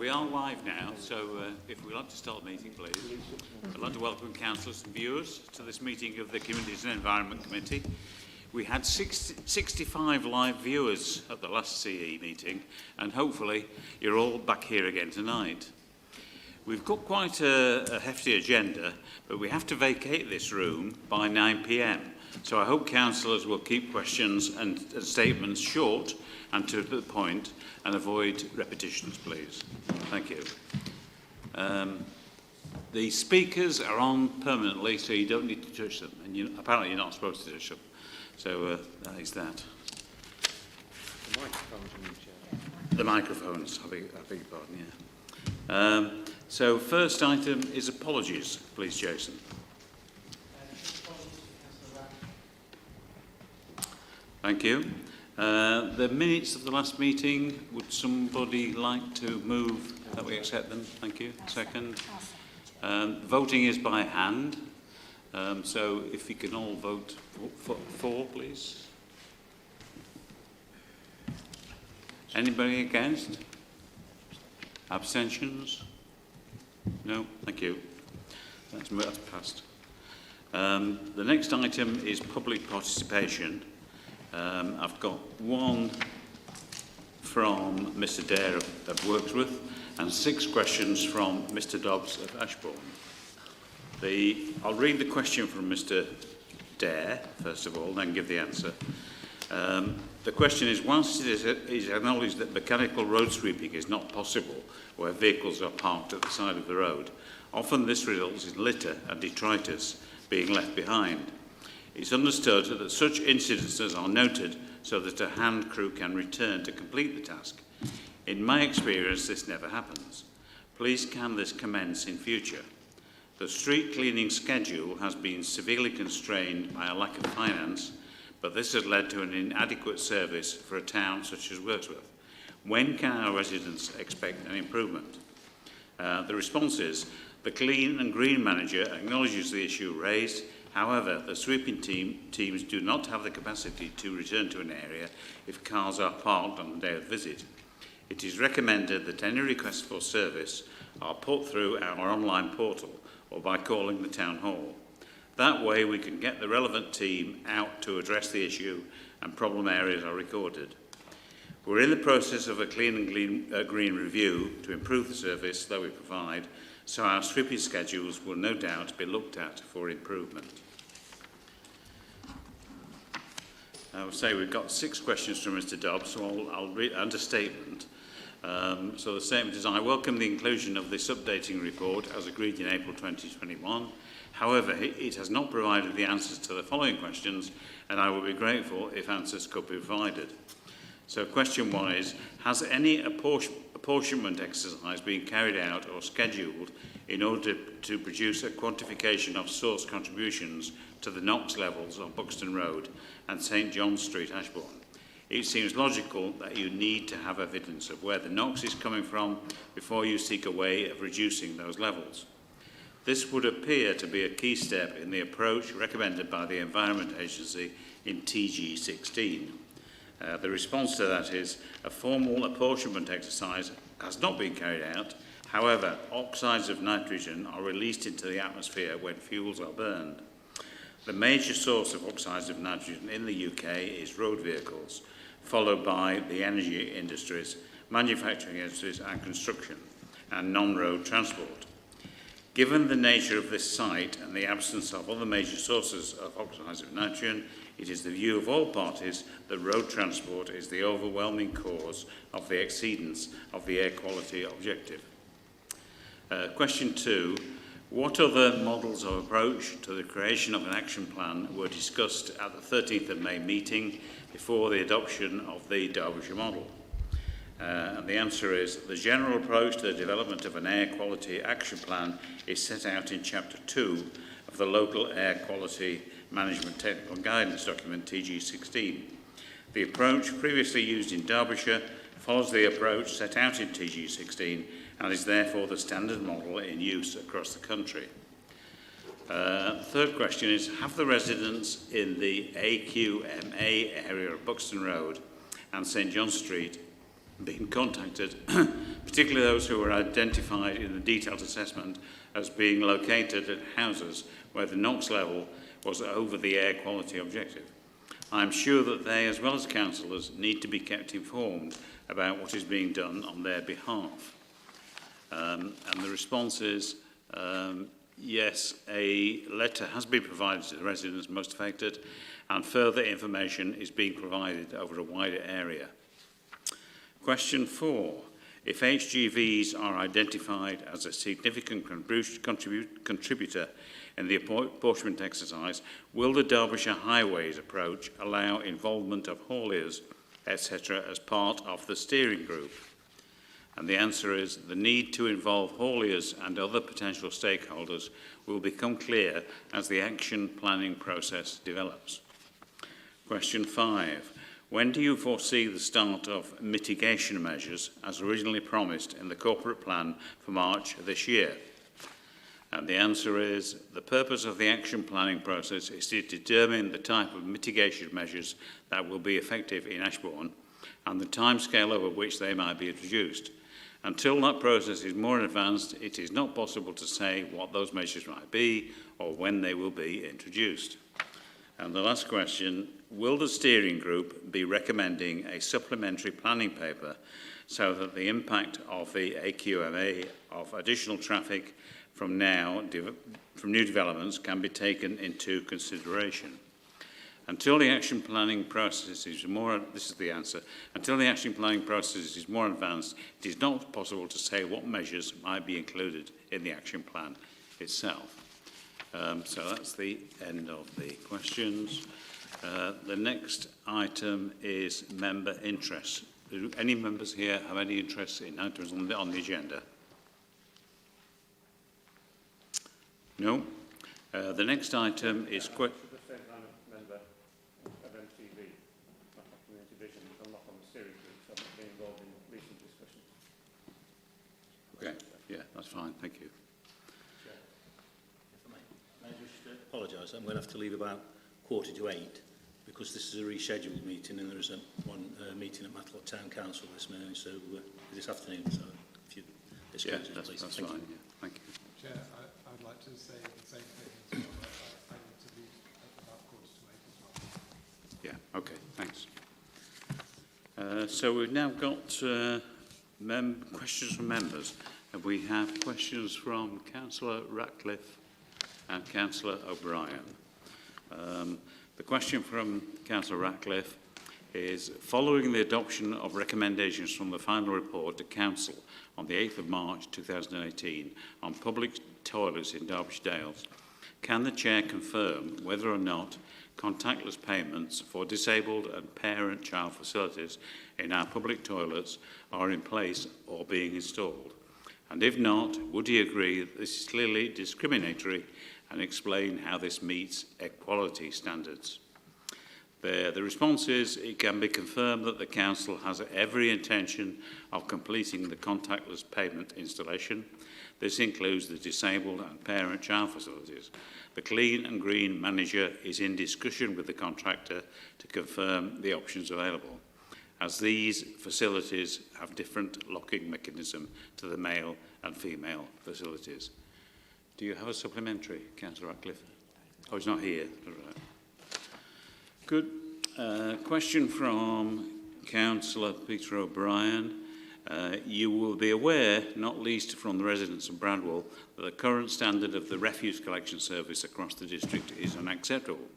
We are live now, so if we'd like to start the meeting, please. I'd like to welcome councillors and viewers to this meeting of the Communities and Environment Committee. We had 65 live viewers at the last CE meeting, and hopefully you're all back here again tonight. We've got quite a hefty agenda, but we have to vacate this room by 9 p.m. So I hope councillors will keep questions and statements short and to the point, and avoid repetitions, please. Thank you. The speakers are on permanently, so you don't need to touch them, and apparently you're not supposed to touch them. So that is that. The microphones in the chair. The microphones, I beg your pardon, yeah. So first item is apologies, please, Jason. Thank you. The minutes of the last meeting, would somebody like to move that we accept them? Thank you. Second. Voting is by hand. So if you can all vote for, please. Anybody against? Abstentions? No? Thank you. That's passed. The next item is public participation. I've got one from Mr Dare of Wirksworth and 6 questions from Mr Dobbs of Ashbourne. I'll read the question from Mr Dare, first of all, then give the answer. The question is, whilst it is acknowledged that mechanical road sweeping is not possible where vehicles are parked at the side of the road, often this results in litter and detritus being left behind. It's understood that such incidences are noted so that a hand crew can return to complete the task. In my experience, this never happens. Please can this commence in future? The street cleaning schedule has been severely constrained by a lack of finance, but this has led to an inadequate service for a town such as Wirksworth. When can our residents expect an improvement? The response is, the Clean and Green Manager acknowledges the issue raised. However, the sweeping teams do not have the capacity to return to an area if cars are parked on the day of visit. It is recommended that any requests for service are put through our online portal or by calling the Town Hall. That way we can get the relevant team out to address the issue and problem areas are recorded. We're in the process of a Clean and Green review to improve the service that we provide, so our sweeping schedules will no doubt be looked at for improvement. I would say we've got 6 questions from Mr Dobbs, so I'll read and a statement. So the statement is, I welcome the inclusion of this updating report as agreed in April 2021. However, it has not provided the answers to the following questions, and I would be grateful if answers could be provided. So question 1 is, has any apportionment exercise been carried out or scheduled in order to produce a quantification of source contributions to the NOx levels on Buxton Road and St John Street, Ashbourne? It seems logical that you need to have evidence of where the NOx is coming from before you seek a way of reducing those levels. This would appear to be a key step in the approach recommended by the Environment Agency in TG 16. The response to that is a formal apportionment exercise has not been carried out. However, oxides of nitrogen are released into the atmosphere when fuels are burned. The major source of oxides of nitrogen in the UK is road vehicles, followed by the energy industries, manufacturing industries and construction, and non-road transport. Given the nature of this site and the absence of other major sources of oxides of nitrogen, it is the view of all parties that road transport is the overwhelming cause of the exceedance of the air quality objective. Question 2. What other models of approach to the creation of an action plan were discussed at the 13th of May meeting before the adoption of the Derbyshire model? And the answer is, the general approach to the development of an air quality action plan is set out in Chapter 2 of the Local Air Quality Management Technical Guidance document TG 16. The approach previously used in Derbyshire follows the approach set out in TG 16 and is therefore the standard model in use across the country. Third question is, have the residents in the AQMA area of Buxton Road and St John Street been contacted, particularly those who were identified in the detailed assessment as being located at houses where the NOx level was over the air quality objective. I am sure that they, as well as councillors, need to be kept informed about what is being done on their behalf. And the response is, yes, a letter has been provided to the residents most affected, and further information is being provided over a wider area. Question 4. If HGVs are identified as a significant contributor in the apportionment exercise, will the Derbyshire Highways approach allow involvement of hauliers, etc., as part of the steering group? And the answer is the need to involve hauliers and other potential stakeholders will become clear as the action planning process develops. Question 5. When do you foresee the start of mitigation measures as originally promised in the corporate plan for March this year? And the answer is the purpose of the action planning process is to determine the type of mitigation measures that will be effective in Ashbourne and the timescale over which they might be introduced. Until that process is more advanced, it is not possible to say what those measures might be or when they will be introduced. And the last question, will the steering group be recommending a supplementary planning paper so that the impact of the AQMA of additional traffic from new developments can be taken into consideration? Until the action planning process is more, this is the answer, until the action planning process is more advanced, it is not possible to say what measures might be included in the action plan itself. So that's the end of the questions. The next item is member interest. Do any members here have any interest in items on the agenda? No? The next item is... Okay, yeah, that's fine, thank you. May I just apologise, I'm going to have to leave about 7:45 because this is a rescheduled meeting and there is one meeting at Matlock Town Council this morning, so this afternoon, so if you excuse me, please. That's fine, yeah, thank you. Chair, I'd like to say the same thing as well. I need to be at about 7:45 as well. Yeah, okay, thanks. So we've now got questions from members. We have questions from Councillor Ratcliffe and Councillor O'Brien. The question from Councillor Ratcliffe is, following the adoption of recommendations from the final report to Council on the 8th of March 2018 on public toilets in Derbyshire Dales, can the Chair confirm whether or not contactless payments for disabled and parent-child facilities in our public toilets are in place or being installed? And if not, would he agree that this is clearly discriminatory and explain how this meets equality standards? The response is, it can be confirmed that the Council has every intention of completing the contactless payment installation. This includes the disabled and parent-child facilities. The Clean and Green manager is in discussion with the contractor to confirm the options available, as these facilities have different locking mechanism to the male and female facilities. Do you have a supplementary, Councillor Ratcliffe? Oh, he's not here. Right. Good. Question from Councillor Peter O'Brien. You will be aware, not least from the residents of Bradwell, that the current standard of the refuse collection service across the district is unacceptable,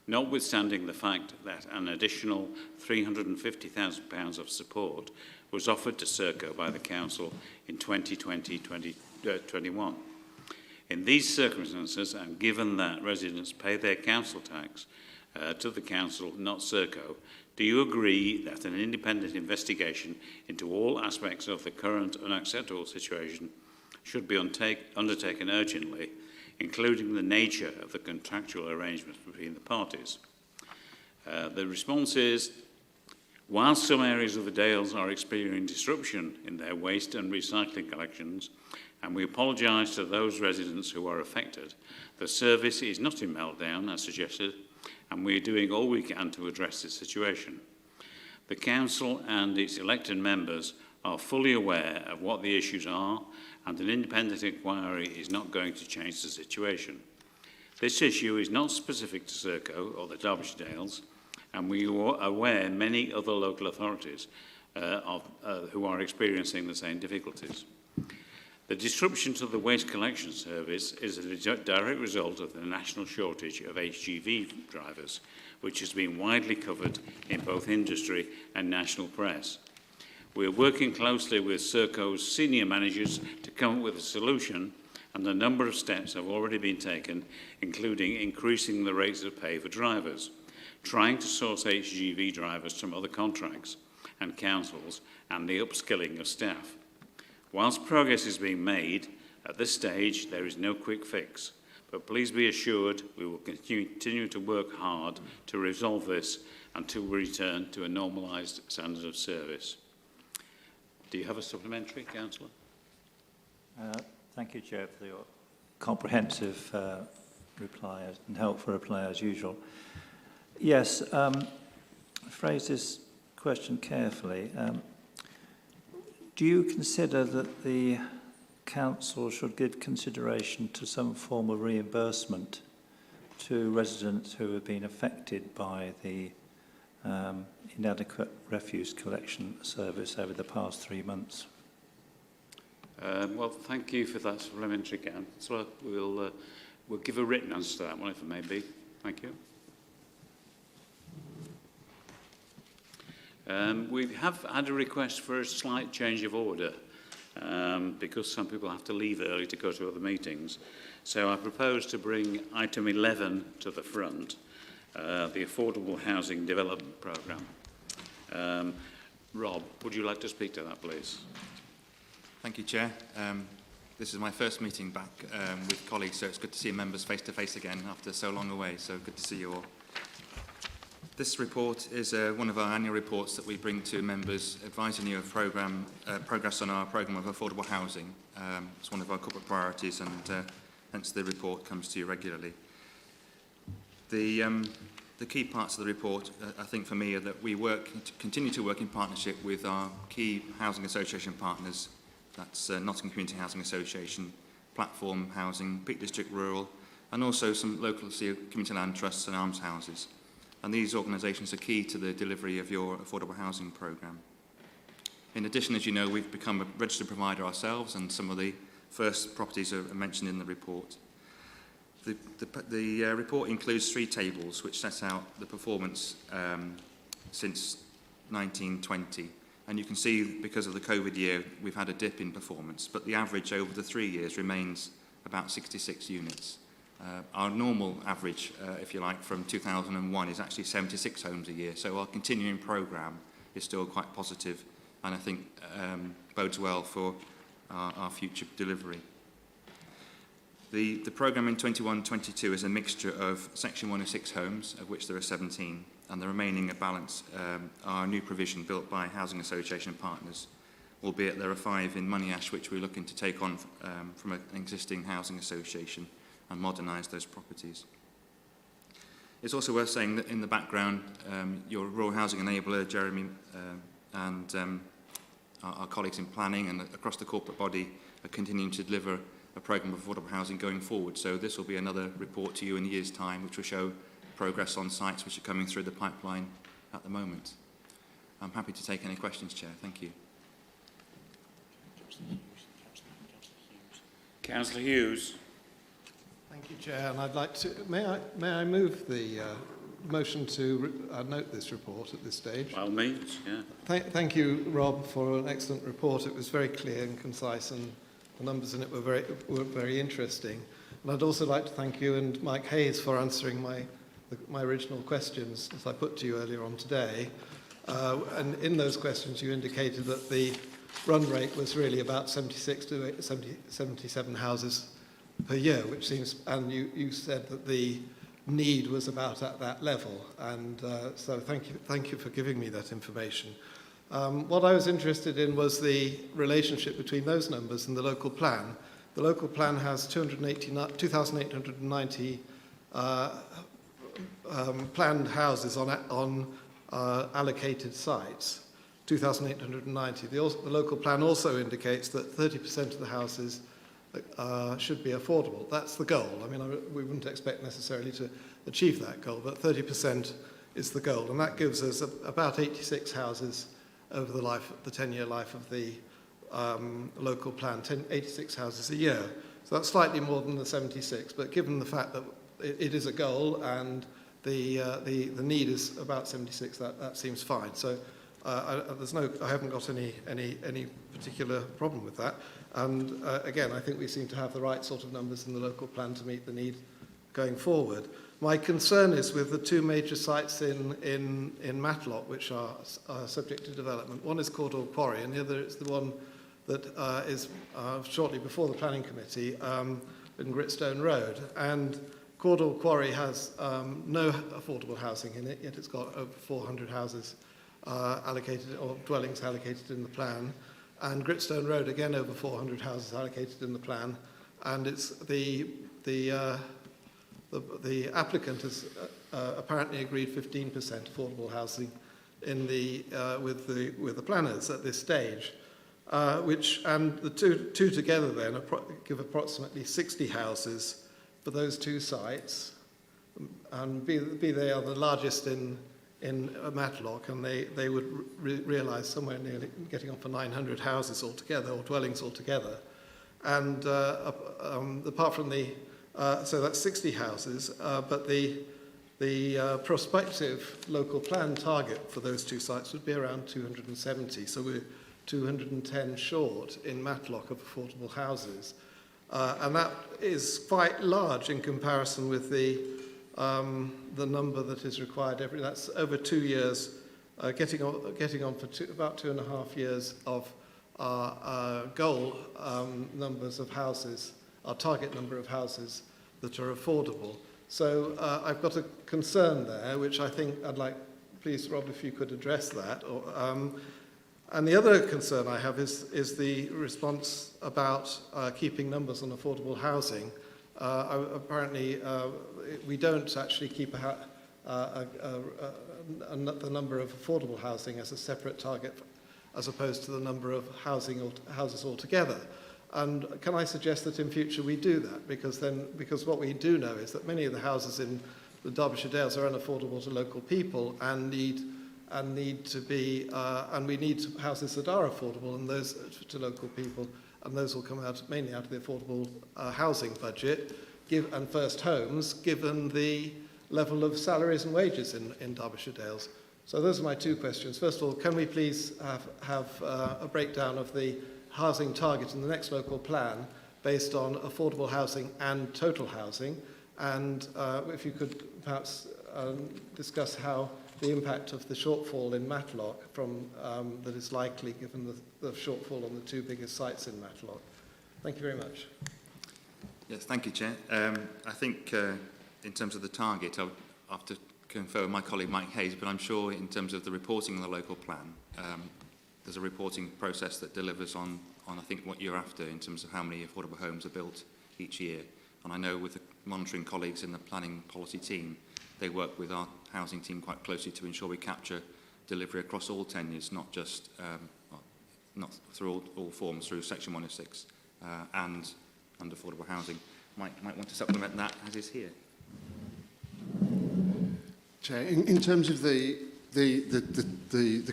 notwithstanding the fact that an additional £350,000 of support was offered to Serco by the Council in 2020-21. In these circumstances, and given that residents pay their council tax to the Council, not Serco, do you agree that an independent investigation into all aspects of the current unacceptable situation should be undertaken urgently, including the nature of the contractual arrangements between the parties? The response is, while some areas of the Dales are experiencing disruption in their waste and recycling collections, and we apologise to those residents who are affected, the service is not in meltdown as suggested, and we are doing all we can to address this situation. The Council and its elected members are fully aware of what the issues are, and an independent inquiry is not going to change the situation. This issue is not specific to Serco or the Derbyshire Dales, and we are aware many other local authorities who are experiencing the same difficulties. The disruption to the waste collection service is a direct result of the national shortage of HGV drivers, which has been widely covered in both industry and national press. We are working closely with Serco's senior managers to come up with a solution, and a number of steps have already been taken, including increasing the rates of pay for drivers, trying to source HGV drivers from other contracts and councils, and the upskilling of staff. Whilst progress is being made, at this stage there is no quick fix, but please be assured we will continue to work hard to resolve this until we return to a normalised standard of service. Do you have a supplementary, Councillor? Thank you, Chair, for your comprehensive reply and helpful reply as usual. Yes, phrase this question carefully. Do you consider that the Council should give consideration to some form of reimbursement to residents who have been affected by the inadequate refuse collection service over the past 3 months? Well, thank you for that supplementary, Councillor. We'll give a written answer to that one, if it may be. Thank you. We have had a request for a slight change of order because some people have to leave early to go to other meetings. So I propose to bring item 11 to the front, the Affordable Housing Development Programme. Rob, would you like to speak to that, please? Thank you, Chair. This is my first meeting back with colleagues, so it's good to see members face to face again after so long away, so good to see you all. This report is one of our annual reports that we bring to members advising you of progress on our programme of affordable housing. It's one of our corporate priorities, and hence the report comes to you regularly. The key parts of the report, I think for me, are that we continue to work in partnership with our key housing association partners. That's Nottingham Community Housing Association, Platform Housing, Peak District Rural, and also some local community land trusts and almshouses. And these organisations are key to the delivery of your affordable housing programme. In addition, as you know, we've become a registered provider ourselves, and some of the first properties are mentioned in the report. The report includes 3 tables which set out the performance since 1920. And you can see, because of the COVID year, we've had a dip in performance, but the average over the 3 years remains about 66 units. Our normal average, if you like, from 2001 is actually 76 homes a year, so our continuing programme is still quite positive, and I think bodes well for our future delivery. The programme in 21-22 is a mixture of Section 106 homes, of which there are 17, and the remaining balance are new provision built by housing association partners, albeit there are 5 in Moneyash which we're looking to take on from an existing housing association and modernise those properties. It's also worth saying that in the background, your Rural Housing Enabler, Jeremy, and our colleagues in planning and across the corporate body are continuing to deliver a programme of affordable housing going forward. So this will be another report to you in a year's time, which will show progress on sites which are coming through the pipeline at the moment. I'm happy to take any questions, Chair. Thank you. Councillor Hughes. Thank you, Chair, and I'd like to, may I move the motion to note this report at this stage? By all means, yeah. Thank you, Rob, for an excellent report. It was very clear and concise, and the numbers in it were very interesting. And I'd also like to thank you and Mike Hayes for answering my original questions that I put to you earlier on today. And in those questions, you indicated that the run rate was really about 76 to 77 houses per year, which seems, and you said that the need was about at that level, and so thank you for giving me that information. What I was interested in was the relationship between those numbers and the local plan. The local plan has 2,890 planned houses on allocated sites, 2,890. The local plan also indicates that 30% of the houses should be affordable. That's the goal. I mean, we wouldn't expect necessarily to achieve that goal, but 30% is the goal. And that gives us about 86 houses over the 10-year life of the local plan, 86 houses a year. So that's slightly more than the 76, but given the fact that it is a goal and the need is about 76, that seems fine. So I haven't got any particular problem with that. And again, I think we seem to have the right sort of numbers in the local plan to meet the need going forward. My concern is with the two major sites in Matlock, which are subject to development. One is Cordall Quarry, and the other is the one that is shortly before the planning committee in Gritstone Road. And Cordall Quarry has no affordable housing in it, yet it's got over 400 houses allocated, or dwellings allocated in the plan. And Gritstone Road, again, over 400 houses allocated in the plan. And it's the applicant has apparently agreed 15% affordable housing in with the planners at this stage, and the two together then give approximately 60 houses for those two sites, and be they are the largest in Matlock, and they would realise somewhere nearly getting on for 900 houses altogether, or dwellings altogether. And apart from so that's 60 houses, but the prospective local plan target for those two sites would be around 270. So we're 210 short in Matlock of affordable houses. And that is quite large in comparison with the number that is required that's over 2 years, getting on for about 2.5 years of our goal numbers of houses, our target number of houses that are affordable. So I've got a concern there, which I think I'd like, please, Rob, if you could address that. And the other concern I have is the response about keeping numbers on affordable housing. Apparently, we don't actually keep the number of affordable housing as a separate target, as opposed to the number of houses altogether. And can I suggest that in future we do that? Because what we do know is that many of the houses in the Derbyshire Dales are unaffordable to local people and need to be, and we need houses that are affordable and those to local people, and those will come out mainly out of the affordable housing budget, and first homes, given the level of salaries and wages in Derbyshire Dales. So those are my two questions. First of all, can we please have a breakdown of the housing target in the next local plan based on affordable housing and total housing? And if you could perhaps discuss how the impact of the shortfall in Matlock that is likely given the shortfall on the two biggest sites in Matlock. Thank you very much. Yes, thank you, Chair. I think in terms of the target, I'll have to confer with my colleague Mike Hayes, but I'm sure in terms of the reporting on the local plan, there's a reporting process that delivers on I think what you're after in terms of how many affordable homes are built each year. And I know with the monitoring colleagues in the planning policy team, they work with our housing team quite closely to ensure we capture delivery across all tenures, not just not through all forms, through Section 106 and affordable housing. Mike might want to supplement that as is here. Chair, in terms of the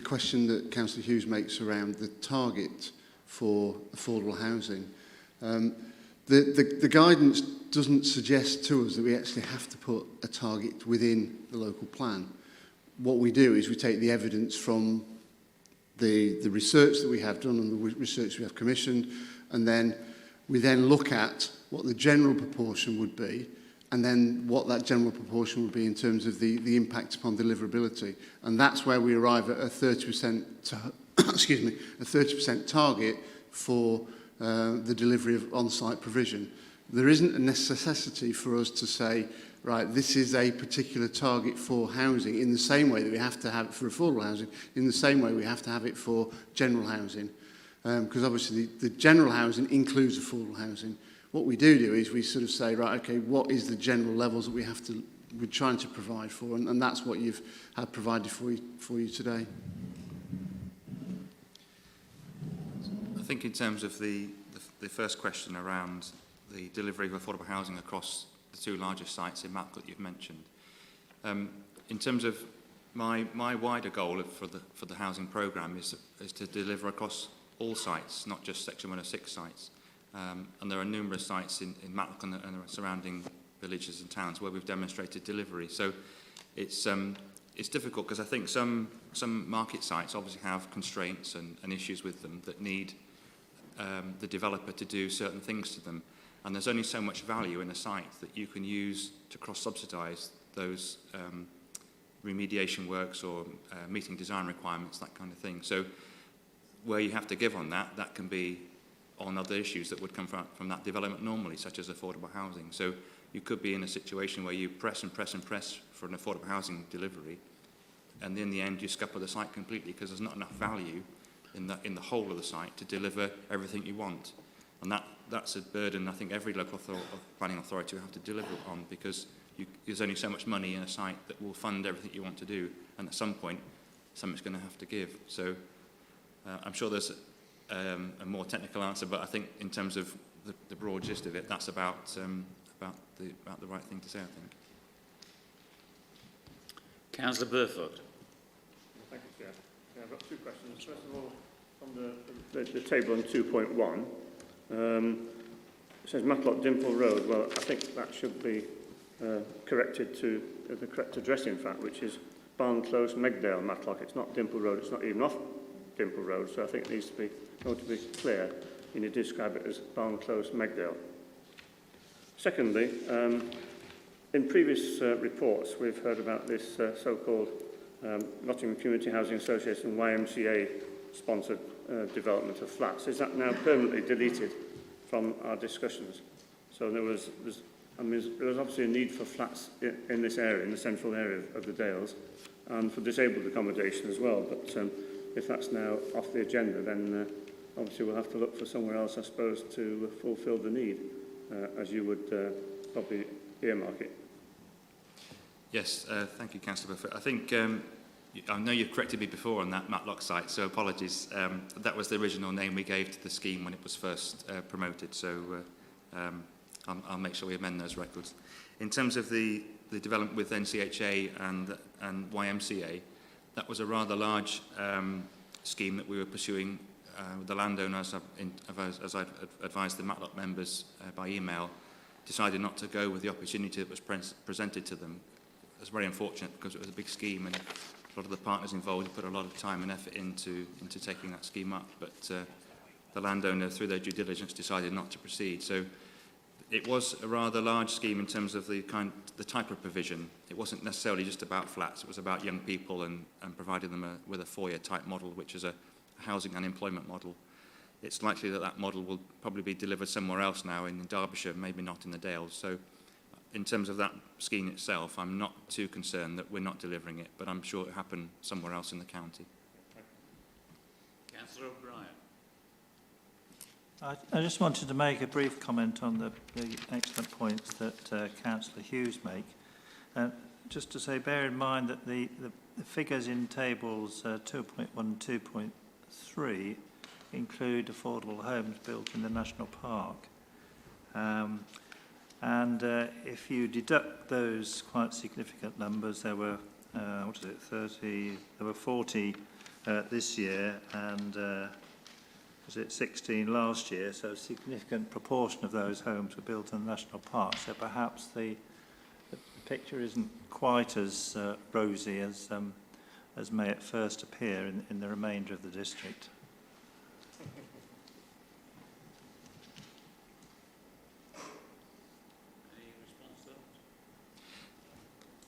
question that Councillor Hughes makes around the target for affordable housing, the guidance doesn't suggest to us that we actually have to put a target within the local plan. What we do is we take the evidence from the research that we have done and the research we have commissioned, and then we look at what the general proportion would be, and then what that general proportion would be in terms of the impact upon deliverability. And that's where we arrive at a 30% a 30% target for the delivery of on-site provision. There isn't a necessity for us to say, right, this is a particular target for housing in the same way that we have to have it for affordable housing, in the same way we have to have it for general housing. Because obviously the general housing includes affordable housing. What we do is we sort of say, right, okay, what is the general levels that we have to we're trying to provide for, and that's what you've had provided for you today. I think in terms of the first question around the delivery of affordable housing across the two largest sites in Matlock you've mentioned, in terms of my wider goal for the housing programme is to deliver across all sites, not just Section 106 sites. And there are numerous sites in Matlock and the surrounding villages and towns where we've demonstrated delivery. So it's difficult because I think some market sites obviously have constraints and issues with them that need the developer to do certain things to them. And there's only so much value in a site that you can use to cross-subsidise those remediation works or meeting design requirements, that kind of thing. So where you have to give on that, that can be on other issues that would come from that development normally, such as affordable housing. So you could be in a situation where you press and press and press for an affordable housing delivery, and in the end you scupper the site completely because there's not enough value in the whole of the site to deliver everything you want. And that's a burden I think every local planning authority will have to deliver on, because there's only so much money in a site that will fund everything you want to do, and at some point something's going to have to give. So I'm sure there's a more technical answer, but I think in terms of the broad gist of it, that's about the right thing to say, I think. Councillor Burfoot. Thank you, Chair. Yeah, I've got two questions. First of all, on the table on 2.1, it says Matlock Dimple Road. Well, I think that should be corrected to the correct address, in fact, which is Barn Close, Megdale, Matlock. It's not Dimple Road. It's not even off Dimple Road, so I think it needs to be, in order to be clear, you need to describe it as Barn Close, Megdale. Secondly, in previous reports, we've heard about this so-called Nottingham Community Housing Association YMCA-sponsored development of flats. Is that now permanently deleted from our discussions? So there was obviously a need for flats in this area, in the central area of the Dales, and for disabled accommodation as well. But if that's now off the agenda, then obviously we'll have to look for somewhere else, I suppose, to fulfil the need, as you would probably earmark it. Yes, thank you, Councillor Buffett. I think I know you've corrected me before on that Matlock site, so apologies. That was the original name we gave to the scheme when it was first promoted, so I'll make sure we amend those records. In terms of the development with NCHA and YMCA, that was a rather large scheme that we were pursuing with the landowners, as I advised the Matlock members by email, decided not to go with the opportunity that was presented to them. It was very unfortunate because it was a big scheme and a lot of the partners involved put a lot of time and effort into taking that scheme up, but the landowner, through their due diligence, decided not to proceed. So it was a rather large scheme in terms of the type of provision. It wasn't necessarily just about flats, it was about young people and providing them with a foyer type model, which is a housing and employment model. It's likely that model will probably be delivered somewhere else now in Derbyshire, maybe not in the Dales. So in terms of that scheme itself, I'm not too concerned that we're not delivering it, but I'm sure it happened somewhere else in the county. Councillor O'Brien. I just wanted to make a brief comment on the excellent points that Councillor Hughes make. Just to say, bear in mind that the figures in tables 2.1 and 2.3 include affordable homes built in the National Park. And if you deduct those quite significant numbers, there were, 30, there were 40 this year, and was it 16 last year, so a significant proportion of those homes were built in the National Park, so perhaps the picture isn't quite as rosy as may at first appear in the remainder of the district.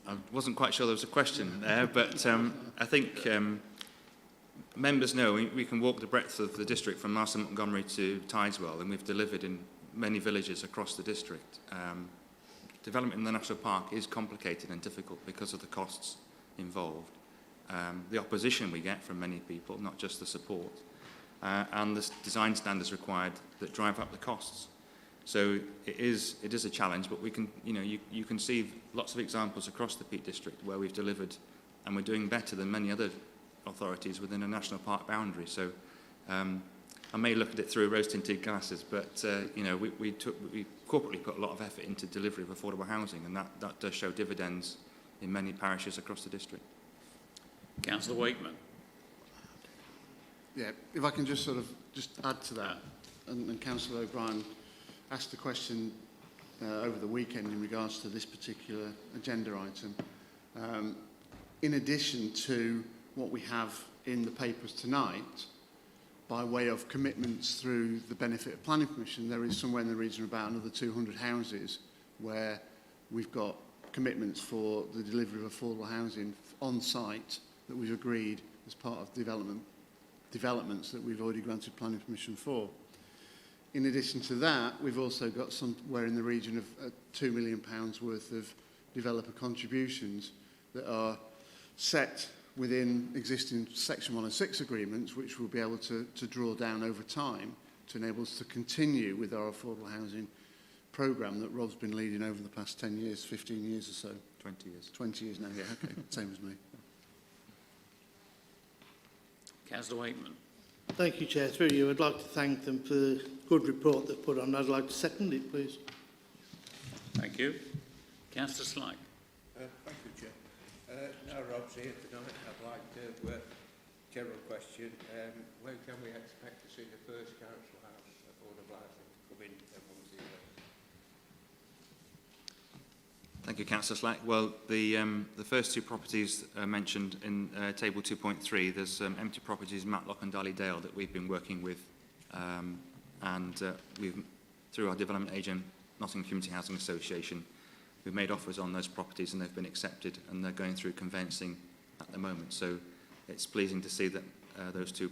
I wasn't quite sure there was a question there, but I think members know we can walk the breadth of the district from Marston Montgomery to Tideswell, and we've delivered in many villages across the district. Development in the National Park is complicated and difficult because of the costs involved, the opposition we get from many people, not just the support, and the design standards required that drive up the costs. So it is a challenge, but we can, you can see lots of examples across the Peak District where we've delivered, and we're doing better than many other authorities within a national park boundary. So I may look at it through rose-tinted glasses, but we corporately put a lot of effort into delivery of affordable housing, and that does show dividends in many parishes across the district. Councillor Wakeman. Yeah, if I can just add to that, and Councillor O'Brien asked a question over the weekend in regards to this particular agenda item. In addition to what we have in the papers tonight, by way of commitments through the Benefit of Planning Commission, there is somewhere in the region of about another 200 houses where we've got commitments for the delivery of affordable housing on site that we've agreed as part of developments that we've already granted planning permission for. In addition to that, we've also got somewhere in the region of £2 million worth of developer contributions that are set within existing Section 106 agreements, which we'll be able to draw down over time to enable us to continue with our affordable housing programme that Rob's been leading over the past 10 years, 15 years or so. 20 years. 20 years now, yeah, okay, same as me. Councillor Wakeman. Thank you, Chair. Through you, I'd like to thank them for the good report they've put on. I'd like to second it, please. Thank you. Councillor Slack. Thank you, Chair. Now Rob's here tonight, I'd like to, general question, when can we expect to see the first council house affordable housing come in amongst the Thank you, Councillor Slack. Well, the first two properties mentioned in Table 2.3, there's empty properties, Matlock and Dale that we've been working with, and we've, through our development agent, Nottingham Community Housing Association, we've made offers on those properties and they've been accepted, and they're going through conveyancing at the moment. So it's pleasing to see that those two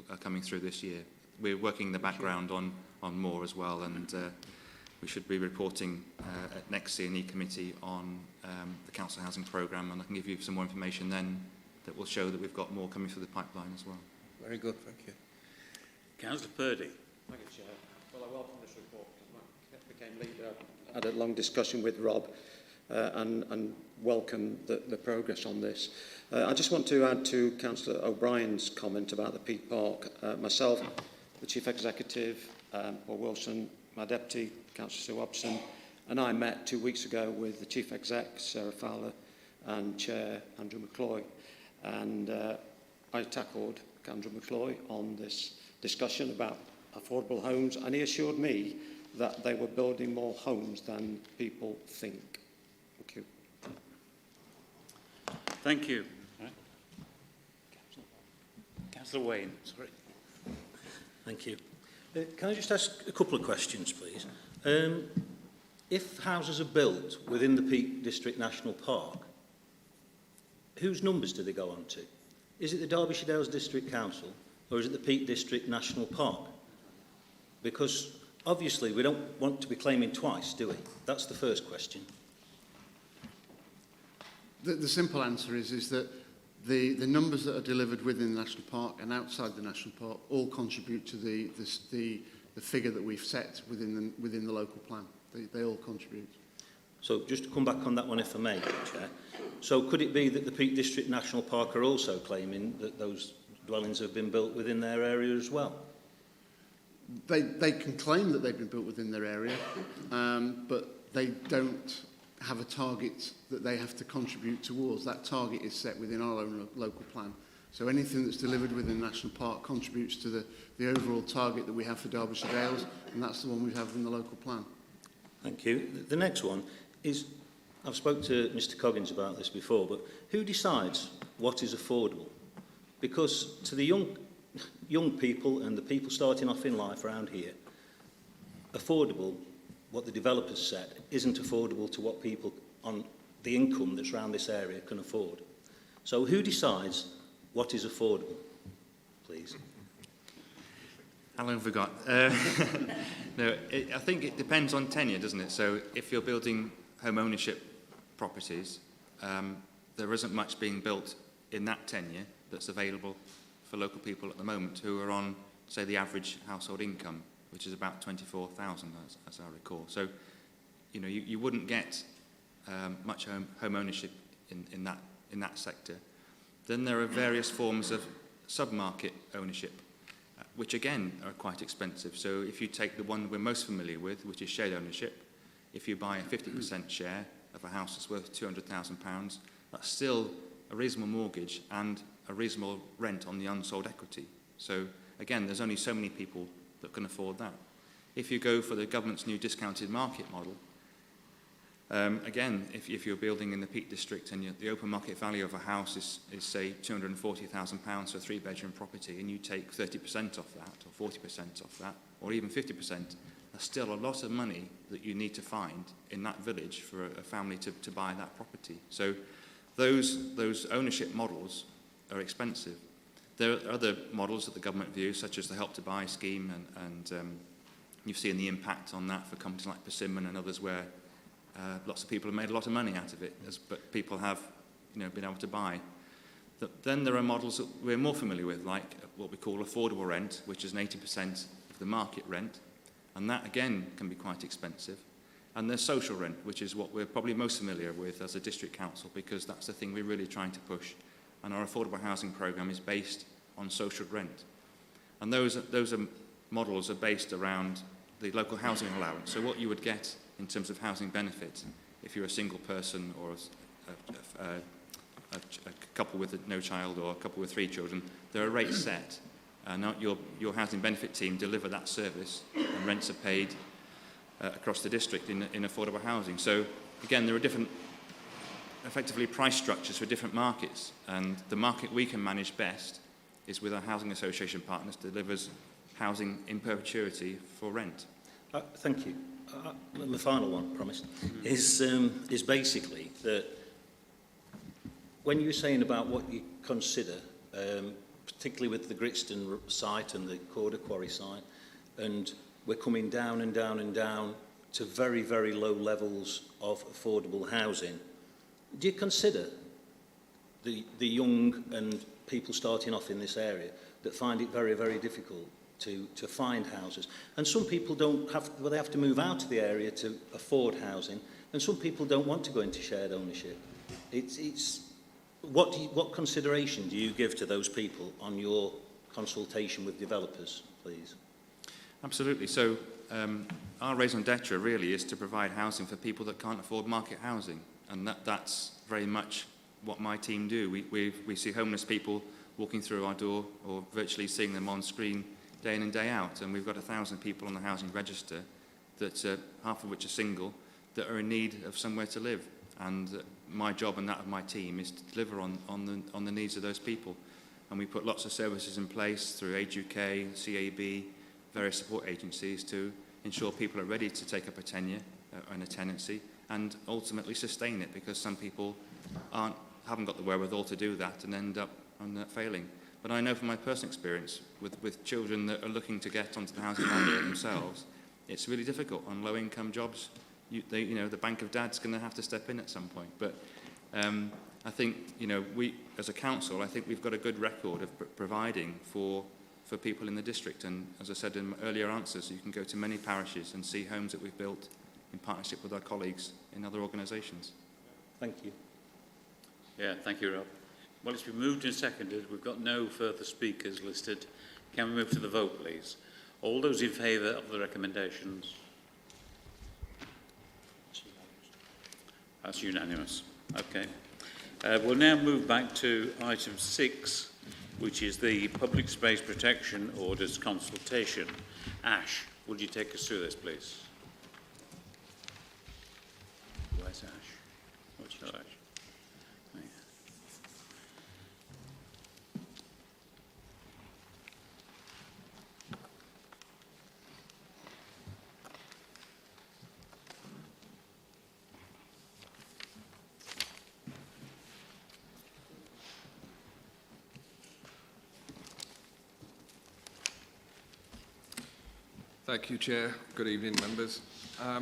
are coming through this year. We're working in the background on more as well, and we should be reporting at next C&E committee on the council housing programme, and I can give you some more information then that will show that we've got more coming through the pipeline as well. Very good, thank you. Councillor Purdy. Thank you, Chair. Well, I welcome this report because I became leader. I had a long discussion with Rob and welcome the progress on this. I just want to add to Councillor O'Brien's comment about the Peak Park. Myself, the Chief Executive, Paul Wilson, my Deputy, Councillor Sue Hobson, and I met 2 weeks ago with the Chief Exec, Sarah Fowler, and Chair, Andrew McCloy. And I tackled Andrew McCloy on this discussion about affordable homes, and he assured me that they were building more homes than people think. Thank you. Thank you. Right. Councillor Wayne. Sorry. Thank you. Can I just ask a couple of questions, please? If houses are built within the Peak District National Park, whose numbers do they go on to? Is it the Derbyshire Dales District Council, or is it the Peak District National Park? Because obviously we don't want to be claiming twice, do we? That's the first question. The simple answer is that the numbers that are delivered within the national park and outside the national park all contribute to the figure that we've set within the local plan. They all contribute. So just to come back on that one, if I may, Chair. So could it be that the Peak District National Park are also claiming that those dwellings have been built within their area as well? They can claim that they've been built within their area, but they don't have a target that they have to contribute towards. That target is set within our own local plan. So anything that's delivered within the national park contributes to the overall target that we have for Derbyshire Dales, and that's the one we have in the local plan. Thank you. The next one is, I've spoke to Mr Coggins about this before, but who decides what is affordable? Because to the young people and the people starting off in life around here, affordable, what the developers said, isn't affordable to what people on the income that's around this area can afford. So who decides what is affordable, please? How long have we got? No, I think it depends on tenure, doesn't it? So if you're building home ownership properties, there isn't much being built in that tenure that's available for local people at the moment who are on, say, the average household income. which is about 24,000 as I recall. So, you know, you wouldn't get much home ownership in that sector. Then there are various forms of sub-market ownership, which again are quite expensive. So if you take the one we're most familiar with, which is shared ownership, if you buy a 50% share of a house that's worth £200,000, that's still a reasonable mortgage and a reasonable rent on the unsold equity. So again, there's only so many people that can afford that. If you go for the government's new discounted market model, again, if you're building in the Peak District and the open market value of a house is say £240,000 for a 3-bedroom property, and you take 30% off that, or 40% off that, or even 50%, there's still a lot of money that you need to find in that village for a family to buy that property. So those ownership models are expensive. There are other models that the government views, such as the Help to Buy scheme, and you've seen the impact on that for companies like Persimmon and others, where lots of people have made a lot of money out of it, but people have, you know, been able to buy. Then there are models that we're more familiar with, like what we call affordable rent, which is 80% of the market rent, and that again can be quite expensive. And there's social rent, which is what we're probably most familiar with as a district council, because that's the thing we're really trying to push. And our affordable housing programme is based on social rent. And those models are based around the local housing allowance. So what you would get in terms of housing benefits if you're a single person or a couple with no child or a couple with 3 children, there are rates set. Now your housing benefit team deliver that service, and rents are paid across the district in affordable housing. So again, there are different, effectively, price structures for different markets, and the market we can manage best is with our housing association partners, delivers housing in perpetuity for rent. Thank you. The final one, promised, is basically that when you're saying about what you consider, particularly with the Gritston site and the Corder Quarry site, and we're coming down and down and down to very, very low levels of affordable housing, do you consider the young and people starting off in this area that find it very, very difficult to find houses? And some people they have to move out of the area to afford housing, and some people don't want to go into shared ownership. What consideration do you give to those people on your consultation with developers, please? Absolutely. So our raison d'etre really is to provide housing for people that can't afford market housing, and that's very much what my team do. We see homeless people walking through our door, or virtually seeing them on screen day in and day out, and we've got 1,000 people on the housing register, that half of which are single, that are in need of somewhere to live. And my job and that of my team is to deliver on the needs of those people. And we put lots of services in place through Age UK, CAB, various support agencies to ensure people are ready to take up a tenure and a tenancy, and ultimately sustain it, because some people haven't got the wherewithal to do that and end up failing. But I know from my personal experience with children that are looking to get onto the housing market themselves, it's really difficult on low-income jobs. The Bank of Dad's going to have to step in at some point. But I think, we as a council, I think we've got a good record of providing for people in the district. And as I said in my earlier answers, you can go to many parishes and see homes that we've built in partnership with our colleagues in other organisations. Thank you. Yeah, thank you, Rob. Well, it's been moved and seconded. We've got no further speakers listed. Can we move to the vote, please? All those in favour of the recommendations? That's unanimous. Okay. We'll now move back to item 6, which is the Public Space Protection Orders consultation. Ash, would you take us through this, please? Where's Ash? What's your Ash? Thank you, Chair. Good evening, members. I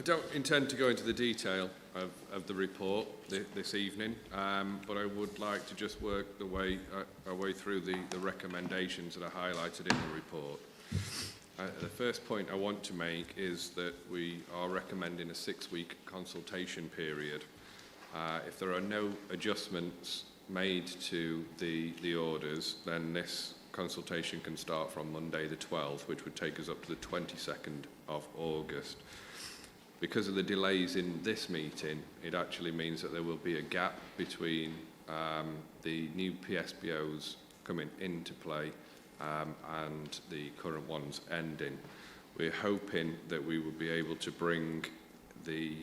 don't intend to go into the detail of the report this evening, but I would like to just work our way through the recommendations that are highlighted in the report. The first point I want to make is that we are recommending a 6-week consultation period. If there are no adjustments made to the orders, then this consultation can start from Monday the 12th, which would take us up to the 22nd of August. Because of the delays in this meeting, it actually means that there will be a gap between the new PSPOs coming into play and the current ones ending. We're hoping that we will be able to bring the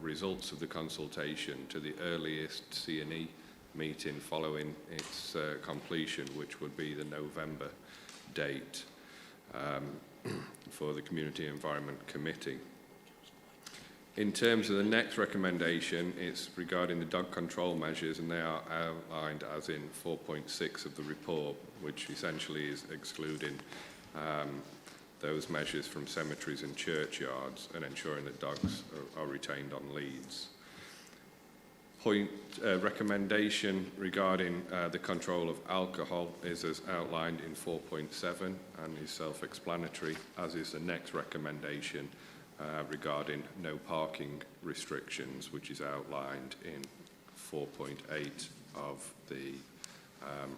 results of the consultation to the earliest C&E meeting following its completion, which would be the November date for the Community Environment Committee. In terms of the next recommendation, it's regarding the dog control measures, and they are outlined as in 4.6 of the report, which essentially is excluding those measures from cemeteries and churchyards and ensuring that dogs are retained on leads. Recommendation regarding the control of alcohol is as outlined in 4.7 and is self-explanatory, as is the next recommendation regarding no parking restrictions, which is outlined in 4.8 of the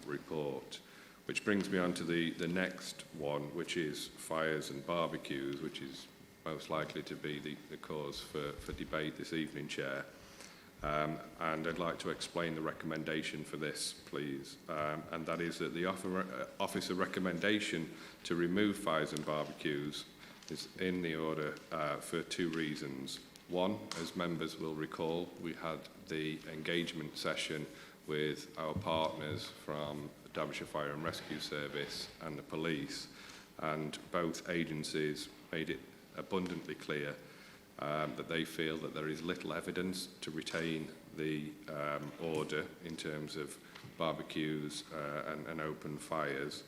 report. Which brings me on to the next one, which is fires and barbecues, which is most likely to be the cause for debate this evening, Chair. And I'd like to explain the recommendation for this, please. And that is that the officer recommendation to remove fires and barbecues is in the order for 2 reasons. One, as members will recall, we had the engagement session with our partners from the Derbyshire Fire and Rescue Service and the police, and both agencies made it abundantly clear that they feel that there is little evidence to retain the order in terms of barbecues and open fires,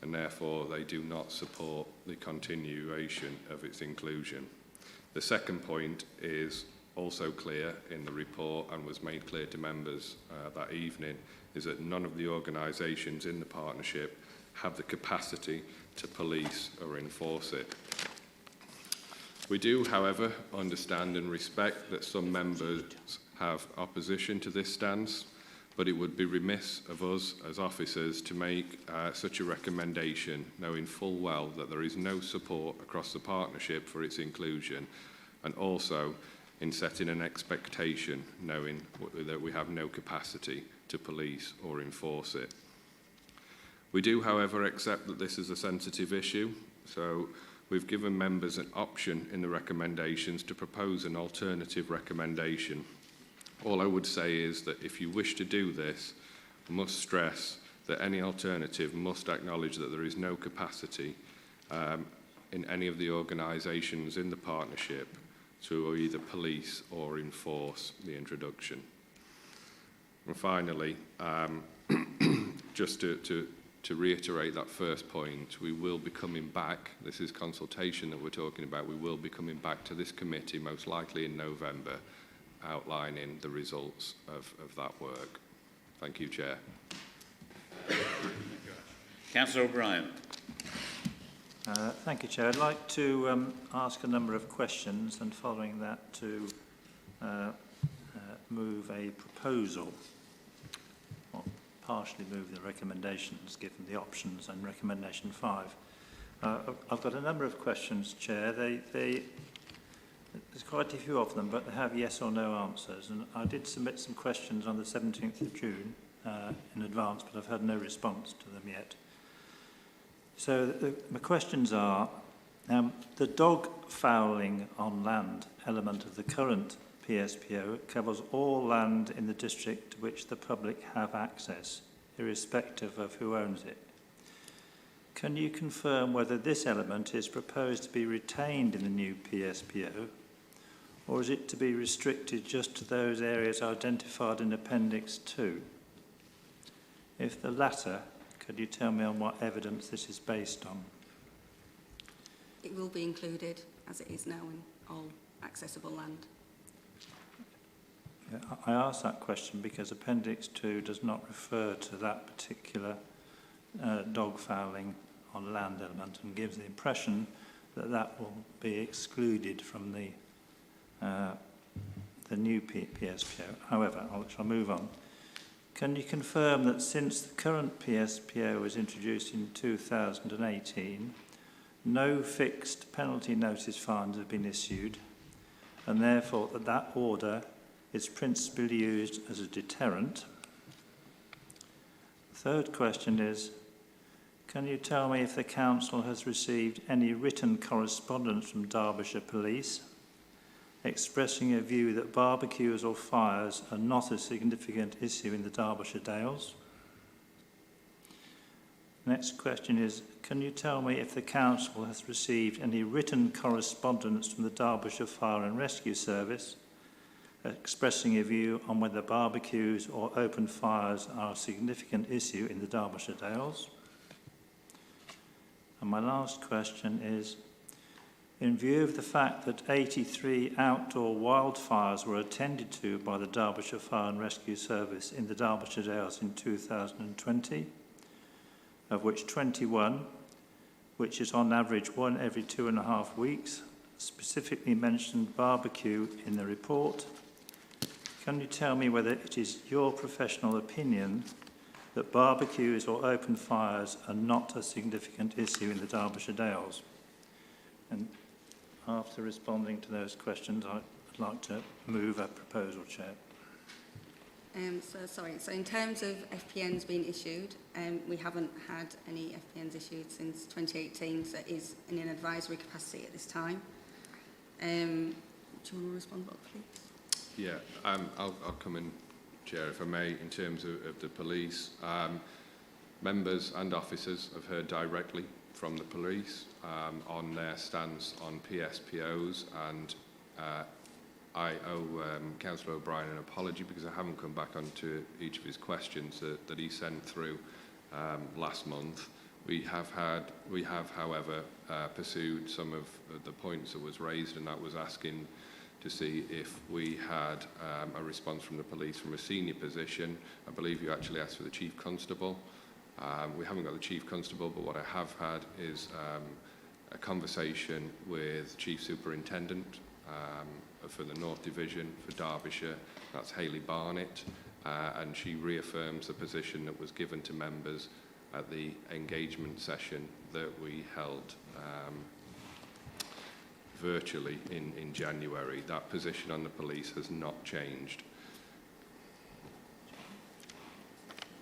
and therefore they do not support the continuation of its inclusion. The second point is also clear in the report and was made clear to members that evening, is that none of the organisations in the partnership have the capacity to police or enforce it. We do, however, understand and respect that some members have opposition to this stance, but it would be remiss of us as officers to make such a recommendation, knowing full well that there is no support across the partnership for its inclusion, and also in setting an expectation, knowing that we have no capacity to police or enforce it. We do, however, accept that this is a sensitive issue, so we've given members an option in the recommendations to propose an alternative recommendation. All I would say is that if you wish to do this, I must stress that any alternative must acknowledge that there is no capacity in any of the organisations in the partnership to either police or enforce the introduction. And finally, just to reiterate that first point, we will be coming back, this is consultation that we're talking about, we will be coming back to this committee most likely in November, outlining the results of that work. Thank you, Chair. Councillor O'Brien. Thank you, Chair. I'd like to ask a number of questions, and following that to move a proposal, or partially move the recommendations given the options and recommendation 5. I've got a number of questions, Chair. There's quite a few of them, but they have yes or no answers, and I did submit some questions on the 17th of June in advance, but I've had no response to them yet. So my questions are, the dog fouling on land element of the current PSPO covers all land in the district to which the public have access, irrespective of who owns it. Can you confirm whether this element is proposed to be retained in the new PSPO, or is it to be restricted just to those areas identified in Appendix 2? If the latter, could you tell me on what evidence this is based on? It will be included, as it is now, in all accessible land. I ask that question because Appendix 2 does not refer to that particular dog fouling on land element and gives the impression that that will be excluded from the new PSPO. However, I shall move on. Can you confirm that since the current PSPO was introduced in 2018, no fixed penalty notice fines have been issued, and therefore that order is principally used as a deterrent? The third question is, can you tell me if the Council has received any written correspondence from Derbyshire Police expressing a view that barbecues or fires are not a significant issue in the Derbyshire Dales? Next question is, can you tell me if the Council has received any written correspondence from the Derbyshire Fire and Rescue Service expressing a view on whether barbecues or open fires are a significant issue in the Derbyshire Dales? And my last question is, in view of the fact that 83 outdoor wildfires were attended to by the Derbyshire Fire and Rescue Service in the Derbyshire Dales in 2020, of which 21, which is on average one every 2.5 weeks, specifically mentioned barbecue in the report, can you tell me whether it is your professional opinion that barbecues or open fires are not a significant issue in the Derbyshire Dales? And after responding to those questions, I'd like to move a proposal, Chair. So in terms of FPNs being issued, we haven't had any FPNs issued since 2018, so it is in an advisory capacity at this time. Do you want to respond, Bob, please? Yeah, I'll come in, Chair, if I may, in terms of the police. Members and officers have heard directly from the police on their stance on PSPOs, and I owe Councillor O'Brien an apology because I haven't come back onto each of his questions that he sent through last month. We have, however, pursued some of the points that was raised, and that was asking to see if we had a response from the police from a senior position. I believe you actually asked for the Chief Constable. We haven't got the Chief Constable, but what I have had is a conversation with Chief Superintendent for the North Division for Derbyshire. That's Hayley Barnett, and she reaffirms the position that was given to members at the engagement session that we held virtually in January. That position on the police has not changed.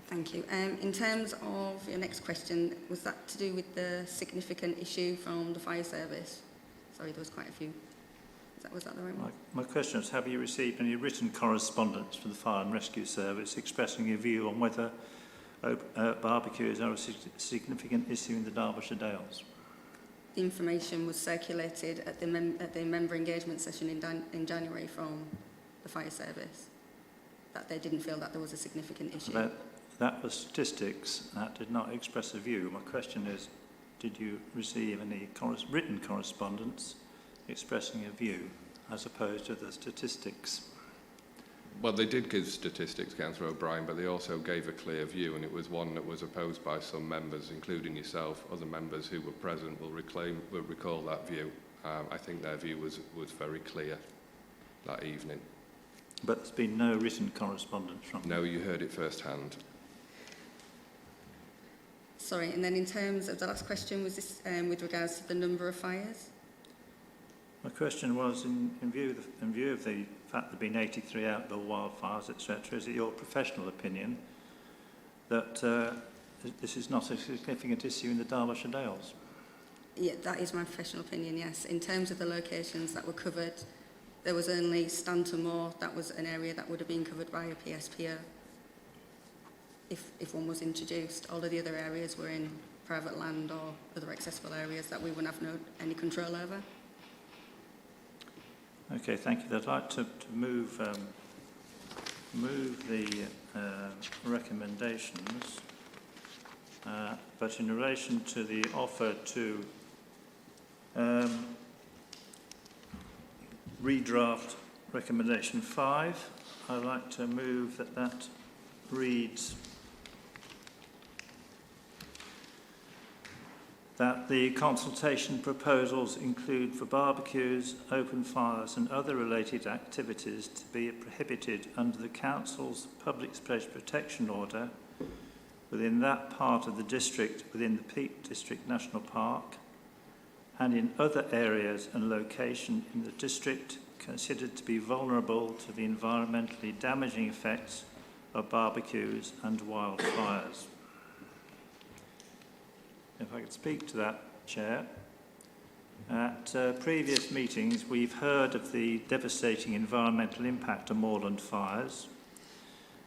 Thank you. In terms of your next question, was that to do with the significant issue from the fire service? Sorry, there was quite a few. Was that the right one? My question is, have you received any written correspondence from the Fire and Rescue Service expressing a view on whether barbecues are a significant issue in the Derbyshire Dales? The information was circulated at the member engagement session in January from the fire service, that they didn't feel that there was a significant issue. That was statistics. That did not express a view. My question is, did you receive any written correspondence expressing a view as opposed to the statistics? Well, they did give statistics, Councillor O'Brien, but they also gave a clear view, and it was one that was opposed by some members, including yourself. Other members who were present will recall that view. I think their view was very clear that evening. But there's been no written correspondence from them? No, you heard it firsthand. Sorry, and then in terms of the last question, was this with regards to the number of fires? My question was, in view of the fact there have been 83 outdoor wildfires, etc., is it your professional opinion that this is not a significant issue in the Derbyshire Dales? Yeah, that is my professional opinion, yes. In terms of the locations that were covered, there was only Stanton Moor. That was an area that would have been covered by a PSPO if one was introduced. All of the other areas were in private land or other accessible areas that we wouldn't have any control over. Okay, thank you. I'd like to move the recommendations, but in relation to the offer to redraft recommendation 5, I'd like to move that reads that the consultation proposals include for barbecues, open fires and other related activities to be prohibited under the Council's Public Space Protection Order within that part of the district within the Peak District National Park and in other areas and location in the district considered to be vulnerable to the environmentally damaging effects of barbecues and wildfires. If I could speak to that, Chair. At previous meetings, we've heard of the devastating environmental impact of moorland fires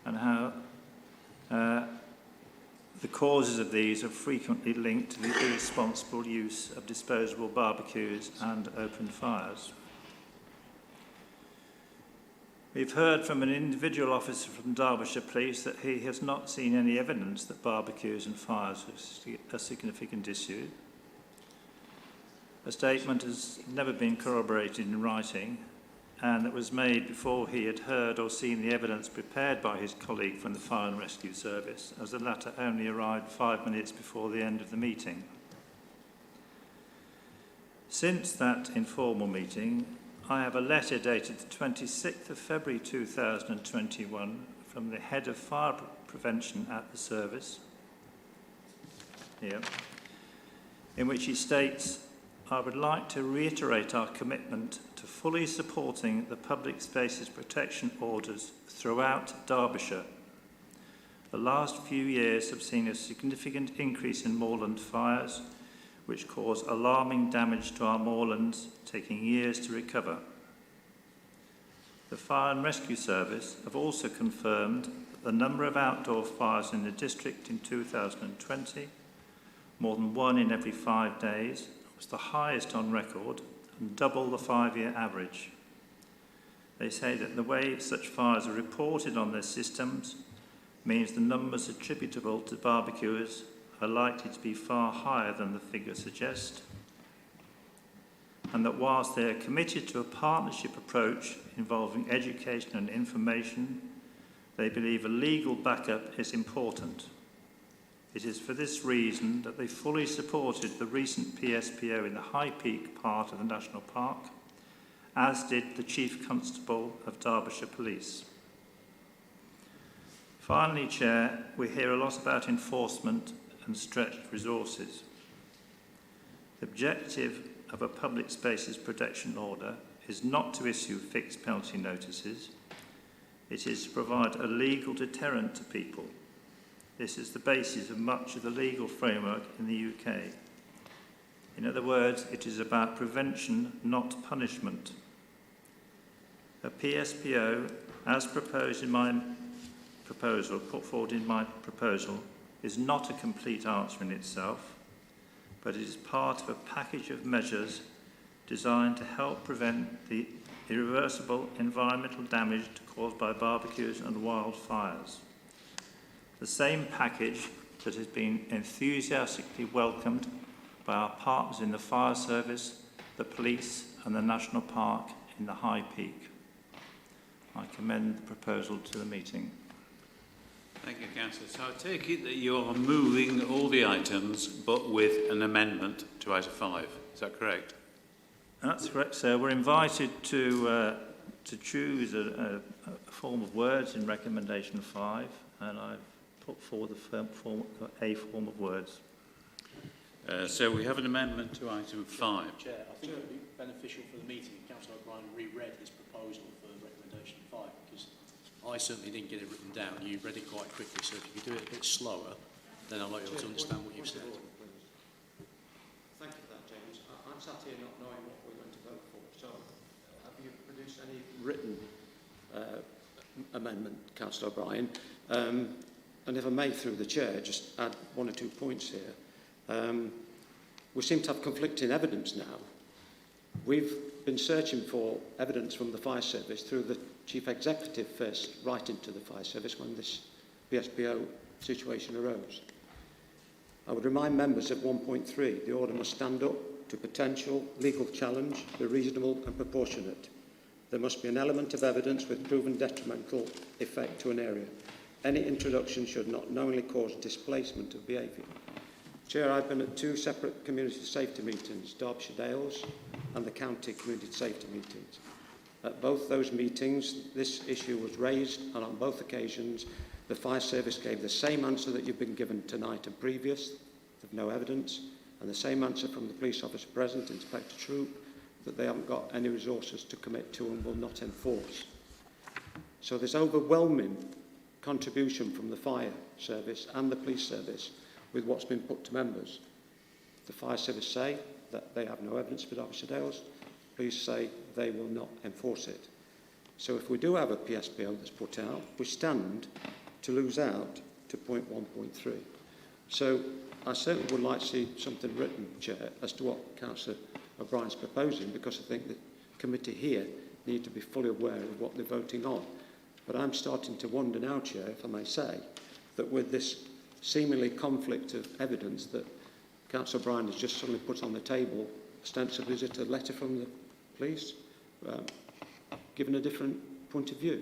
and how the causes of these are frequently linked to the irresponsible use of disposable barbecues and open fires. We've heard from an individual officer from Derbyshire Police that he has not seen any evidence that barbecues and fires are a significant issue. A statement has never been corroborated in writing, and that was made before he had heard or seen the evidence prepared by his colleague from the Fire and Rescue Service, as the latter only arrived 5 minutes before the end of the meeting. Since that informal meeting, I have a letter dated the 26th of February 2021 from the head of fire prevention at the service, here, in which he states, "I would like to reiterate our commitment to fully supporting the public spaces protection orders throughout Derbyshire. The last few years have seen a significant increase in moorland fires, which cause alarming damage to our moorlands, taking years to recover. The Fire and Rescue Service have also confirmed that the number of outdoor fires in the district in 2020, more than 1 in every 5 days, was the highest on record and double the 5-year average. They say that the way such fires are reported on their systems means the numbers attributable to barbecuers are likely to be far higher than the figures suggest, and that whilst they are committed to a partnership approach involving education and information, they believe a legal backup is important. It is for this reason that they fully supported the recent PSPO in the High Peak part of the National Park, as did the Chief Constable of Derbyshire Police." Finally, Chair, we hear a lot about enforcement and stretched resources. The objective of a public spaces protection order is not to issue fixed penalty notices. It is to provide a legal deterrent to people. This is the basis of much of the legal framework in the UK. In other words, it is about prevention, not punishment. A PSPO, as proposed in my proposal, put forward in my proposal, is not a complete answer in itself, but it is part of a package of measures designed to help prevent the irreversible environmental damage caused by barbecues and wildfires. The same package that has been enthusiastically welcomed by our partners in the fire service, the police and the National Park in the High Peak. I commend the proposal to the meeting. Thank you, Councillor. So I take it that you are moving all the items, but with an amendment to item 5. Is that correct? That's correct, sir. We're invited to choose a form of words in recommendation 5, and I've put forward a form of words. So we have an amendment to item 5. Chair, I think it would be beneficial for the meeting if Councillor O'Brien reread his proposal for recommendation 5, because I certainly didn't get it written down. You read it quite quickly, so if you could do it a bit slower, then I'll be able to understand what you've said. Thank you for that, James. I'm sat here not knowing what we're going to vote for. So, have you produced any written amendment, Councillor O'Brien? And if I may, through the chair, just add 1 or 2 points here. We seem to have conflicting evidence now. We've been searching for evidence from the fire service through the chief executive first writing to the fire service when this PSPO situation arose. I would remind members of 1.3, the order must stand up to potential legal challenge, be reasonable and proportionate. There must be an element of evidence with proven detrimental effect to an area. Any introduction should not knowingly cause displacement of behaviour. Chair, I've been at two separate community safety meetings, Derbyshire Dales and the county community safety meetings. At both those meetings, this issue was raised, and on both occasions, the fire service gave the same answer that you've been given tonight and previous, of no evidence, and the same answer from the police officer present, Inspector Troop, that they haven't got any resources to commit to and will not enforce. So there's overwhelming contribution from the fire service and the police service with what's been put to members. The fire service say that they have no evidence for Derbyshire Dales. Police say they will not enforce it. So if we do have a PSPO that's put out, we stand to lose out to point 1.3. So I certainly would like to see something written, Chair, as to what Councillor O'Brien's proposing, because I think the committee here need to be fully aware of what they're voting on. But I'm starting to wonder now, Chair, if I may say, that with this seemingly conflict of evidence that Councillor O'Brien has just suddenly put on the table, ostensibly is it a letter from the police, given a different point of view?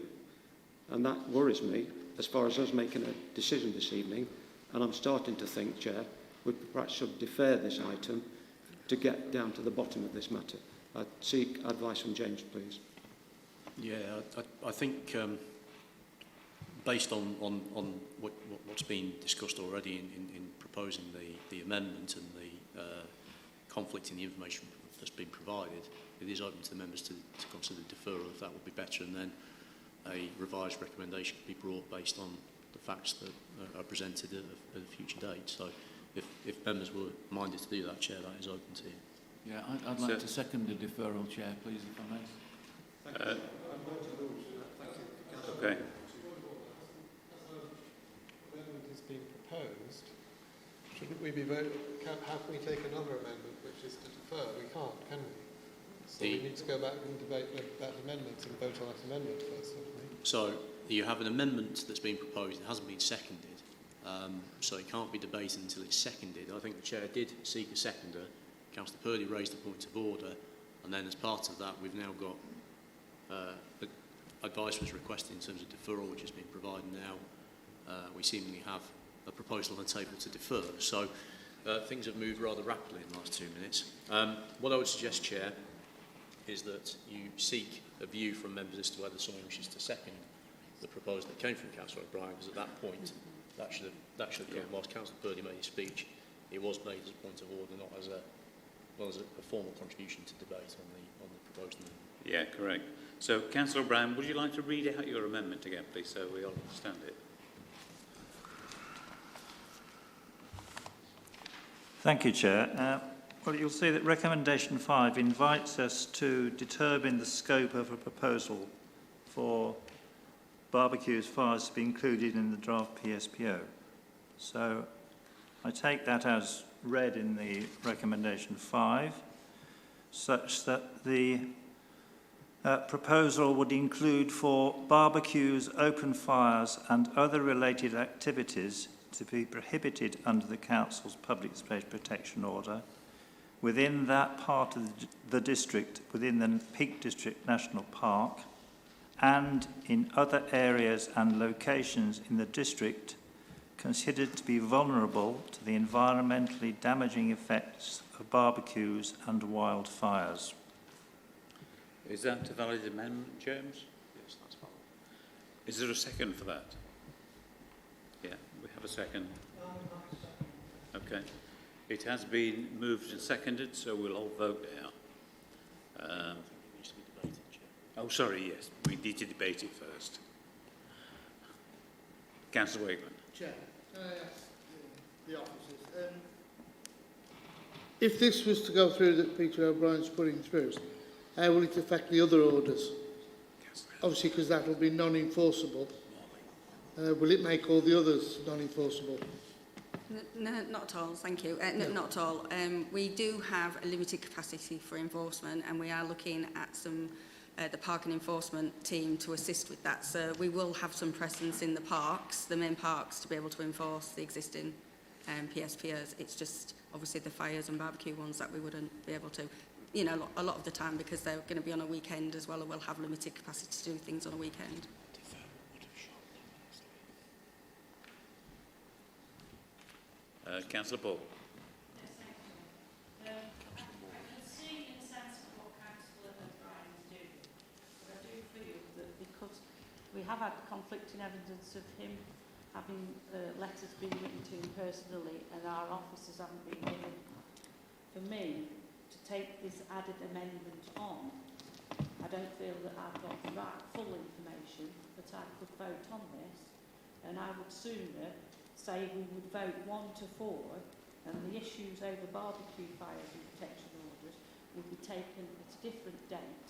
And that worries me as far as us making a decision this evening. And I'm starting to think, Chair, we perhaps should defer this item to get down to the bottom of this matter. I'd seek advice from James, please. Yeah, I think based on what's been discussed already in proposing the amendment and the conflict in the information that's been provided, it is open to the members to consider deferral if that would be better, and then a revised recommendation could be brought based on the facts that are presented at a future date. So if members were minded to do that, Chair, that is open to you. Yeah, I'd like to second the deferral, Chair, please, if I may. Okay. Amendment is being proposed. Shouldn't we be voting? How can we take another amendment which is to defer? We can't, can we? So we need to go back and debate that amendment and vote on that amendment first, haven't we? So you have an amendment that's been proposed. It hasn't been seconded. So it can't be debated until it's seconded. I think the Chair did seek a seconder. Councillor Purdy raised a point of order, and then as part of that we've now got advice was requested in terms of deferral, which has been provided now. We seemingly have a proposal on the table to defer. So things have moved rather rapidly in the last 2 minutes. What I would suggest, Chair, is that you seek a view from members as to whether someone wishes to second the proposal that came from Councillor O'Brien, because at that point that should have come whilst Councillor Purdy made his speech. It was made as a point of order, not as a formal contribution to debate on the proposed amendment. Yeah, correct. So, Councillor O'Brien, would you like to read out your amendment again, please, so we all understand it? Thank you, Chair. Well, you'll see that recommendation 5 invites us to determine the scope of a proposal for barbecues, fires to be included in the draft PSPO. So I take that as read in the recommendation 5, such that the proposal would include for barbecues, open fires and other related activities to be prohibited under the Council's Public Space Protection Order within that part of the district, within the Peak District National Park, and in other areas and locations in the district considered to be vulnerable to the environmentally damaging effects of barbecues and wildfires. Is that a valid amendment, James? Yes, that's fine. Is there a second for that? Yeah, we have a second. Okay. It has been moved and seconded, so we'll all vote now. It needs to be debated, Chair. Oh, sorry, yes. We need to debate it first. Councillor Wakeman. Chair, can I ask the officers, if this was to go through that Peter O'Brien's putting through, how will it affect the other orders? Obviously, because that will be non-enforceable. Will it make all the others non-enforceable? No, not at all, thank you. No, not at all. We do have a limited capacity for enforcement, and we are looking at some the parking enforcement team to assist with that. So we will have some presence in the parks, the main parks, to be able to enforce the existing PSPOs. It's just obviously the fires and barbecue ones that we wouldn't be able to. You know, a lot of the time, because they're going to be on a weekend as well, and we'll have limited capacity to do things on a weekend. Councillor Paul. have had conflicting evidence of him having letters being written to him personally, and our officers haven't been given. For me, to take this added amendment on, I don't feel that I've got the right full information that I could vote on this, and I would sooner say we would vote 1 to 4, and the issues over barbecue fires and protection orders would be taken at a different date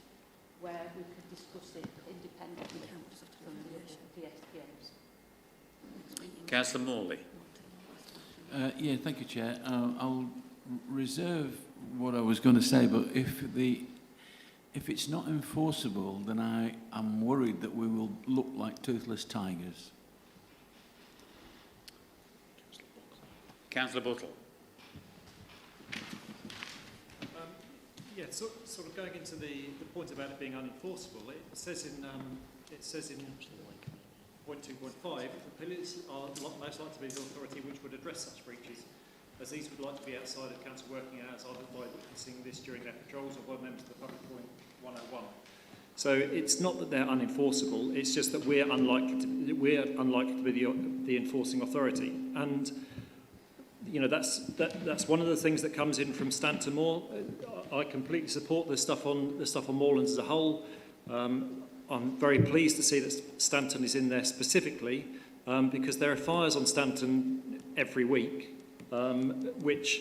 where we could discuss it independently from the PSPMs. Councillor Morley. Yeah, thank you, Chair. I'll reserve what I was going to say, but if it's not enforceable, then I'm worried that we will look like toothless tigers. Councillor Buttle. Sort of going into the point about it being unenforceable, it says in 0.2.5, the police are most likely to be the authority which would address such breaches, as these would like to be outside of council working hours, either by witnessing this during their patrols or by members of the public. Point 101. So it's not that they're unenforceable; it's just that we're unlikely to be the enforcing authority, and you know that's one of the things that comes in from Stanton Moor. I completely support the stuff on moorlands as a whole. I'm very pleased to see that Stanton is in there specifically because there are fires on Stanton every week, which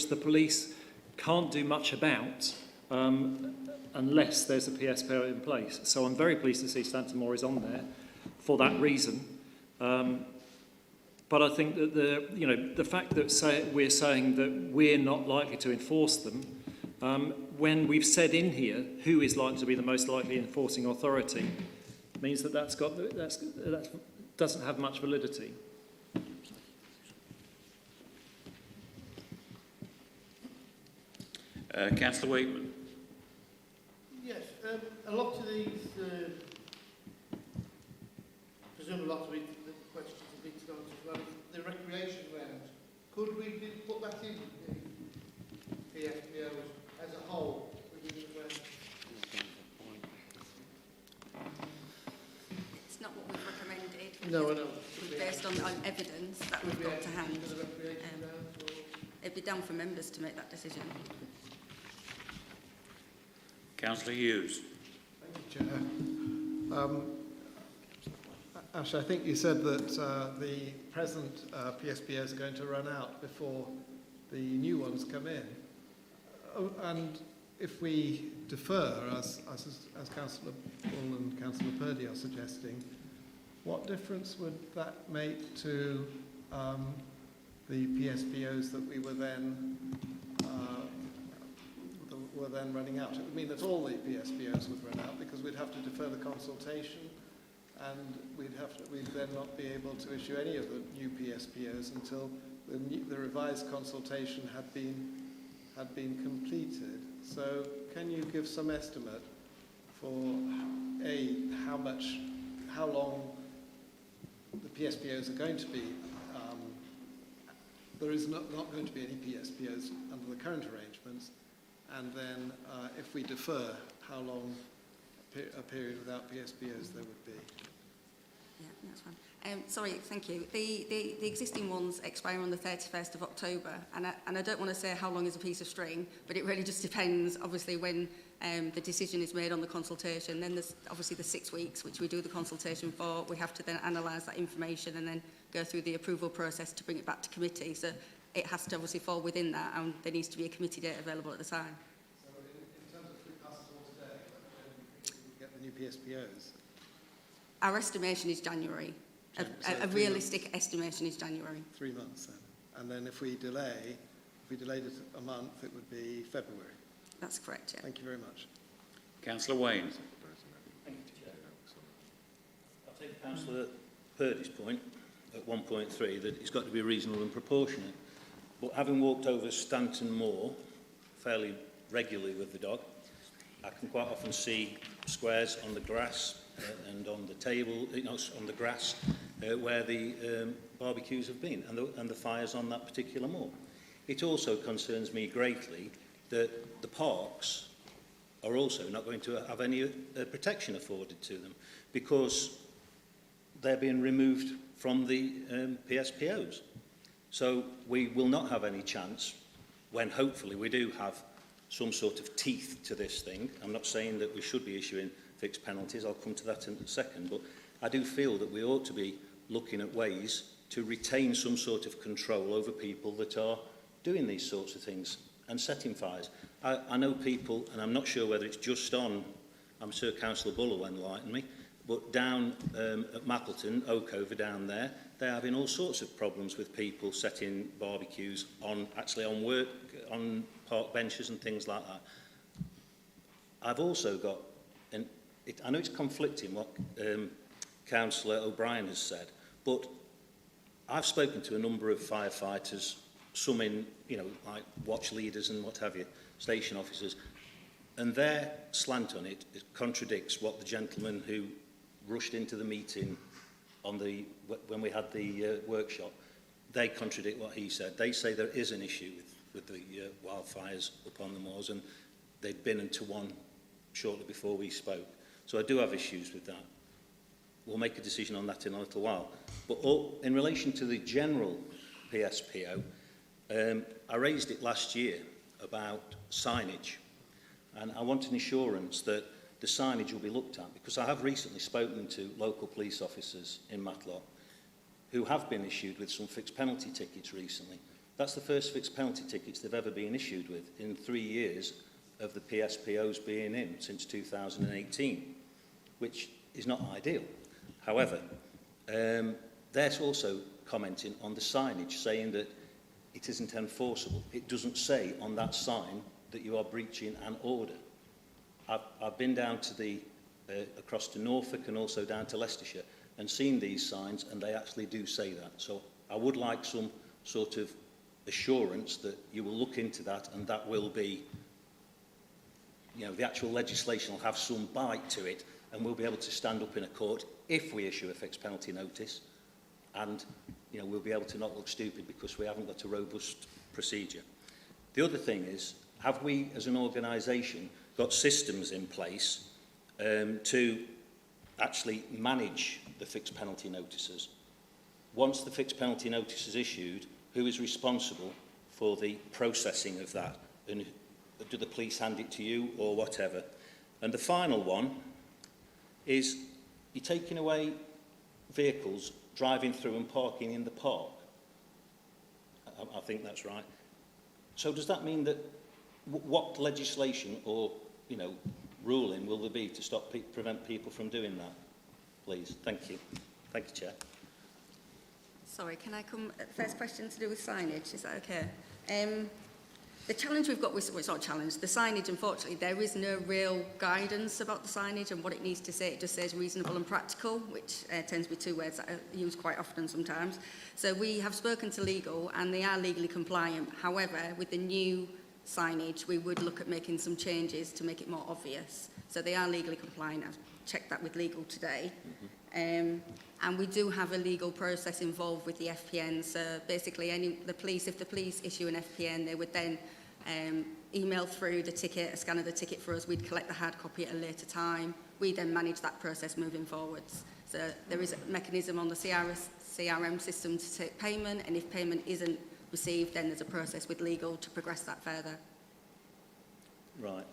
the police can't do much about unless there's a PSPO in place. So I'm very pleased to see Stanton Moor is on there for that reason. But I think that the fact that we're saying that we're not likely to enforce them, when we've said in here who is likely to be the most likely enforcing authority, means that that doesn't have much validity. Councillor Wakeman. Yes, a lot of these, I presume a lot of the questions have been to answer as well. The recreation grounds, could we put that in the PSPOs as a whole within the ground? It's not what we've recommended. No, I know. Based on evidence that we've got to hand. It'd be down for members to make that decision. Councillor Hughes. Thank you, Chair. Ash, I think you said that the present PSPOs are going to run out before the new ones come in. And if we defer, as Councillor Bull and Councillor Purdy are suggesting, what difference would that make to the PSPOs that we were then running out? It would mean that all the PSPOs would run out because we'd have to defer the consultation, and we'd then not be able to issue any of the new PSPOs until the revised consultation had been completed. So can you give some estimate for how long the PSPOs are going to be? There is not going to be any PSPOs under the current arrangements, and then if we defer, how long a period without PSPOs there would be? Yeah, that's fine. Sorry, thank you. The existing ones expire on the 31st of October, and I don't want to say how long is a piece of string, but it really just depends, obviously, when the decision is made on the consultation. Then there's obviously the 6 weeks, which we do the consultation for. We have to then analyse that information and then go through the approval process to bring it back to committee. So it has to obviously fall within that, and there needs to be a committee date available at the time. So in terms of if we pass it all today, when we get the new PSPOs? Our estimation is January. A realistic estimation is January. 3 months then. And then if we delayed it a month, it would be February. That's correct, yeah. Thank you very much. Councillor Wayne. Thank you, Chair. I take Councillor Purdy's point at 1.3 that it's got to be reasonable and proportionate. But having walked over Stanton Moor fairly regularly with the dog, I can quite often see squares on the grass and on the table, on the grass, where the barbecues have been and the fires on that particular moor. It also concerns me greatly that the parks are also not going to have any protection afforded to them, because they're being removed from the PSPOs. So we will not have any chance when hopefully we do have some sort of teeth to this thing. I'm not saying that we should be issuing fixed penalties, I'll come to that in a second, but I do feel that we ought to be looking at ways to retain some sort of control over people that are doing these sorts of things and setting fires. I know people, and I'm not sure whether it's just on, I'm sure Councillor Buller will enlighten me, but down at Mappleton, Oakover down there, they're having all sorts of problems with people setting barbecues on, actually on work, on park benches and things like that. I've also got, and I know it's conflicting what Councillor O'Brien has said, but I've spoken to a number of firefighters, some in, you know, like watch leaders and what have you, station officers, and their slant on it contradicts what the gentleman who rushed into the meeting on the, when we had the workshop, they contradict what he said. They say there is an issue with the wildfires up on the moors, and they'd been into one shortly before we spoke. So I do have issues with that. We'll make a decision on that in a little while. But in relation to the general PSPO, I raised it last year about signage, and I want an assurance that the signage will be looked at, because I have recently spoken to local police officers in Matlock who have been issued with some fixed penalty tickets recently. That's the first fixed penalty tickets they've ever been issued with in 3 years of the PSPOs being in since 2018, which is not ideal. However, they're also commenting on the signage, saying that it isn't enforceable. It doesn't say on that sign that you are breaching an order. I've been down to the, across to Norfolk and also down to Leicestershire and seen these signs, and they actually do say that. So I would like some sort of assurance that you will look into that, and that will be, you know, the actual legislation will have some bite to it, and we'll be able to stand up in a court if we issue a fixed penalty notice, and, you know, we'll be able to not look stupid because we haven't got a robust procedure. The other thing is, have we as an organisation got systems in place to actually manage the fixed penalty notices? Once the fixed penalty notice is issued, who is responsible for the processing of that? And do the police hand it to you or whatever? And the final one is, you're taking away vehicles driving through and parking in the park. I think that's right. So does that mean that what legislation or, you know, ruling will there be to stop prevent people from doing that? Please, thank you. Thank you, Chair. Sorry, can I come, first question to do with signage, is that okay? The challenge we've got with, well, it's not a challenge, the signage, unfortunately, there is no real guidance about the signage and what it needs to say. It just says reasonable and practical, which tends to be two words that are used quite often sometimes. So we have spoken to legal, and they are legally compliant. However, with the new signage, we would look at making some changes to make it more obvious. So they are legally compliant. I've checked that with legal today. And we do have a legal process involved with the FPN. So basically, if the police issue an FPN, they would then email through the ticket, a scan of the ticket for us. We'd collect the hard copy at a later time. We then manage that process moving forwards. So there is a mechanism on the CRM system to take payment, and if payment isn't received, then there's a process with legal to progress that further. Right.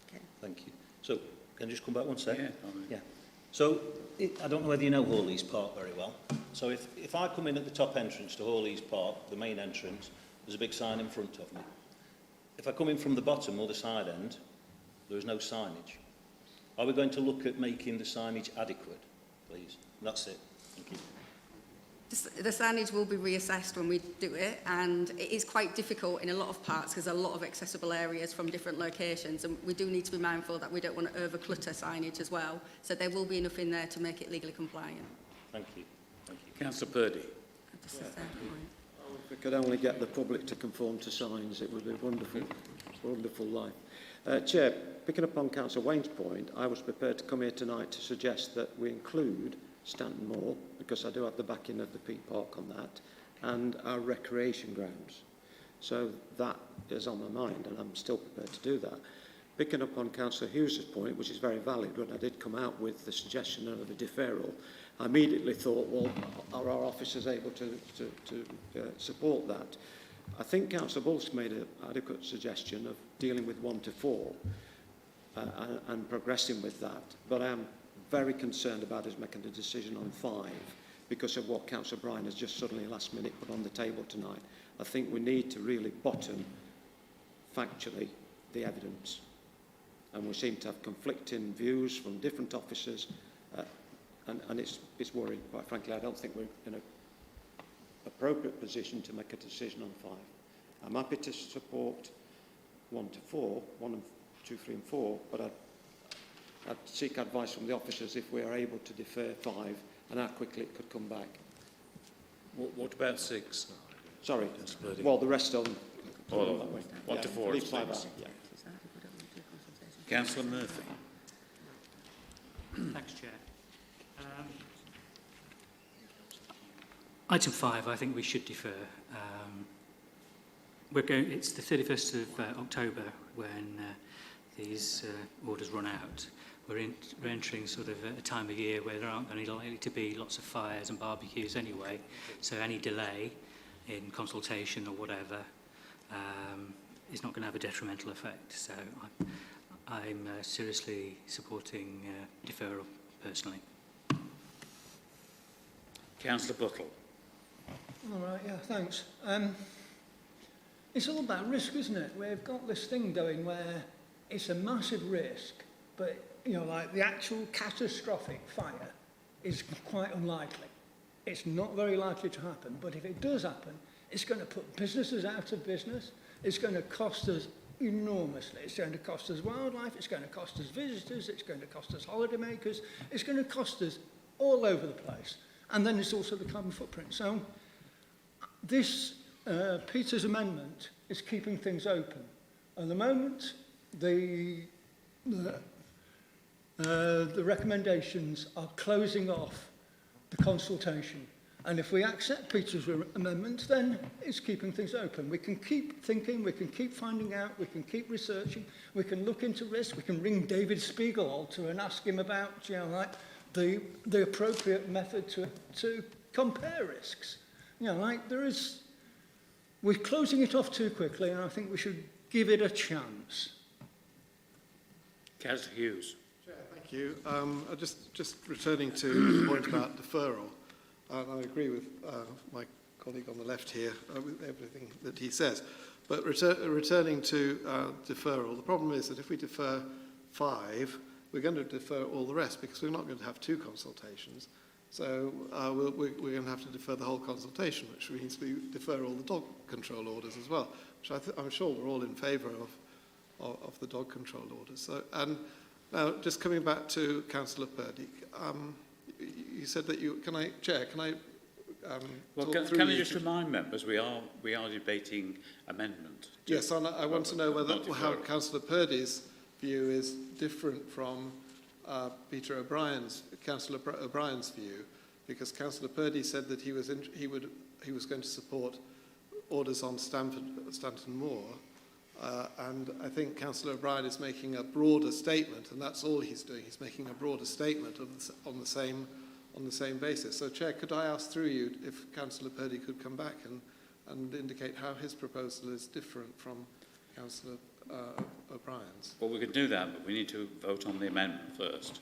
Okay. Thank you. So, can I just come back one second? Yeah. So, I don't know whether you know Hawleys Park very well. So if I come in at the top entrance to Hawleys Park, the main entrance, there's a big sign in front of me. If I come in from the bottom or the side end, there is no signage. Are we going to look at making the signage adequate, please? And that's it. Thank you. The signage will be reassessed when we do it, and it is quite difficult in a lot of parts because there are a lot of accessible areas from different locations, and we do need to be mindful that we don't want to over-clutter signage as well. So there will be enough in there to make it legally compliant. Thank you. Thank you. Councillor Purdy. Just a third point. If we could only get the public to conform to signs, it would be wonderful, wonderful life. Chair, picking up on Councillor Wayne's point, I was prepared to come here tonight to suggest that we include Stanton Moor, because I do have the backing of the P Park on that, and our recreation grounds. So that is on my mind, and I'm still prepared to do that. picking up on Councillor Hughes' point, which is very valid, when I did come out with the suggestion of a deferral, I immediately thought, well, are our officers able to support that? I think Councillor Bullock's made an adequate suggestion of dealing with 1 to 4 and progressing with that, but I am very concerned about us making a decision on 5 because of what Councillor Bryan has just suddenly last minute put on the table tonight. I think we need to really bottom factually the evidence, and we seem to have conflicting views from different officers, and it's worrying, quite frankly. I don't think we're in an appropriate position to make a decision on 5. I'm happy to support 1 to 4, 1 and 2, 3 and 4, but I'd seek advice from the officers if we are able to defer 5 and how quickly it could come back. What about 6? Sorry, well, the rest of them. Oh, 1 to 4. Leave 5 out, yeah. Councillor Murphy. Thanks, Chair. Item 5, I think we should defer. It's the 31st of October when these orders run out. We're entering sort of a time of year where there aren't going to be likely to be lots of fires and barbecues anyway, so any delay in consultation or whatever is not going to have a detrimental effect. So I'm seriously supporting deferral personally. Councillor Buttle. All right, yeah, thanks. It's all about risk, isn't it? We've got this thing going where it's a massive risk, but, you know, like the actual catastrophic fire is quite unlikely. It's not very likely to happen, but if it does happen, it's going to put businesses out of business. It's going to cost us enormously. It's going to cost us wildlife, it's going to cost us visitors, it's going to cost us holidaymakers, it's going to cost us all over the place. And then it's also the carbon footprint. So this Peter's amendment is keeping things open. At the moment, the recommendations are closing off the consultation. And if we accept Peter's amendment, then it's keeping things open. We can keep thinking, we can keep finding out, we can keep researching, we can look into risk, we can ring David Spiegelhalter and ask him about, you know, like the appropriate method to compare risks. You know, like we're closing it off too quickly, and I think we should give it a chance. Councillor Hughes. Chair, thank you. Just returning to the point about deferral. I agree with my colleague on the left here with everything that he says. But returning to deferral, the problem is that if we defer 5, we're going to defer all the rest because we're not going to have 2 consultations. So we're going to have to defer the whole consultation, which means we defer all the dog control orders as well, which I'm sure we're all in favour of the dog control orders. So, and now, just coming back to Councillor Purdy, you said that Chair, can I well, can I just remind members we are debating amendment. Yes, and I want to know how Councillor Purdy's view is different from Councillor O'Brien's view, because Councillor Purdy said that he was going to support orders on Stanton Moor, and I think Councillor O'Brien is making a broader statement, and that's all he's doing. He's making a broader statement on the same basis. So, Chair, could I ask through you if Councillor Purdy could come back and indicate how his proposal is different from Councillor O'Brien's? Well, we could do that, but we need to vote on the amendment first.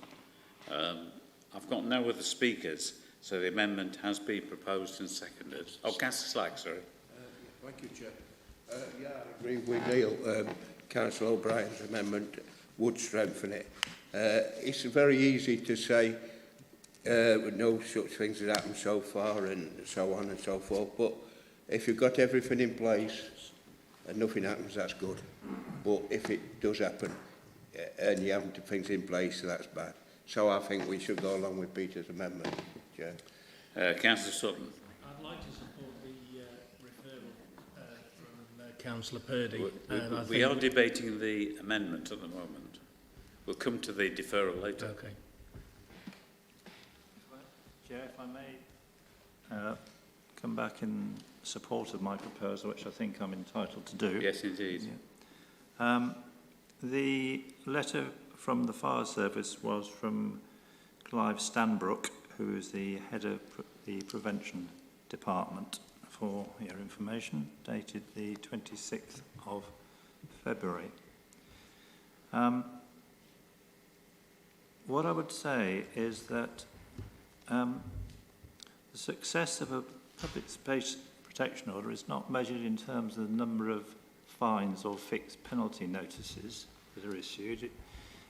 I've got no other speakers, so the amendment has been proposed and seconded. Oh, Councillor Slack, sorry. Thank you, Chair. Yeah, I agree with Neil. Councillor O'Brien's amendment would strengthen it. It's very easy to say no such things have happened so far and so on and so forth, but if you've got everything in place and nothing happens, that's good. But if it does happen and you haven't things in place, that's bad. So I think we should go along with Peter's amendment, Chair. Councillor Sutton. I'd like to support the referral from Councillor Purdy. We are debating the amendment at the moment. We'll come to the deferral later. Okay. Chair, if I may come back in support of my proposal, which I think I'm entitled to do. Yes, indeed. Yeah. The letter from the fire service was from Clive Stanbrook, who is the head of the prevention department, for your information, dated the 26th of February. What I would say is that the success of a public space protection order is not measured in terms of the number of fines or fixed penalty notices that are issued.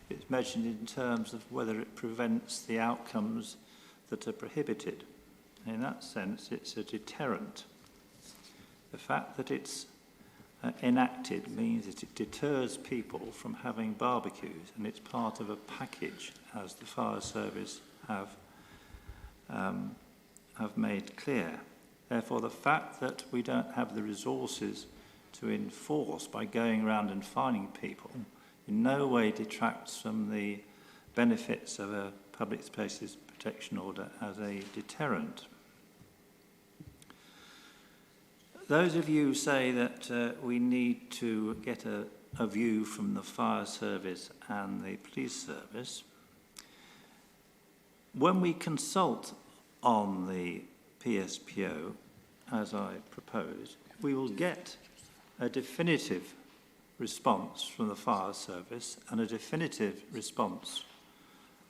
It's measured in terms of whether it prevents the outcomes that are prohibited. And in that sense, it's a deterrent. The fact that it's enacted means that it deters people from having barbecues, and it's part of a package, as the fire service have made clear. Therefore, the fact that we don't have the resources to enforce by going around and fining people in no way detracts from the benefits of a public spaces protection order as a deterrent. Those of you who say that we need to get a view from the fire service and the police service, when we consult on the PSPO, as I propose, we will get a definitive response from the fire service and a definitive response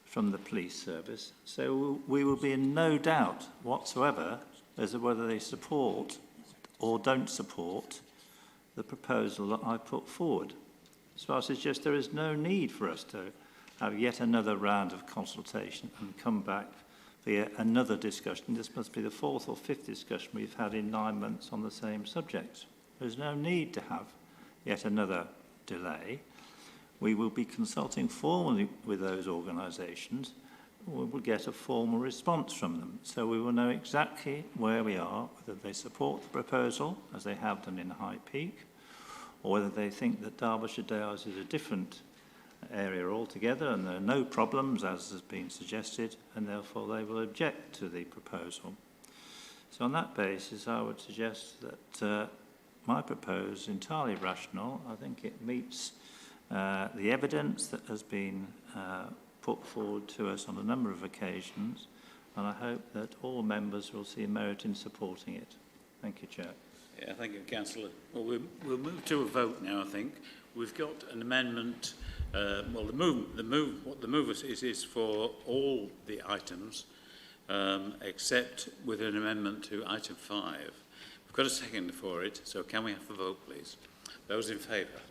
from the police service. So we will be in no doubt whatsoever as to whether they support or don't support the proposal that I put forward. So I suggest there is no need for us to have yet another round of consultation and come back for yet another discussion. This must be the fourth or fifth discussion we've had in 9 months on the same subject. There's no need to have yet another delay. We will be consulting formally with those organisations. We will get a formal response from them. So we will know exactly where we are, whether they support the proposal, as they have done in High Peak, or whether they think that Derbyshire Dales is a different area altogether and there are no problems, as has been suggested, and therefore they will object to the proposal. So on that basis, I would suggest that my proposal is entirely rational. I think it meets the evidence that has been put forward to us on a number of occasions, and I hope that all members will see merit in supporting it. Thank you, Chair. Yeah, thank you, Councillor. Well, we'll move to a vote now, I think. We've got an amendment. Well, what the move is for all the items, except with an amendment to item 5. We've got a second for it, so can we have a vote, please? Those in favour?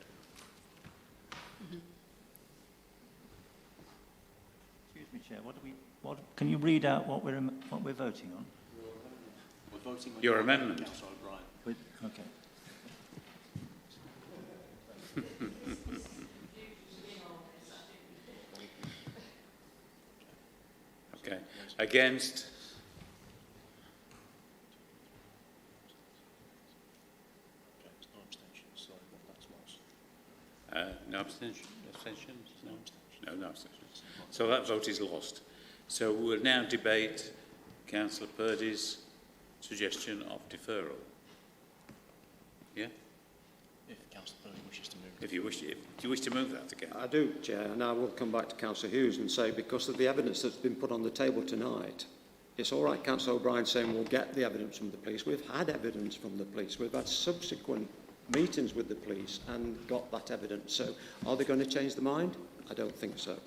Excuse me, Chair. Can you read out what we're voting on? We're voting on your amendment. Councillor O'Brien. Okay. Okay. Against? No abstentions, sorry, but that's lost. No abstentions? No, no abstentions. So that vote is lost. So we'll now debate Councillor Purdy's suggestion of deferral. Yeah? If Councillor Purdy wishes to move. Do you wish to move that again? I do, Chair, and I will come back to Councillor Hughes and say, because of the evidence that's been put on the table tonight, it's all right, Councillor O'Brien saying we'll get the evidence from the police. We've had evidence from the police. We've had subsequent meetings with the police and got that evidence. So are they going to change their mind? I don't think so.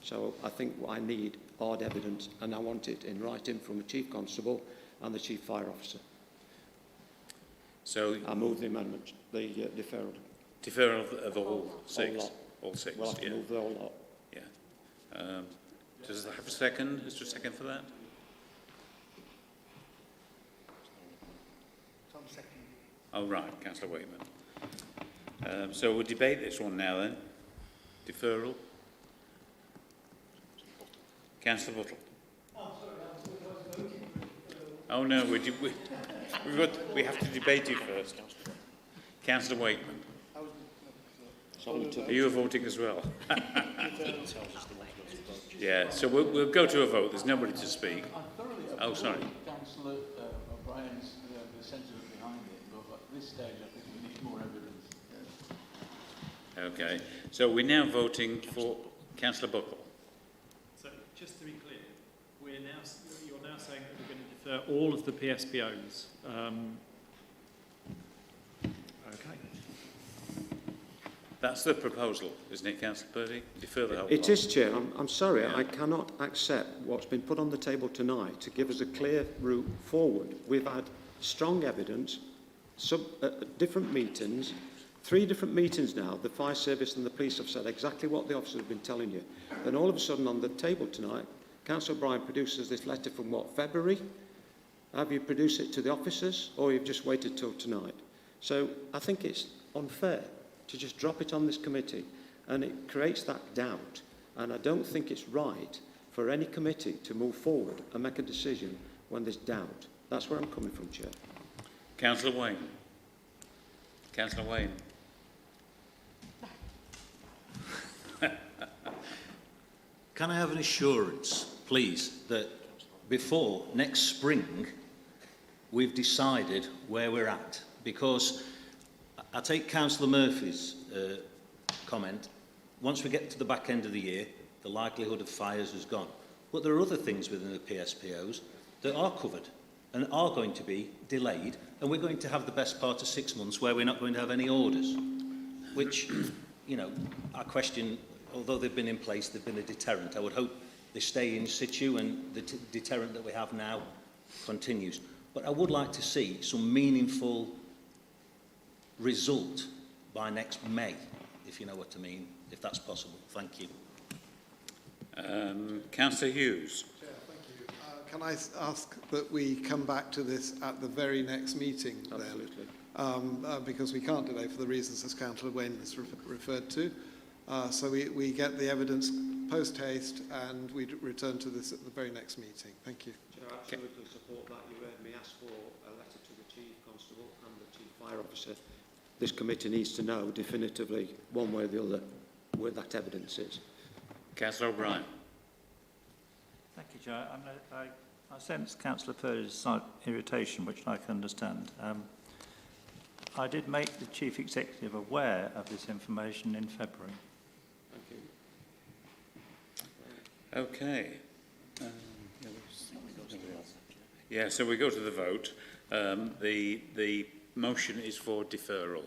So I think I need hard evidence, and I want it in writing from the Chief Constable and the Chief Fire Officer. So I move the amendment, the deferral. Deferral of all six? All six, We'll have to move the whole lot. Yeah. Does it have a second? Is there a second for that? Oh, right, Councillor Wakeman. So we'll debate this one now then. Deferral. Councillor Buttle. Oh no, we have to debate it first. Councillor Wakeman. Are you voting as well? Yeah, so we'll go to a vote. There's nobody to speak. Oh, sorry. Councillor O'Brien's the sentiment behind it, but at this stage I think we need more evidence. Okay, so we're now voting for Councillor Buckle. So just to be clear, you're now saying that we're going to defer all of the PSPOs. Okay. That's the proposal, isn't it, Councillor Purdy? Defer the whole It lot. is, Chair. I'm sorry, I cannot accept what's been put on the table tonight to give us a clear route forward. We've had strong evidence, different meetings, 3 different meetings now. The fire service and the police have said exactly what the officers have been telling you. Then all of a sudden on the table tonight, Councillor O'Brien produces this letter from what, February? Have you produced it to the officers, or you've just waited till tonight? So I think it's unfair to just drop it on this committee, and it creates that doubt. And I don't think it's right for any committee to move forward and make a decision when there's doubt. That's where I'm coming from, Chair. Councillor Wayne. Councillor Wayne. Can I have an assurance, please, that before next spring we've decided where we're at? Because I take Councillor Murphy's comment. Once we get to the back end of the year, the likelihood of fires is gone. But there are other things within the PSPOs that are covered and are going to be delayed, and we're going to have the best part of 6 months where we're not going to have any orders, which, you know, I question, although they've been in place, they've been a deterrent. I would hope they stay in situ and the deterrent that we have now continues. But I would like to see some meaningful result by next May, if you know what I mean, if that's possible. Thank you. Councillor Hughes. Chair, thank you. Can I ask that we come back to this at the very next meeting then? Absolutely. Because we can't delay for the reasons as Councillor Wayne has referred to. So we get the evidence post-haste and we return to this at the very next meeting. Thank you. Chair, I absolutely support that. You heard me ask for a letter to the Chief Constable and the Chief Fire Officer. This committee needs to know definitively, one way or the other, where that evidence is. Councillor O'Brien. Thank you, Chair. I sense Councillor Purdy's slight irritation, which I can understand. I did make the Chief Executive aware of this information in February. Thank you. Okay. Yeah, so we go to the vote. The motion is for deferral.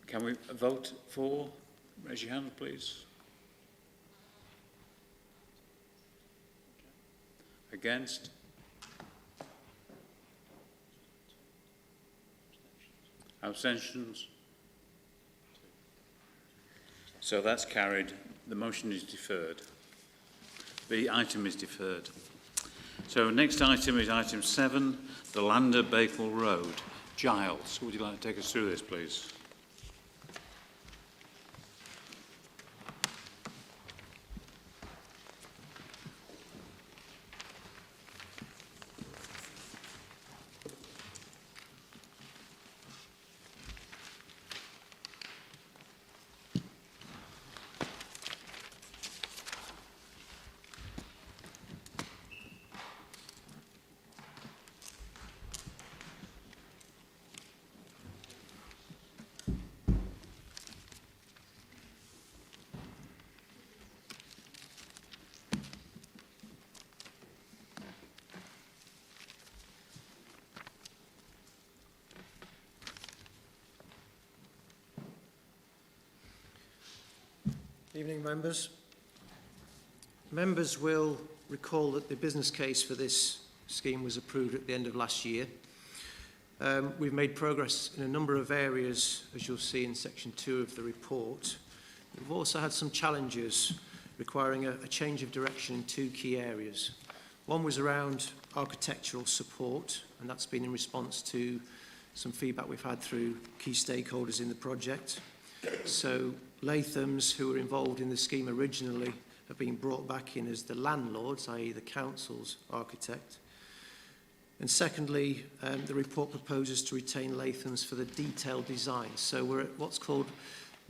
Can we vote for? Raise your hand, please. Against? Abstentions? So that's carried. The motion is deferred. The item is deferred. So next item is item 7, the Lander Bakewell Road. Giles, would you like to take us through this, please? Evening, members. Members will recall that the business case for this scheme was approved at the end of last year. We've made progress in a number of areas, as you'll see in section 2 of the report. We've also had some challenges requiring a change of direction in 2 key areas. One was around architectural support, and that's been in response to some feedback we've had through key stakeholders in the project. So Lathams, who were involved in the scheme originally, have been brought back in as the landlords, i.e. the council's architect. And secondly, the report proposes to retain Lathams for the detailed design. So we're at what's called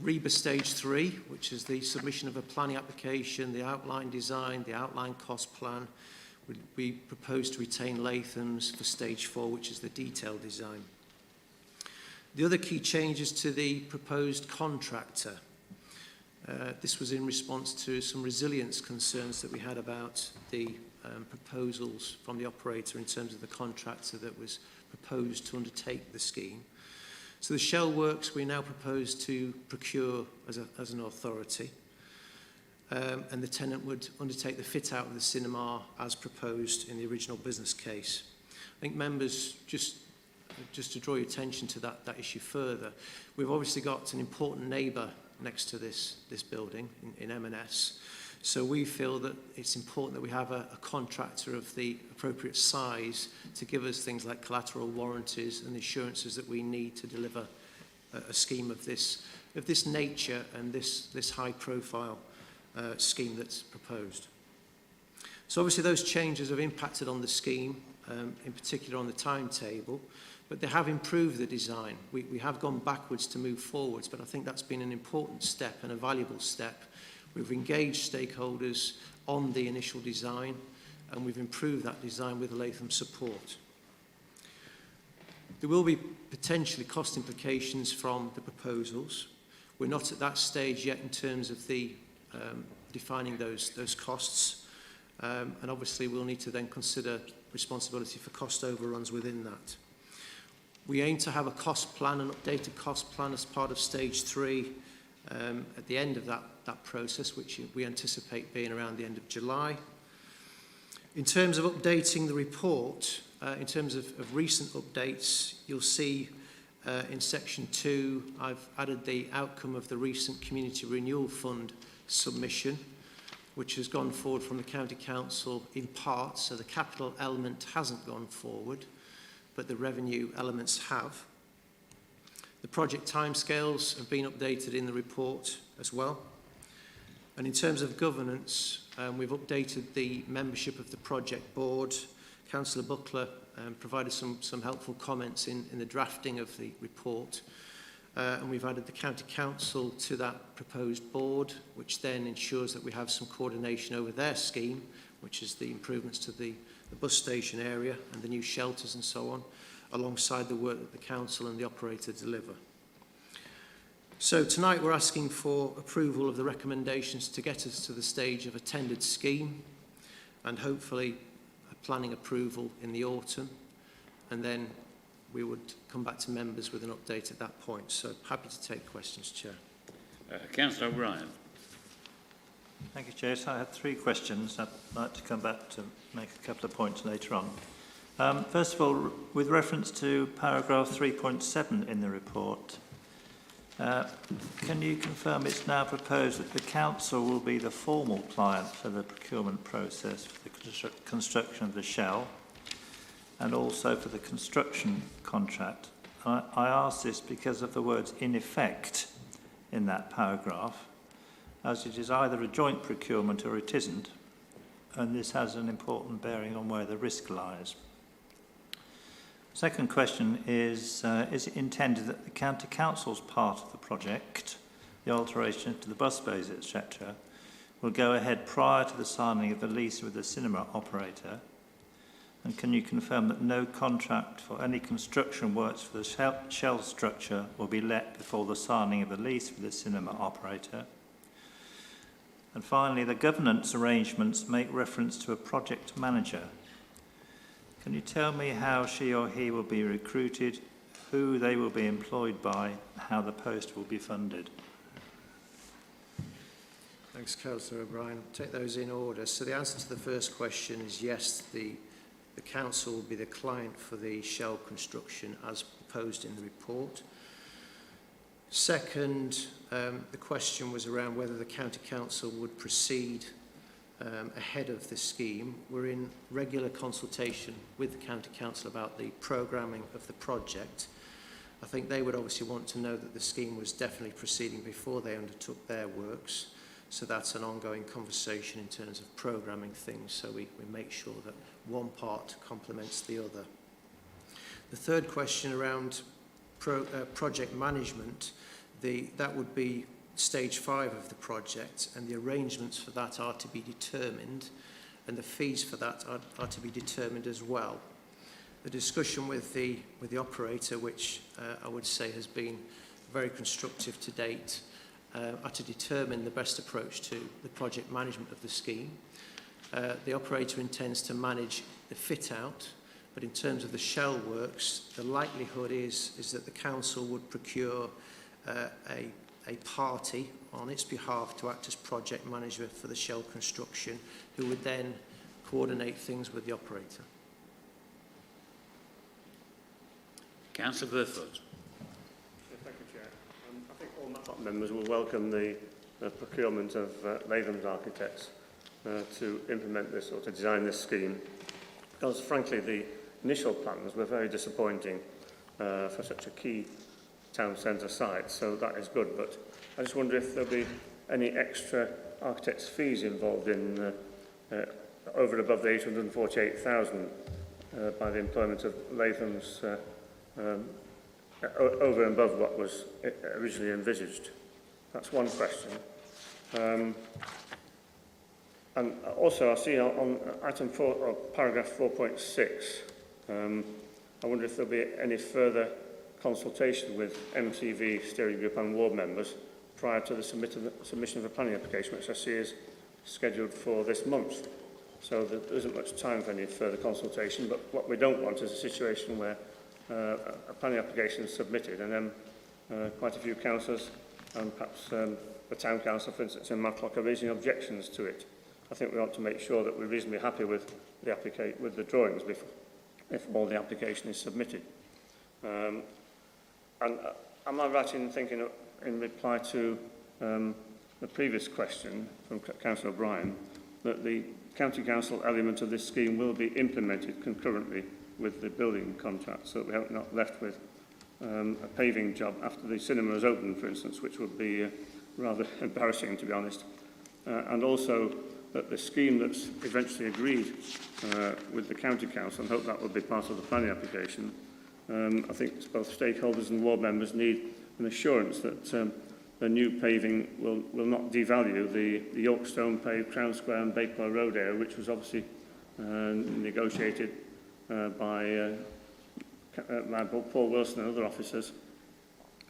REBA Stage 3, which is the submission of a planning application, the outline design, the outline cost plan. We propose to retain Lathams for Stage 4, which is the detailed design. The other key changes to the proposed contractor. This was in response to some resilience concerns that we had about the proposals from the operator in terms of the contractor that was proposed to undertake the scheme. So the shell works we now propose to procure as an authority, and the tenant would undertake the fit out of the cinema as proposed in the original business case. I think members, just to draw your attention to that issue further, we've obviously got an important neighbour next to this building in M&S. So we feel that it's important that we have a contractor of the appropriate size to give us things like collateral warranties and assurances that we need to deliver a scheme of this nature and this high profile scheme that's proposed. So obviously those changes have impacted on the scheme, in particular on the timetable, but they have improved the design. We have gone backwards to move forwards, but I think that's been an important step and a valuable step. We've engaged stakeholders on the initial design, and we've improved that design with Latham support. There will be potentially cost implications from the proposals. We're not at that stage yet in terms of the defining those costs, and obviously we'll need to then consider responsibility for cost overruns within that. We aim to have a cost plan, an updated cost plan as part of stage 3 at the end of that process, which we anticipate being around the end of July. In terms of updating the report, in terms of recent updates, you'll see in section 2, I've added the outcome of the recent Community Renewal Fund submission, which has gone forward from the County Council in part, so the capital element hasn't gone forward, but the revenue elements have. The project timescales have been updated in the report as well. And in terms of governance, we've updated the membership of the project board. Councillor Buckler provided some helpful comments in the drafting of the report. And we've added the County Council to that proposed board, which then ensures that we have some coordination over their scheme, which is the improvements to the bus station area and the new shelters and so on, alongside the work that the council and the operator deliver. So tonight we're asking for approval of the recommendations to get us to the stage of a tendered scheme, and hopefully a planning approval in the autumn, and then we would come back to members with an update at that point. So happy to take questions, Chair. Councillor O'Brien. Thank you, Chair. So I had 3 questions. I'd like to come back to make a couple of points later on. First of all, with reference to paragraph 3.7 in the report, can you confirm it's now proposed that the council will be the formal client for the procurement process for the construction of the shell and also for the construction contract? I ask this because of the words "in effect" in that paragraph, as it is either a joint procurement or it isn't, and this has an important bearing on where the risk lies. Second question is it intended that the County Council's part of the project, the alteration to the bus bays, etc., will go ahead prior to the signing of the lease with the cinema operator? And can you confirm that no contract for any construction works for the shell structure will be let before the signing of the lease with the cinema operator? And finally, the governance arrangements make reference to a project manager. Can you tell me how she or he will be recruited, who they will be employed by, and how the post will be funded? Thanks, Councillor O'Brien. Take those in order. So the answer to the first question is yes, the council will be the client for the shell construction as proposed in the report. Second, the question was around whether the County Council would proceed ahead of the scheme. We're in regular consultation with the County Council about the programming of the project. I think they would obviously want to know that the scheme was definitely proceeding before they undertook their works. So that's an ongoing conversation in terms of programming things, so we make sure that one part complements the other. The third question around project management, that would be stage 5 of the project, and the arrangements for that are to be determined, and the fees for that are to be determined as well. the discussion with the operator, which I would say has been very constructive to date, are to determine the best approach to the project management of the scheme. The operator intends to manage the fit out, but in terms of the shell works, the likelihood is that the council would procure a party on its behalf to act as project manager for the shell construction, who would then coordinate things with the operator. Councillor Burfoot. Thank you, Chair. I think all Matlock members will welcome the procurement of Latham's architects to implement this or to design this scheme, because frankly the initial plans were very disappointing for such a key town centre site, so that is good. But I just wonder if there'll be any extra architects' fees involved in over and above the 848,000 by the employment of Latham's over and above what was originally envisaged. That's one question. And also I see on item 4, or paragraph 4.6, I wonder if there'll be any further consultation with MCV steering group and ward members prior to the submission of a planning application, which I see is scheduled for this month. So there isn't much time for any further consultation, but what we don't want is a situation where a planning application is submitted and then quite a few councillors and perhaps the town council, for instance, in Matlock, are raising objections to it. I think we ought to make sure that we're reasonably happy with the drawings before the application is submitted. And am I right in thinking, in reply to the previous question from Councillor O'Brien, that the County Council element of this scheme will be implemented concurrently with the building contract, so that we are not left with a paving job after the cinema is open, for instance, which would be rather embarrassing, to be honest. And also that the scheme that's eventually agreed with the County Council, and hope that will be part of the planning application, I think both stakeholders and ward members need an assurance that the new paving will not devalue the Yorkstone paved Crown Square and Bakewell Road area, which was obviously negotiated by Paul Wilson and other officers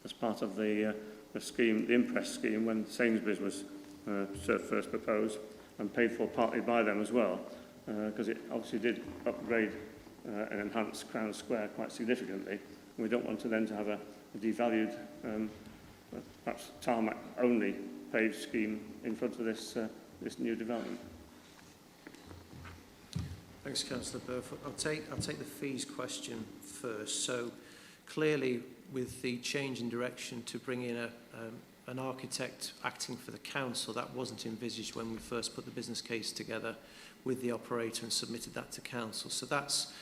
as part of the scheme, the Impress scheme, when Sainsbury's was first proposed and paid for partly by them as well, because it obviously did upgrade and enhance Crown Square quite significantly. We don't want to then to have a devalued, perhaps tarmac-only paved scheme in front of this new development. Thanks, Councillor Burfoot. I'll take the fees question first. So clearly, with the change in direction to bring in an architect acting for the council, that wasn't envisaged when we first put the business case together with the operator and submitted that to council. So that's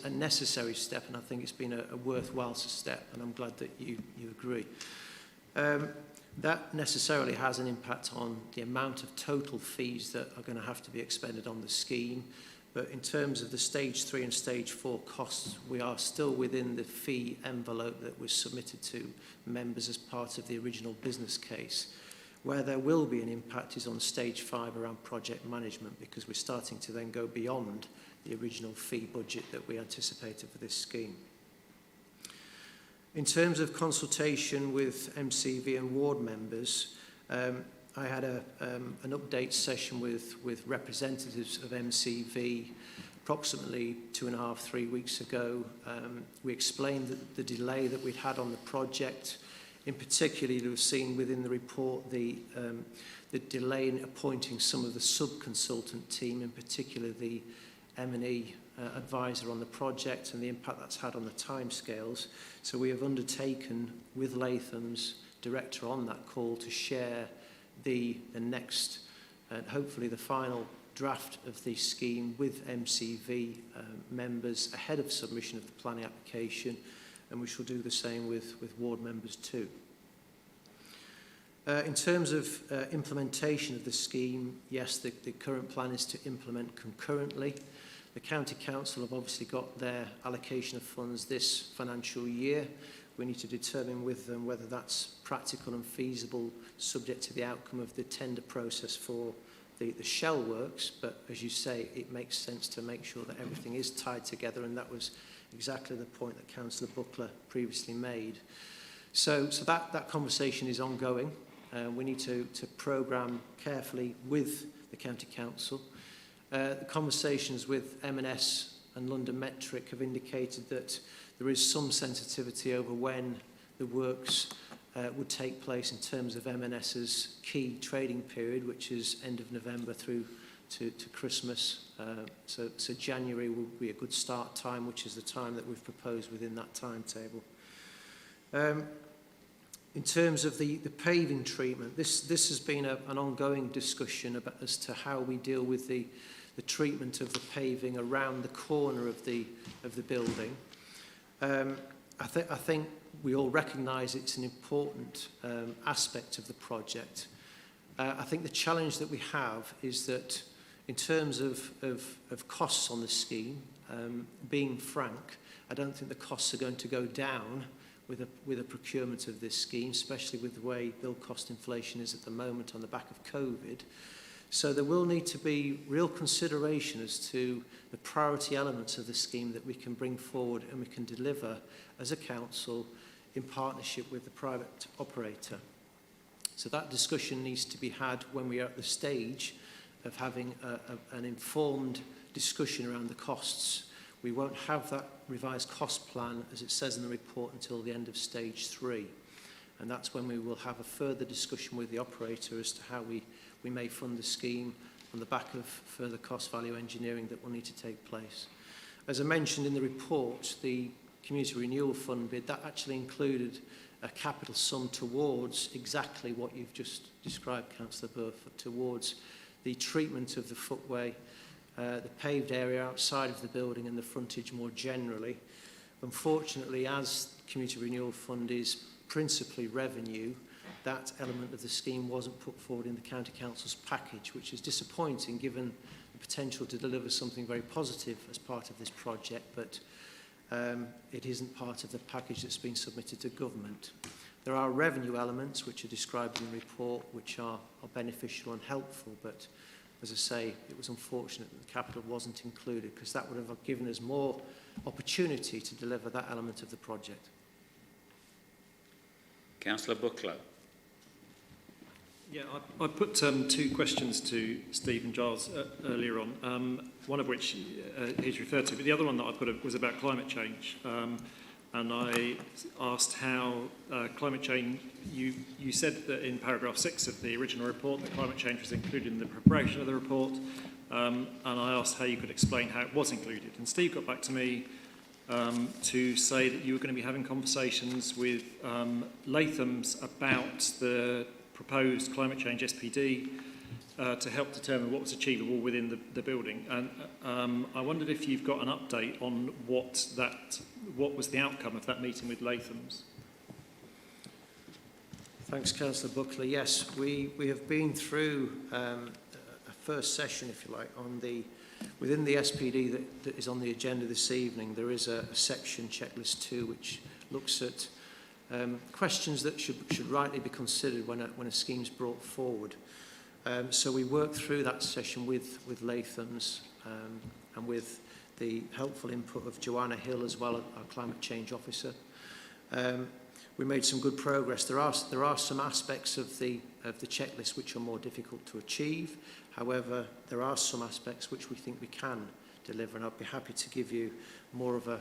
a necessary step, and I think it's been a worthwhile step, and I'm glad that you agree. That necessarily has an impact on the amount of total fees that are going to have to be expended on the scheme. But in terms of the stage 3 and stage 4 costs, we are still within the fee envelope that was submitted to members as part of the original business case. Where there will be an impact is on stage 5 around project management, because we're starting to then go beyond the original fee budget that we anticipated for this scheme. In terms of consultation with MCV and ward members, I had an update session with representatives of MCV approximately 2.5–3 weeks ago. We explained the delay that we'd had on the project. In particular, you'll have seen within the report the delay in appointing some of the sub-consultant team, in particular the M&E advisor on the project, and the impact that's had on the timescales. So we have undertaken with Latham's director on that call to share the next and hopefully the final draft of the scheme with MCV members ahead of submission of the planning application, and we shall do the same with ward members too. In terms of implementation of the scheme, yes, the current plan is to implement concurrently. The County Council have obviously got their allocation of funds this financial year. We need to determine with them whether that's practical and feasible, subject to the outcome of the tender process for the shell works. But as you say, it makes sense to make sure that everything is tied together, and that was exactly the point that Councillor Buckler previously made. So that conversation is ongoing. We need to programme carefully with the County Council. The conversations with M&S and London Metric have indicated that there is some sensitivity over when the works would take place in terms of M&S's key trading period, which is end of November through to Christmas. So January will be a good start time, which is the time that we've proposed within that timetable. In terms of the paving treatment, this has been an ongoing discussion about as to how we deal with the treatment of the paving around the corner of the building. I think we all recognise it's an important aspect of the project. I think the challenge that we have is that in terms of costs on the scheme, being frank, I don't think the costs are going to go down with a procurement of this scheme, especially with the way build cost inflation is at the moment on the back of COVID. So there will need to be real consideration as to the priority elements of the scheme that we can bring forward and we can deliver as a council in partnership with the private operator. So that discussion needs to be had when we are at the stage of having an informed discussion around the costs. We won't have that revised cost plan, as it says in the report, until the end of stage 3. And that's when we will have a further discussion with the operator as to how we may fund the scheme on the back of further cost value engineering that will need to take place. As I mentioned in the report, the Community Renewal Fund bid, that actually included a capital sum towards exactly what you've just described, Councillor Burford, towards the treatment of the footway, the paved area outside of the building and the frontage more generally. Unfortunately, as the Community Renewal Fund is principally revenue, that element of the scheme wasn't put forward in the County Council's package, which is disappointing given the potential to deliver something very positive as part of this project, but it isn't part of the package that's been submitted to government. There are revenue elements which are described in the report which are beneficial and helpful, but as I say, it was unfortunate that the capital wasn't included because that would have given us more opportunity to deliver that element of the project. Councillor Buckler. Yeah, I put two questions to Stephen Giles earlier on, one of which he's referred to, but the other one that I put was about climate change. And I asked how climate change, you said that in paragraph 6 of the original report that climate change was included in the preparation of the report, and I asked how you could explain how it was included. And Steve got back to me to say that you were going to be having conversations with Latham's about the proposed climate change SPD to help determine what was achievable within the building. And I wondered if you've got an update on what was the outcome of that meeting with Latham's. Thanks, Councillor Buckler. Yes, we have been through a first session, if you like, on within the SPD that is on the agenda this evening. There is a section, checklist 2, which looks at questions that should rightly be considered when a scheme's brought forward. So we worked through that session with Latham's and with the helpful input of Joanna Hill as well, our climate change officer. We made some good progress. There are some aspects of the checklist which are more difficult to achieve. However, there are some aspects which we think we can deliver, and I'd be happy to give you more of a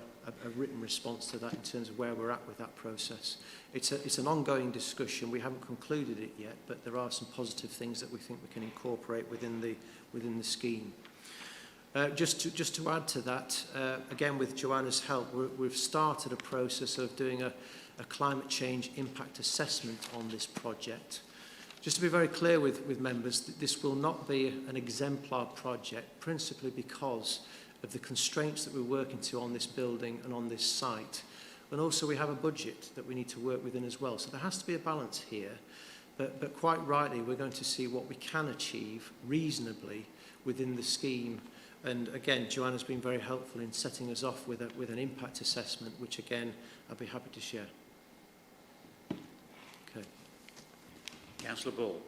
written response to that in terms of where we're at with that process. It's an ongoing discussion. We haven't concluded it yet, but there are some positive things that we think we can incorporate within the scheme. Just to add to that, again with Joanna's help, we've started a process of doing a climate change impact assessment on this project. Just to be very clear with members, this will not be an exemplar project, principally because of the constraints that we're working to on this building and on this site. And also we have a budget that we need to work within as well. So there has to be a balance here. But quite rightly, we're going to see what we can achieve reasonably within the scheme. And again, Joanna's been very helpful in setting us off with an impact assessment, which again, I'll be happy to share. Okay. Councillor Ball.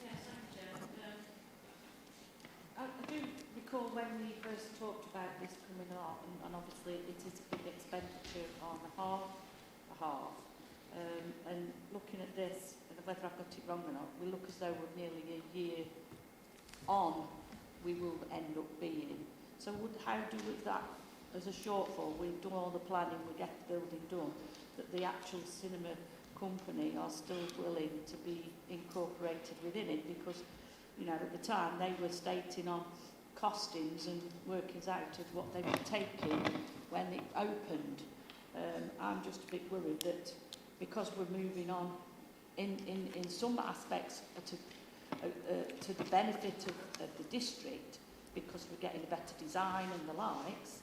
Yes, thank you, Chair. I do recall when we first talked about this coming on, and obviously it is a big expenditure on a half. And looking at this, and whether I've got it wrong or not, we look as though we're nearly a year on we will end up being. So how do we, that as a shortfall, we've done all the planning, we get the building done, that the actual cinema company are still willing to be incorporated within it, because, you know, at the time they were stating on costings and workings out of what they were taking when it opened. I'm just a bit worried that because we're moving on in some aspects to the benefit of the district, because we're getting a better design and the likes,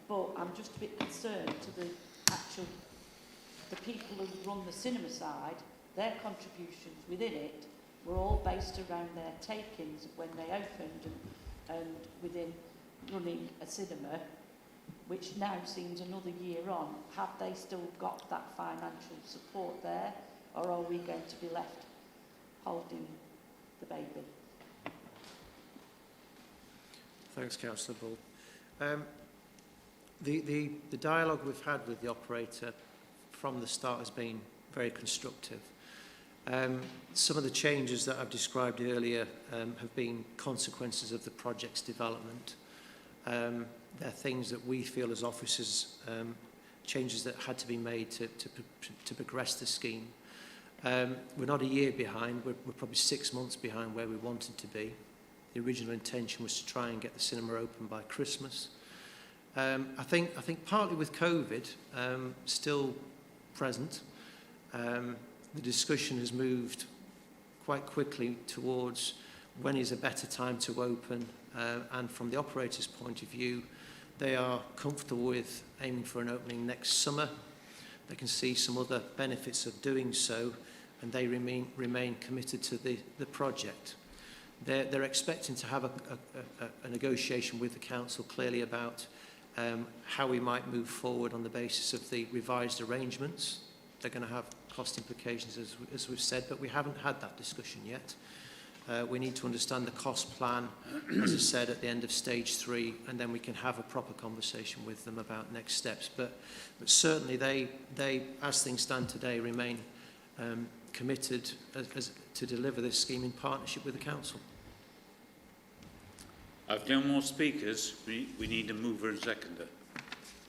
but I'm just a bit concerned to the people who run the cinema side, their contributions within it were all based around their takings when they opened and within running a cinema, which now seems another year on. Have they still got that financial support there, or are we going to be left holding the baby? Thanks, Councillor Bull. The dialogue we've had with the operator from the start has been very constructive. Some of the changes that I've described earlier have been consequences of the project's development. They're things that we feel as officers, changes that had to be made to progress the scheme. We're not a year behind, we're probably 6 months behind where we wanted to be. The original intention was to try and get the cinema open by Christmas. I think partly with COVID still present, the discussion has moved quite quickly towards when is a better time to open, and from the operator's point of view, they are comfortable with aiming for an opening next summer. They can see some other benefits of doing so, and they remain committed to the project. They're expecting to have a negotiation with the council clearly about how we might move forward on the basis of the revised arrangements. They're going to have cost implications, as we've said, but we haven't had that discussion yet. We need to understand the cost plan, as I said, at the end of stage 3, and then we can have a proper conversation with them about next steps. But certainly they, as things stand today, remain committed to deliver this scheme in partnership with the council. I've no more speakers. We need a mover and seconder.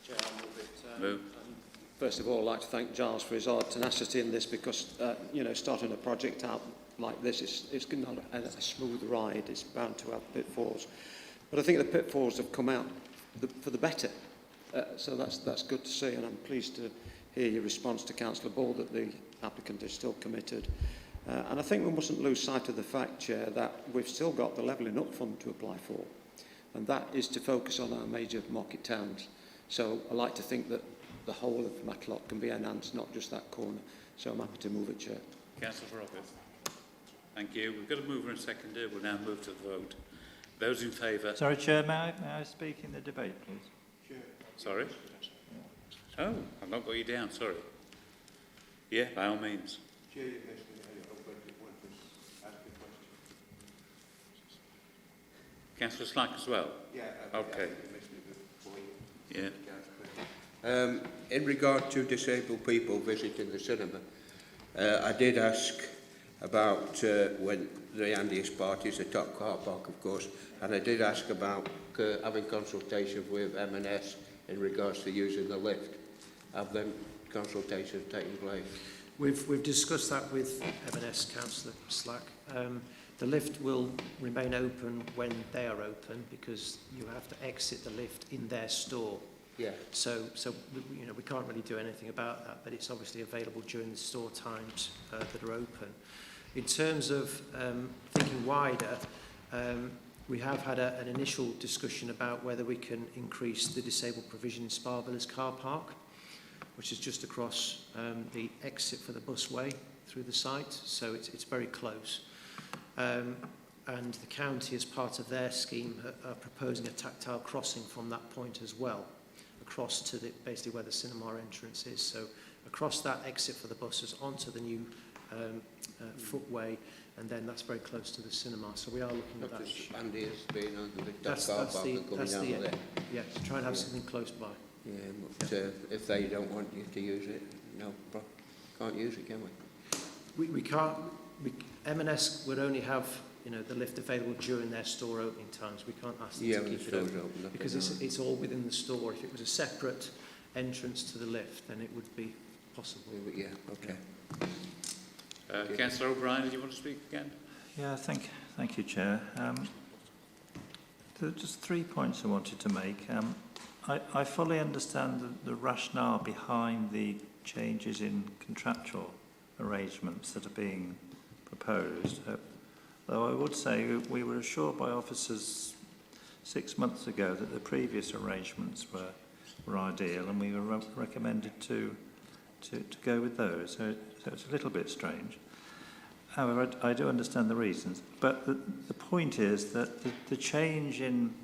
Chair, I'll move it. Move. First of all, I'd like to thank Giles for his hard tenacity in this, because you know, starting a project out like this is not a smooth ride. It's bound to have pitfalls, but I think the pitfalls have come out for the better. So that's good to see, and I'm pleased to hear your response to Councillor Bull that the applicant is still committed. And I think we mustn't lose sight of the fact, Chair, that we've still got the levelling up fund to apply for, and that is to focus on our major market towns. So I like to think that the whole of Matlock can be enhanced, not just that corner. So I'm happy to move it, Chair. Councillor Roberts. Thank you. We've got a mover and seconder. We'll now move to the vote. Those in favour? Sorry, Chair, may I speak in the debate, please? Sure. Sorry? Oh, I've not got you down, sorry. Yeah, by all means. Chair, you missed me. I want to ask a question. Councillor Slack as well? Yeah. Okay. Yeah. In regard to disabled people visiting the cinema, I did ask about when the handiest part is the top car park, of course, and I did ask about having consultation with M&S in regards to using the lift. Have them consultations taken place? We've discussed that with M&S, Councillor Slack. The lift will remain open when they are open, because you have to exit the lift in their store. Yeah. So you know, we can't really do anything about that, but it's obviously available during the store times that are open. In terms of thinking wider, we have had an initial discussion about whether we can increase the disabled provision in Sparvillas car park, which is just across the exit for the busway through the site, so it's very close. And the county, as part of their scheme, are proposing a tactile crossing from that point as well, across to basically where the cinema entrance is. So across that exit for the buses onto the new footway, and then that's very close to the cinema. So we are looking at that. Andy has been on the That's car park the, and coming that's down the, there. yeah, to try and have something close by. Yeah, but if they don't want you to use it, no, can't use it, can we? We can't, M&S would only have, you know, the lift available during their store opening times. We can't ask them to keep it open because it's all within the store. If it was a separate entrance to the lift, then it would be possible. Yeah, okay. Councillor O'Brien, do you want to speak again? Yeah, thank you, Chair. There are just 3 points I wanted to make. I fully understand the rationale behind the changes in contractual arrangements that are being proposed, though I would say we were assured by officers 6 months ago that the previous arrangements were ideal, and we were recommended to go with those. So it's a little bit strange. However, I do understand the reasons. But the point is that the change in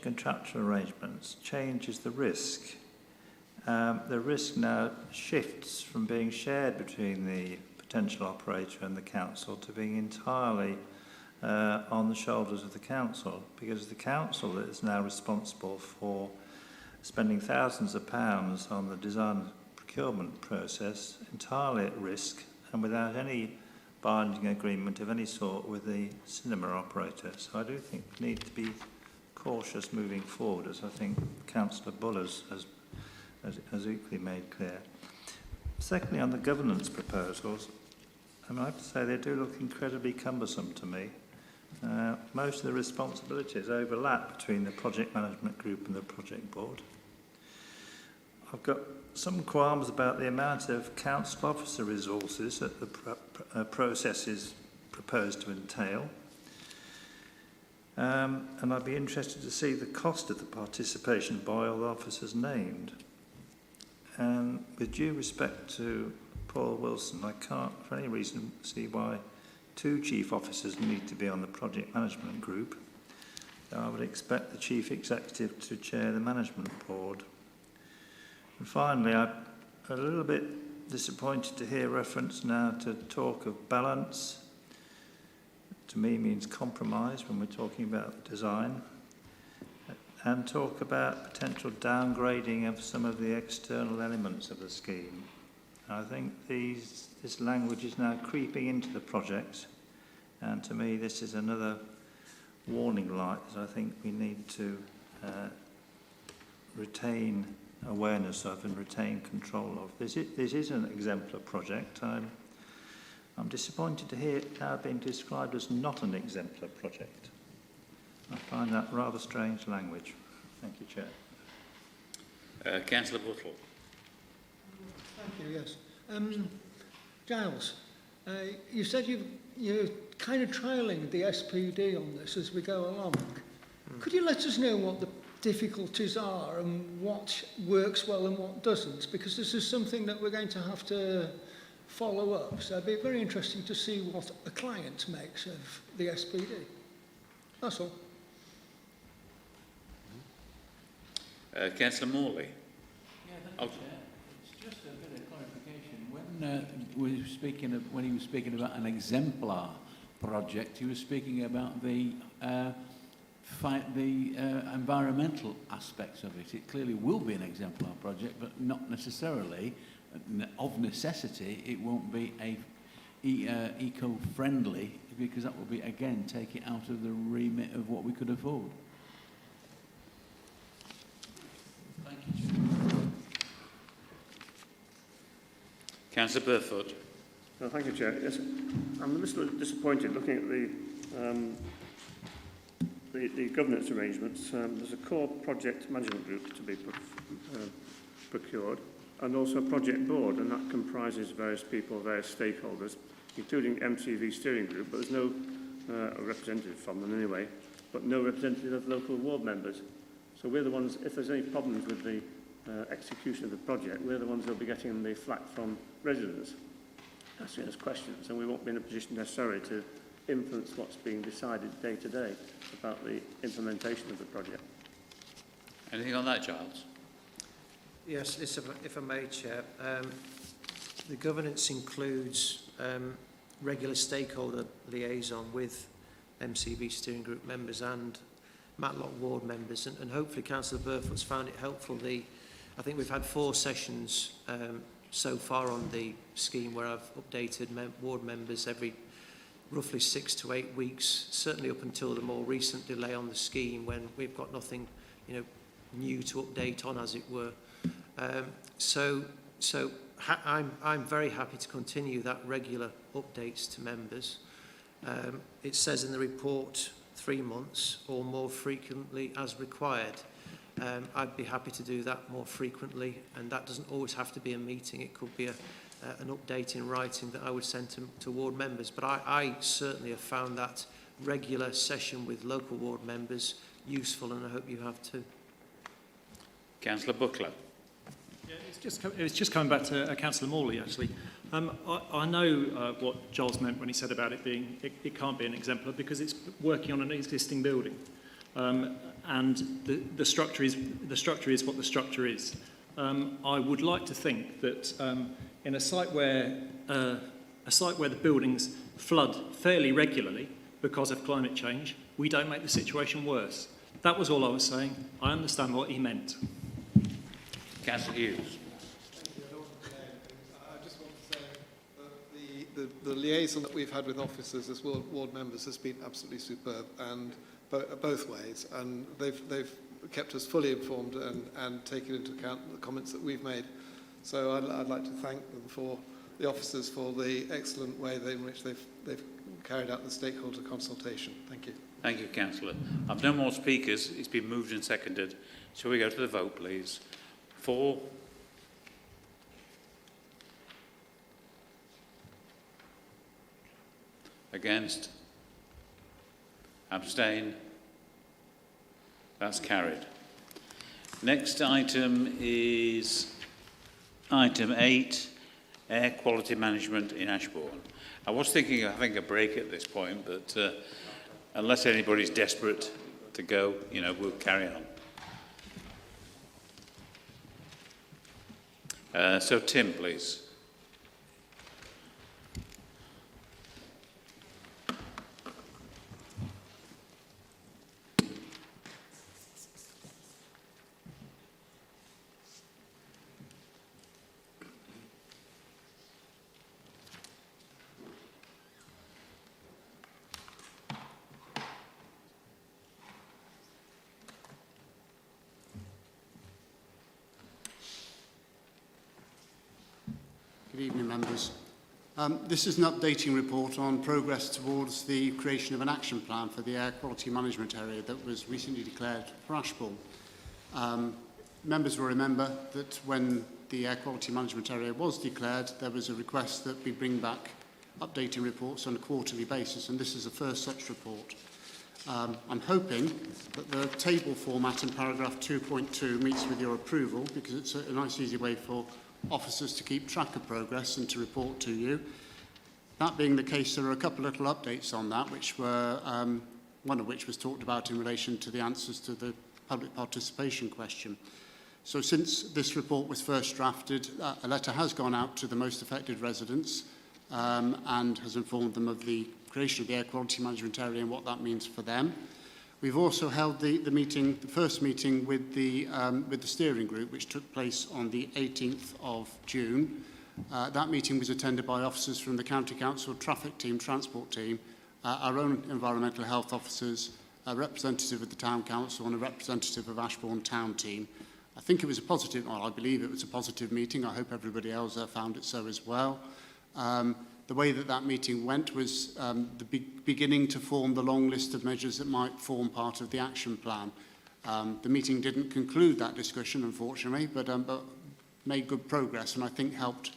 contractual arrangements changes the risk. The risk now shifts from being shared between the potential operator and the council to being entirely on the shoulders of the council, because the council is now responsible for spending thousands of pounds on the design procurement process, entirely at risk and without any binding agreement of any sort with the cinema operator. So I do think we need to be cautious moving forward, as I think Councillor Bull has equally made clear. Secondly, on the governance proposals, I have to say they do look incredibly cumbersome to me. Most of the responsibilities overlap between the project management group and the project board. I've got some qualms about the amount of council officer resources that the process is proposed to entail. And I'd be interested to see the cost of the participation by all the officers named. And with due respect to Paul Wilson, I can't for any reason see why 2 chief officers need to be on the project management group. I would expect the chief executive to chair the management board. And finally, I'm a little bit disappointed to hear reference now to talk of balance. To me means compromise when we're talking about design, and talk about potential downgrading of some of the external elements of the scheme. I think this language is now creeping into the project, and to me this is another warning light that I think we need to retain awareness of and retain control of. This is an exemplar project. I'm disappointed to hear it now being described as not an exemplar project. I find that rather strange language. Thank you, Chair. Councillor Buttle. Thank you, yes. Giles, you said you're kind of trialling the SPD on this as we go along. Could you let us know what the difficulties are and what works well and what doesn't? Because this is something that we're going to have to follow up. So it'd be very interesting to see what a client makes of the SPD. That's all. Councillor Morley. Yeah, thank you, Chair. It's just a bit of clarification. When he was speaking about an exemplar project, he was speaking about the environmental aspects of it. It clearly will be an exemplar project, but not necessarily, of necessity, it won't be eco-friendly, because that will be, again, take it out of the remit of what we could afford. Thank you, Chair. Councillor Burfoot. No, thank you, Chair. Yes, I'm a little disappointed looking at the governance arrangements. There's a core project management group to be procured, and also a project board, and that comprises various people, various stakeholders, including MCV steering group, but there's no representative from them anyway, but no representative of local ward members. So we're the ones, if there's any problems with the execution of the project, we're the ones who'll be getting the flack from residents asking us questions, and we won't be in a position necessarily to influence what's being decided day to day about the implementation of the project. Anything on that, Giles? Yes, if I may, Chair. The governance includes regular stakeholder liaison with MCB steering group members and Matlock ward members, and hopefully Councillor Burfoot's found it helpful. I think we've had 4 sessions so far on the scheme where I've updated ward members every roughly 6 to 8 weeks, certainly up until the more recent delay on the scheme when we've got nothing, new to update on, as it were. I'm very happy to continue that regular updates to members. It says in the report 3 months or more frequently as required. I'd be happy to do that more frequently, and that doesn't always have to be a meeting. It could be an update in writing that I would send to ward members. But I certainly have found that regular session with local ward members useful, and I hope you have too. Councillor Buckler. Yeah, it's just coming back to Councillor Morley, actually. I know what Giles meant when he said about it being, it can't be an exemplar because it's working on an existing building. And the structure is what the structure is. I would like to think that in a site where the buildings flood fairly regularly because of climate change, we don't make the situation worse. That was all I was saying. I understand what he meant. Councillor Hughes. I just want to say that the liaison that we've had with officers as ward members has been absolutely superb, and both ways, and they've kept us fully informed and taken into account the comments that we've made. So I'd like to thank them for the officers for the excellent way in which they've carried out the stakeholder consultation. Thank you. Thank you, Councillor. I've no more speakers. It's been moved and seconded. Shall we go to the vote, please? For? Against? Abstain? That's carried. Next item is item 8, air quality management in Ashbourne. I was thinking of having a break at this point, but unless anybody's desperate to go, we'll carry on. So Tim, please. Good evening, members. This is an updating report on progress towards the creation of an action plan for the air quality management area that was recently declared for Ashbourne. Members will remember that when the air quality management area was declared, there was a request that we bring back updating reports on a quarterly basis, and this is the first such report. I'm hoping that the table format in paragraph 2.2 meets with your approval, because it's a nice, easy way for officers to keep track of progress and to report to you. That being the case, there are a couple of little updates on that, which were one of which was talked about in relation to the answers to the public participation question. So since this report was first drafted, a letter has gone out to the most affected residents and has informed them of the creation of the air quality management area and what that means for them. We've also held the first meeting with the steering group, which took place on the 18th of June. That meeting was attended by officers from the County Council, traffic team, transport team, our own environmental health officers, a representative of the Town Council and a representative of Ashbourne Town team. I think it was a positive, well, I believe it was a positive meeting. I hope everybody else found it so as well. The way that meeting went was the beginning to form the long list of measures that might form part of the action plan. The meeting didn't conclude that discussion, unfortunately, but made good progress, and I think helped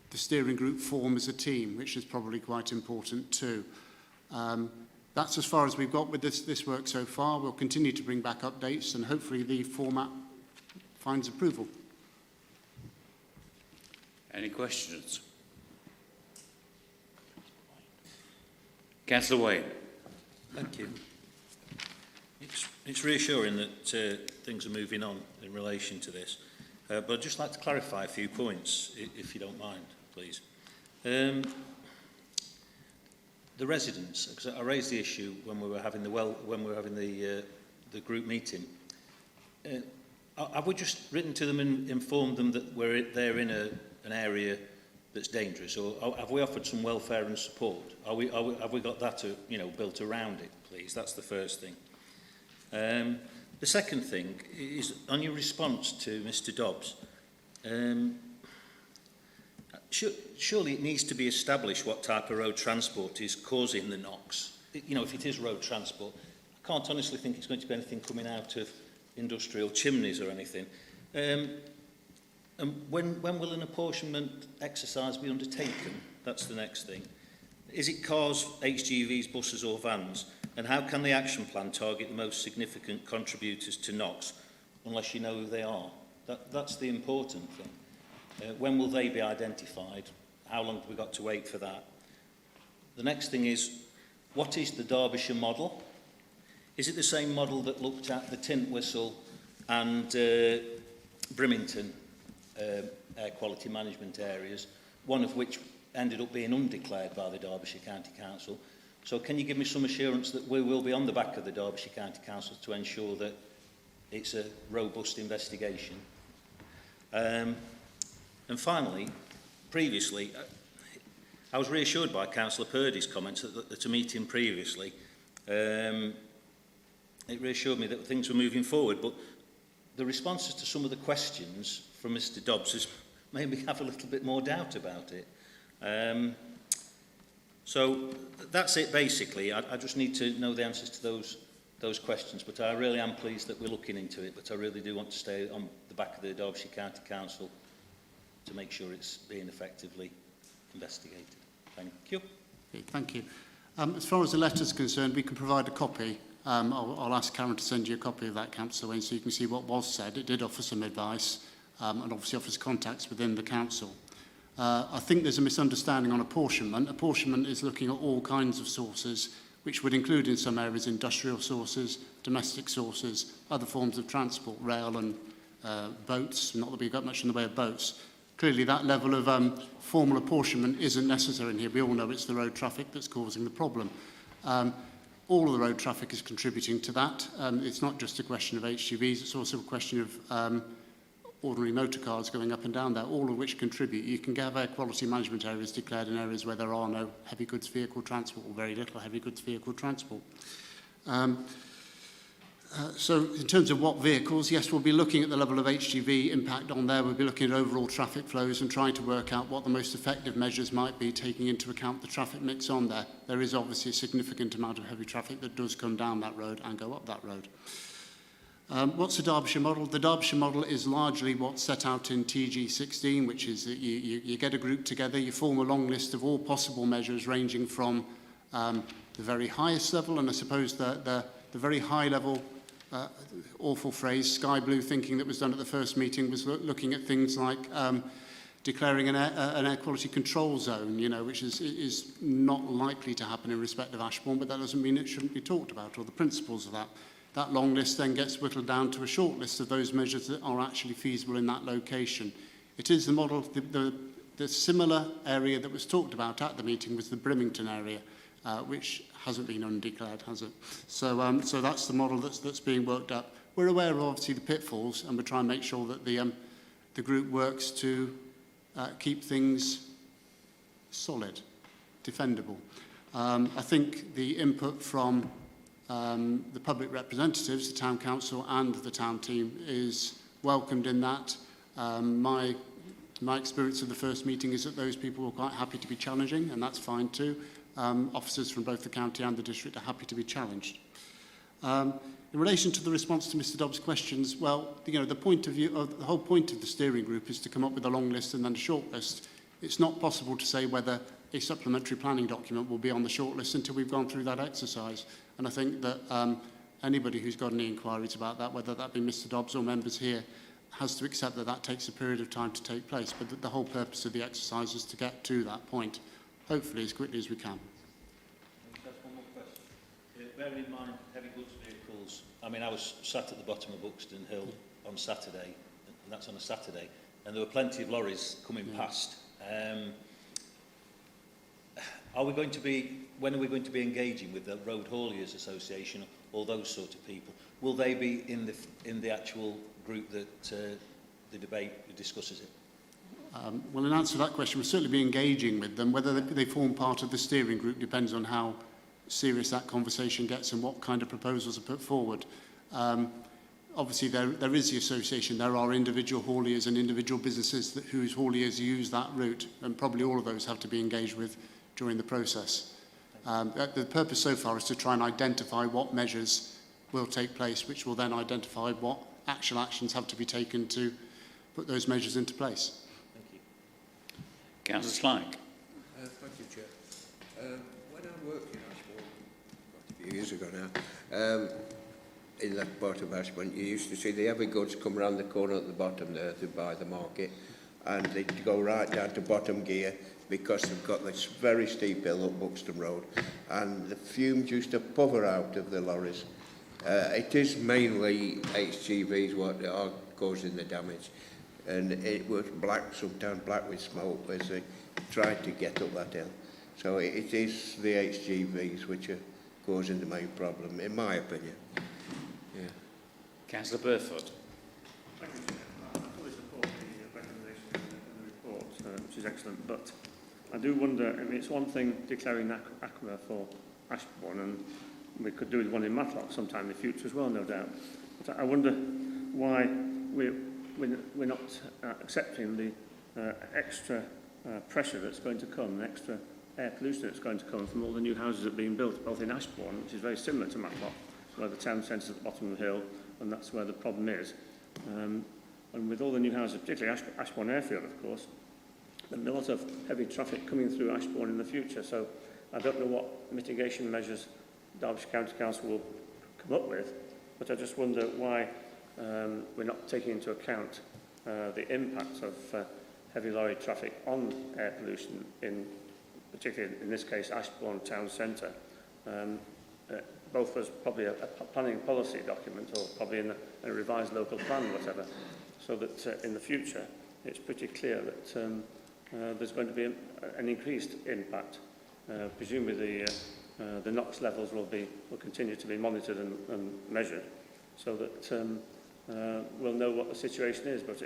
the steering group form as a team, which is probably quite important too. That's as far as we've got with this work so far. We'll continue to bring back updates, and hopefully the format finds approval. Any questions? Councillor Wayne. Thank you. It's reassuring that things are moving on in relation to this, but I'd just like to clarify a few points, if you don't mind. please. The residents, because I raised the issue when we were having the group meeting. Have we just written to them and informed them that they're in an area that's dangerous, or have we offered some welfare and support? Have we got that built around it, please? That's the first thing. The second thing is on your response to Mr. Dobbs. Surely it needs to be established what type of road transport is causing the NOx. If it is road transport, I can't honestly think it's going to be anything coming out of industrial chimneys or anything. And when will an apportionment exercise be undertaken? That's the next thing. Is it cars, HGVs, buses or vans? And how can the action plan target the most significant contributors to NOx, unless you know who they are? That's the important thing. When will they be identified? How long have we got to wait for that? The next thing is, what is the Derbyshire model? Is it the same model that looked at the Tint Whistle and Brimington air quality management areas, one of which ended up being undeclared by the Derbyshire County Council? So can you give me some assurance that we will be on the back of the Derbyshire County Council to ensure that it's a robust investigation? And finally, previously, I was reassured by Councillor Purdy's comments at a meeting previously. It reassured me that things were moving forward, but the responses to some of the questions from Mr. Dobbs has made me have a little bit more doubt about it. So that's it basically. I just need to know the answers to those questions, but I really am pleased that we're looking into it, but I really do want to stay on the back of the Derbyshire County Council to make sure it's being effectively investigated. Thank you. Okay, thank you. As far as the letter is concerned, we can provide a copy. I'll ask Karen to send you a copy of that, Councillor Wayne, so you can see what was said. It did offer some advice and obviously offers contacts within the council. I think there's a misunderstanding on apportionment. Apportionment is looking at all kinds of sources, which would include in some areas industrial sources, domestic sources, other forms of transport, rail and boats. Not that we've got much in the way of boats. Clearly, that level of formal apportionment isn't necessary in here. We all know it's the road traffic that's causing the problem. All of the road traffic is contributing to that. It's not just a question of HGVs, it's also a question of ordinary motor cars going up and down there, all of which contribute. You can have air quality management areas declared in areas where there are no heavy goods vehicle transport or very little heavy goods vehicle transport. So in terms of what vehicles, yes, we'll be looking at the level of HGV impact on there. We'll be looking at overall traffic flows and trying to work out what the most effective measures might be, taking into account the traffic mix on there. There is obviously a significant amount of heavy traffic that does come down that road and go up that road. What's the Derbyshire model? The Derbyshire model is largely what's set out in TG16, which is that you get a group together, you form a long list of all possible measures ranging from the very highest level, and I suppose the very high level awful phrase, sky blue thinking that was done at the first meeting was looking at things like declaring an air quality control zone, which is not likely to happen in respect of Ashbourne, but that doesn't mean it shouldn't be talked about, or the principles of that. That long list then gets whittled down to a short list of those measures that are actually feasible in that location. It is the model, the similar area that was talked about at the meeting was the Brimington area, which hasn't been undeclared, has it? So that's the model that's being worked up. We're aware of obviously the pitfalls, and we're trying to make sure that the group works to keep things solid, defendable. I think the input from the public representatives, the town council and the town team is welcomed in that. My experience of the first meeting is that those people were quite happy to be challenging, and that's fine too. Officers from both the county and the district are happy to be challenged. In relation to the response to Mr. Dobbs' questions, well, the point of view of the whole point of the steering group is to come up with a long list and then a short list. It's not possible to say whether a supplementary planning document will be on the short list until we've gone through that exercise. And I think that anybody who's got any inquiries about that, whether that be Mr. Dobbs or members here, has to accept that that takes a period of time to take place. But the whole purpose of the exercise is to get to that point, hopefully as quickly as we can. Just one more question. Bearing in mind heavy goods vehicles, I mean, I was sat at the bottom of Buxton Hill on Saturday, and that's on a Saturday, and there were plenty of lorries coming past. Are we going to be, when are we going to be engaging with the Road Hauliers Association or those sort of people? Will they be in the actual group that the debate discusses it? Well, in answer to that question, we'll certainly be engaging with them. Whether they form part of the steering group depends on how serious that conversation gets and what kind of proposals are put forward. Obviously, there is the association. There are individual hauliers and individual businesses whose hauliers use that route, and probably all of those have to be engaged with during the process. The purpose so far is to try and identify what measures will take place, which will then identify what actions have to be taken to put those measures into place. Councillor Slank. Thank you, Chair. When I worked in Ashbourne, a few years ago now, in that part of Ashbourne, you used to see the heavy goods come round the corner at the bottom there to buy the market, and they'd go right down to bottom gear because they've got this very steep hill up Buxton Road, and the fumes used to puff out of the lorries. It is mainly HGVs what are causing the damage. And it was black, sometimes black with smoke as they tried to get up that hill. So it is the HGVs which are causing the main problem, in my opinion. Yeah. Councillor Burford. Thank you, Chair. I fully support the recommendation in the report, which is excellent, but I do wonder, I mean, it's one thing declaring Aqua for Ashbourne, and we could do with one in Matlock sometime in the future as well, no doubt. But I wonder why we're not accepting the extra pressure that's going to come, the extra air pollution that's going to come from all the new houses that are being built, both in Ashbourne, which is very similar to Matlock, where the town centre is at the bottom of the hill, and that's where the problem is. And with all the new houses, particularly Ashbourne Airfield, of course, there'll be a lot of heavy traffic coming through Ashbourne in the future, so I don't know what mitigation measures Derbyshire County Council will come up with, but I just wonder why we're not taking into account the impact of heavy lorry traffic on air pollution, particularly in this case Ashbourne Town Centre, both as probably a planning policy document or probably in a revised local plan or whatever, so that in the future it's pretty clear that there's going to be an increased impact. Presumably the NOx levels will continue to be monitored and measured, so that we'll know what the situation is. But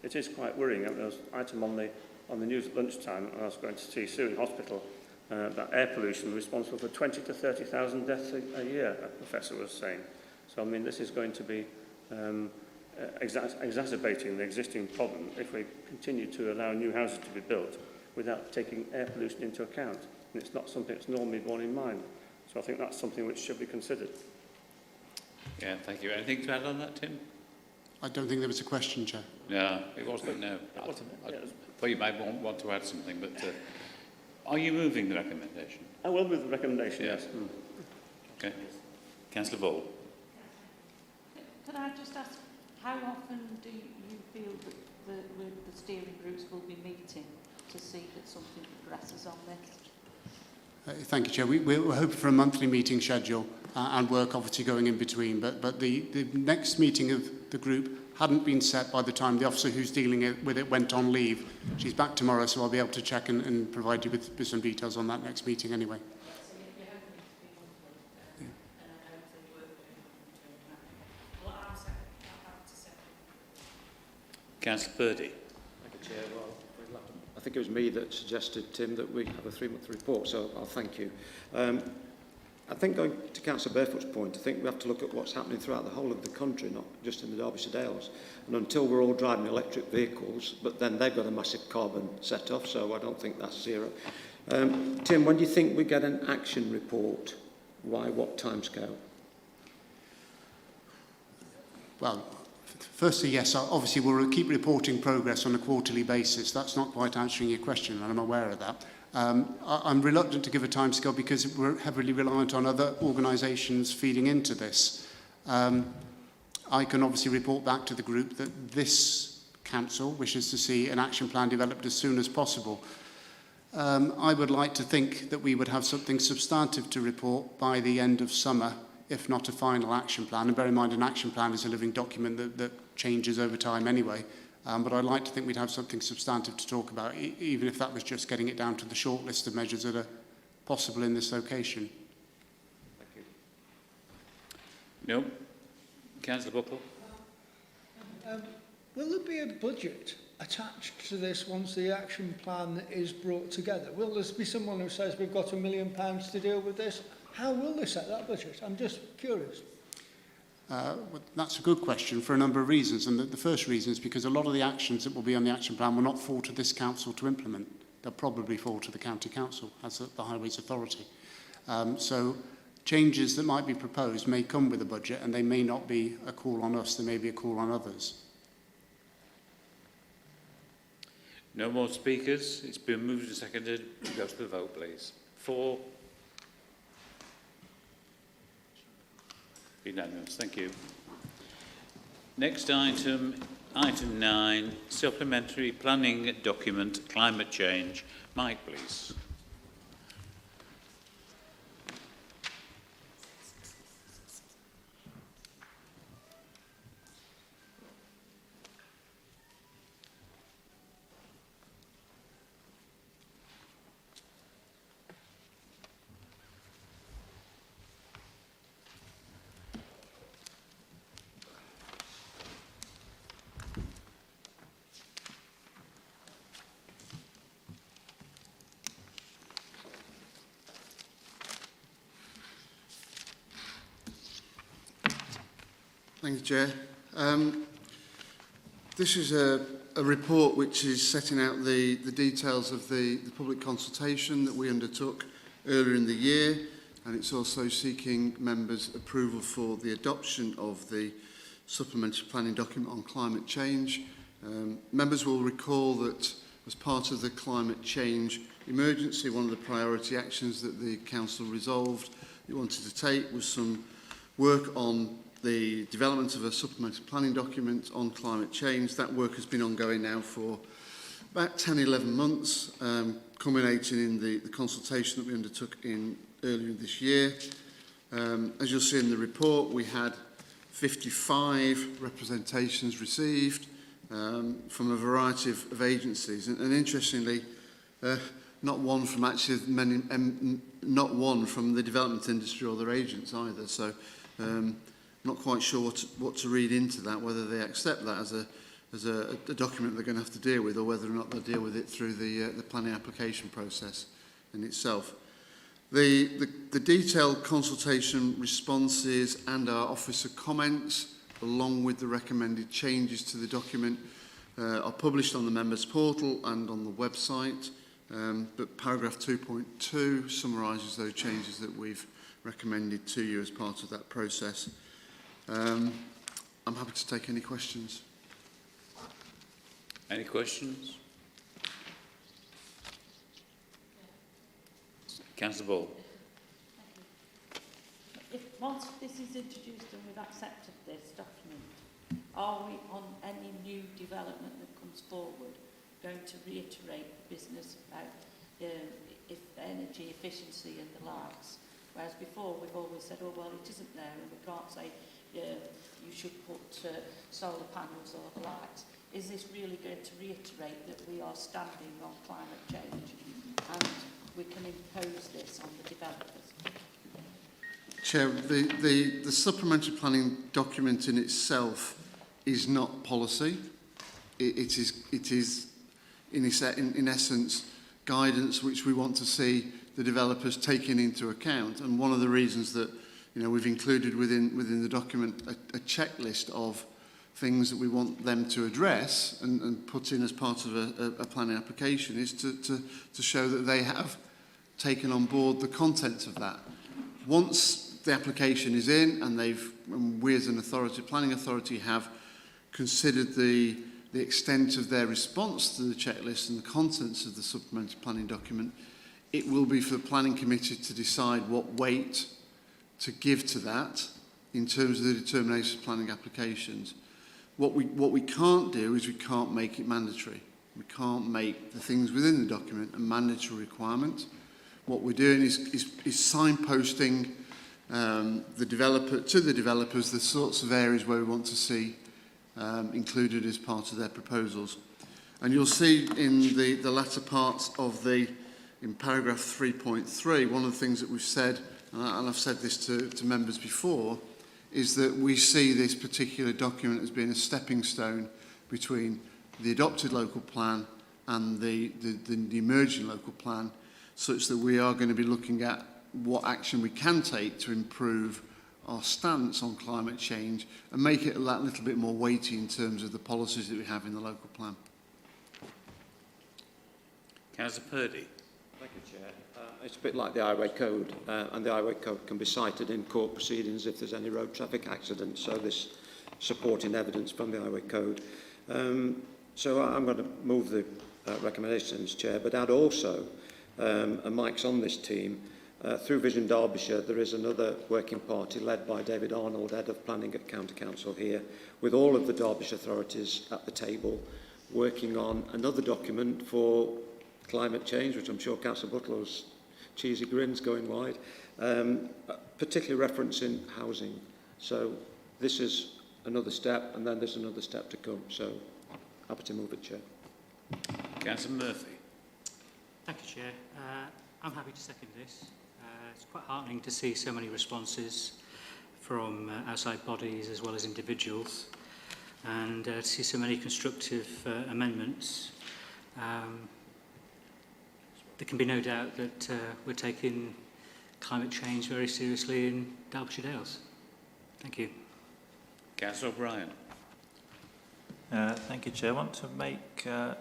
it is quite worrying. There was an item on the news at lunchtime, and I was going to see Surrey Hospital, that air pollution was responsible for 20 to 30,000 deaths a year, a professor was saying. So I mean, this is going to be exacerbating the existing problem if we continue to allow new houses to be built without taking air pollution into account. And it's not something that's normally borne in mind. So I think that's something which should be considered. Yeah, thank you. Anything to add on that, Tim? I don't think there was a question, Chair. No, it was, but no. I thought you might want to add something, but are you moving the recommendation? I will move the recommendation, yes. Okay. Councillor Ball. Could I just ask, how often do you feel that the steering groups will be meeting to see that something progresses on this? Thank you, Chair. We're hoping for a monthly meeting schedule and work obviously going in between, but the next meeting of the group hadn't been set by the time the officer who's dealing with it went on leave. She's back tomorrow, so I'll be able to check and provide you with some details on that next meeting anyway. Councillor Purdy. Thank you, Chair. Well, I think it was me that suggested, Tim, that we have a 3-month report, so I'll thank you. I think going to Councillor Barefoot's point, I think we have to look at what's happening throughout the whole of the country, not just in the Derbyshire Dales. And until we're all driving electric vehicles, but then they've got a massive carbon set-off, so I don't think that's zero. Tim, when do you think we get an action report? Why, what timescale? Well, firstly, yes, obviously we'll keep reporting progress on a quarterly basis. That's not quite answering your question, and I'm aware of that. I'm reluctant to give a timescale because we're heavily reliant on other organisations feeding into this. I can obviously report back to the group that this council wishes to see an action plan developed as soon as possible. I would like to think that we would have something substantive to report by the end of summer, if not a final action plan. And bear in mind, an action plan is a living document that changes over time anyway. But I'd like to think we'd have something substantive to talk about, even if that was just getting it down to the short list of measures that are possible in this location. No. Councillor Buckle. Will there be a budget attached to this once the action plan is brought together? Will there be someone who says we've got £1 million to deal with this? How will they set that budget? I'm just curious. Well, that's a good question for a number of reasons, and the first reason is because a lot of the actions that will be on the action plan will not fall to this council to implement. They'll probably fall to the county council as the Highways Authority. So changes that might be proposed may come with a budget, and they may not be a call on us, they may be a call on others. No more speakers. It's been moved and seconded. Go to the vote, please. 4. Unanimous. Thank you. Next item, item 9, supplementary planning document, climate change. Mike, please. Thank you, Chair. This is a report which is setting out the details of the public consultation that we undertook earlier in the year, and it's also seeking members' approval for the adoption of the supplementary planning document on climate change. Members will recall that as part of the climate change emergency, one of the priority actions that the Council resolved it wanted to take was some work on the development of a supplementary planning document on climate change. That work has been ongoing now for about 10-11 months, culminating in the consultation that we undertook earlier this year. As you'll see in the report, we had 55 representations received from a variety of agencies, and interestingly, not one from not one from the development industry or their agents either. So. Not quite sure what to read into that, whether they accept that as a document they're going to have to deal with, or whether or not they'll deal with it through the planning application process in itself. The detailed consultation responses and our officer comments, along with the recommended changes to the document, are published on the members' portal and on the website. But paragraph 2.2 summarises those changes that we've recommended to you as part of that process. I'm happy to take any questions. Any questions? Councillor Ball. If once this is introduced and we've accepted this document, are we on any new development that comes forward going to reiterate the business about if energy efficiency and the likes? Whereas before we've always said, oh well, it isn't there, and we can't say you should put solar panels or the lights. Is this really going to reiterate that we are standing on climate change and we can impose this on the developers? Chair, the supplementary planning document in itself is not policy. It is in essence guidance which we want to see the developers taking into account, and one of the reasons that we've included within the document a checklist of things that we want them to address and put in as part of a planning application is to show that they have taken on board the content of that. Once the application is in and we as an authority, planning authority, have considered the extent of their response to the checklist and the contents of the supplementary planning document, it will be for the planning committee to decide what weight to give to that in terms of the determination of planning applications. What we can't do is we can't make it mandatory. We can't make the things within the document a mandatory requirement. What we're doing is signposting the developers the sorts of areas where we want to see included as part of their proposals. And you'll see in the latter parts of the in paragraph 3.3, one of the things that we've said, and I've said this to members before, is that we see this particular document as being a stepping stone between the adopted local plan and the emerging local plan, such that we are going to be looking at what action we can take to improve our stance on climate change and make it that little bit more weighty in terms of the policies that we have in the local plan. Councillor Purdy. Thank you, Chair. It's a bit like the Highway Code, and the Highway Code can be cited in court proceedings if there's any road traffic accidents, so this supporting evidence from the Highway Code. So I'm going to move the recommendations, Chair, but add also, and Mike's on this team, through Vision Derbyshire, there is another working party led by David Arnold, Head of Planning at County Council here, with all of the Derbyshire authorities at the table, working on another document for climate change, which I'm sure Councillor Butler's cheesy grins going wide, particularly referencing housing. So this is another step, and then there's another step to come. So happy to move it, Chair. Councillor Murphy. Thank you, Chair. I'm happy to second this. It's quite heartening to see so many responses from outside bodies as well as individuals, and to see so many constructive amendments. There can be no doubt that we're taking climate change very seriously in Derbyshire Dales. Thank you. Councillor O'Brien. Thank you, Chair. I want to make an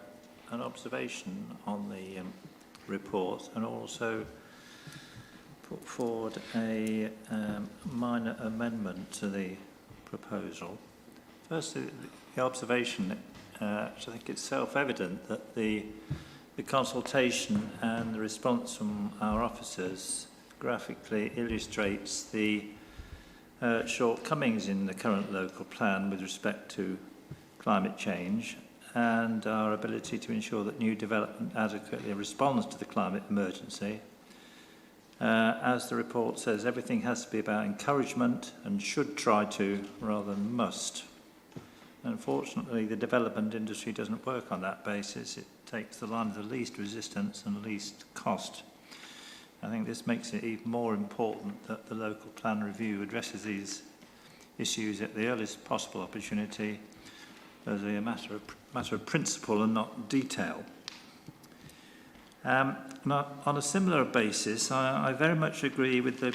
observation on the report and also put forward a minor amendment to the proposal. Firstly, the observation, which I think it's self-evident that the consultation and the response from our officers graphically illustrates the shortcomings in the current local plan with respect to climate change and our ability to ensure that new development adequately responds to the climate emergency. As the report says, everything has to be about encouragement and should try to rather than must. Unfortunately, the development industry doesn't work on that basis. It takes the line of the least resistance and least cost. I think this makes it even more important that the local plan review addresses these issues at the earliest possible opportunity as a matter of principle and not detail. Now, on a similar basis, I very much agree with the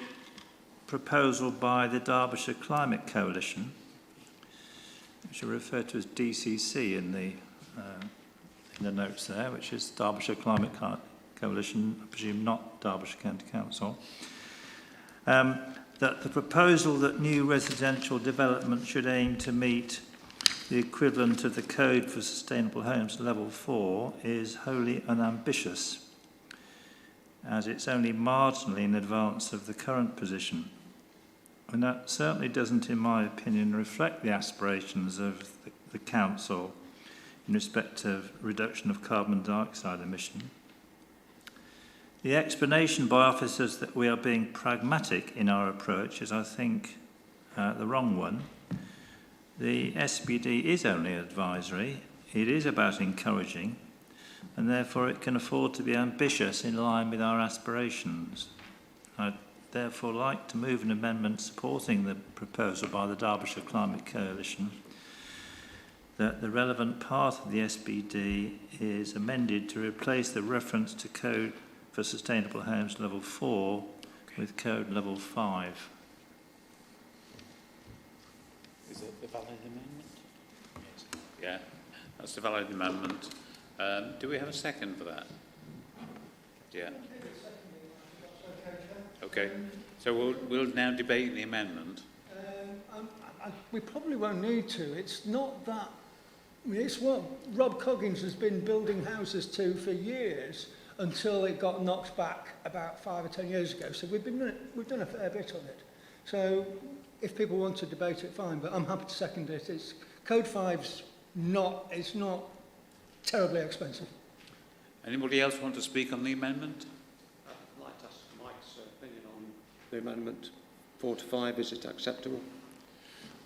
proposal by the Derbyshire Climate Coalition, which are referred to as DCC in the notes there, which is Derbyshire Climate Coalition, I presume not Derbyshire County Council, that the proposal that new residential development should aim to meet the equivalent of the Code for Sustainable Homes Level 4 is wholly unambitious, as it's only marginally in advance of the current position. And that certainly doesn't, in my opinion, reflect the aspirations of the Council in respect of reduction of carbon dioxide emission. The explanation by officers that we are being pragmatic in our approach is, I think, the wrong one. The SBD is only advisory, it is about encouraging, and therefore it can afford to be ambitious in line with our aspirations. I'd therefore like to move an amendment supporting the proposal by the Derbyshire Climate Coalition that the relevant part of the SBD is amended to replace the reference to Code for Sustainable Homes Level 4 with Code Level 5. Is it a valid amendment? Yes. Yeah, that's a valid amendment. Do we have a second for that? Yeah. Okay. So we'll now debate the amendment. We probably won't need to. It's not that. I mean, it's what Rob Coggins has been building houses to for years until it got knocked back about 5 or 10 years ago. So we've done a fair bit on it. So if people want to debate it, fine. But I'm happy to second it. It's Code 5's not. It's not terribly expensive. Anybody else want to speak on the amendment? I'd like to ask Mike's opinion on the amendment 4 to 5. Is it acceptable?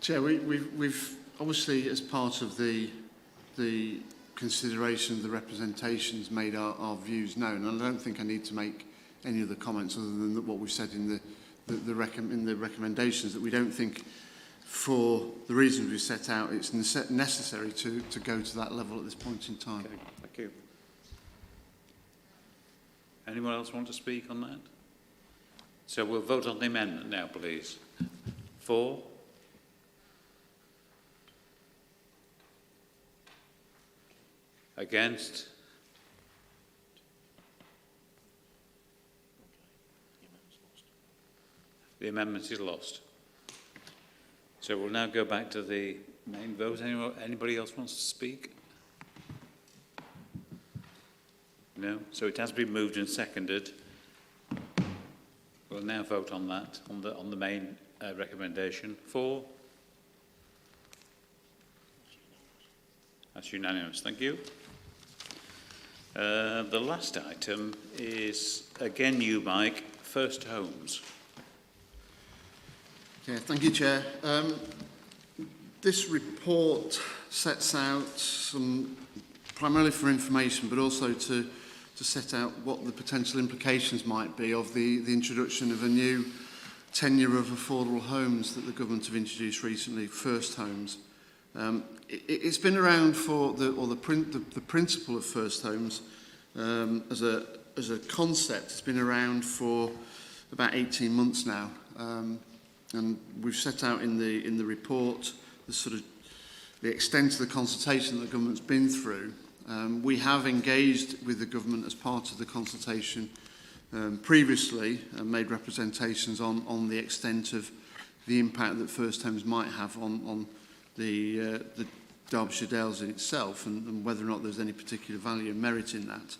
Chair, we've obviously, as part of the consideration of the representations made our views known. And I don't think I need to make any other comments other than what we've said in the recommendations, that we don't think, for the reasons we've set out, it's necessary to go to that level at this point in time. Okay, thank you. Anyone else want to speak on that? So we'll vote on the amendment now, please. For? Against? The amendment is lost. So we'll now go back to the main vote. Anybody else wants to speak? No? So it has been moved and seconded. We'll now vote on that, on the main recommendation. For? That's unanimous. Thank you. The last item is, again, you, Mike, First Homes. Yeah, thank you, Chair. This report sets out some, primarily for information, but also to set out what the potential implications might be of the introduction of a new tenure of affordable homes that the government have introduced recently, First Homes. It's been around for the principle of First Homes as a concept. It's been around for about 18 months now. And we've set out in the report the extent of the consultation that the government's been through. We have engaged with the government as part of the consultation previously and made representations on the extent of the impact that First Homes might have on the Derbyshire Dales in itself, and whether or not there's any particular value and merit in that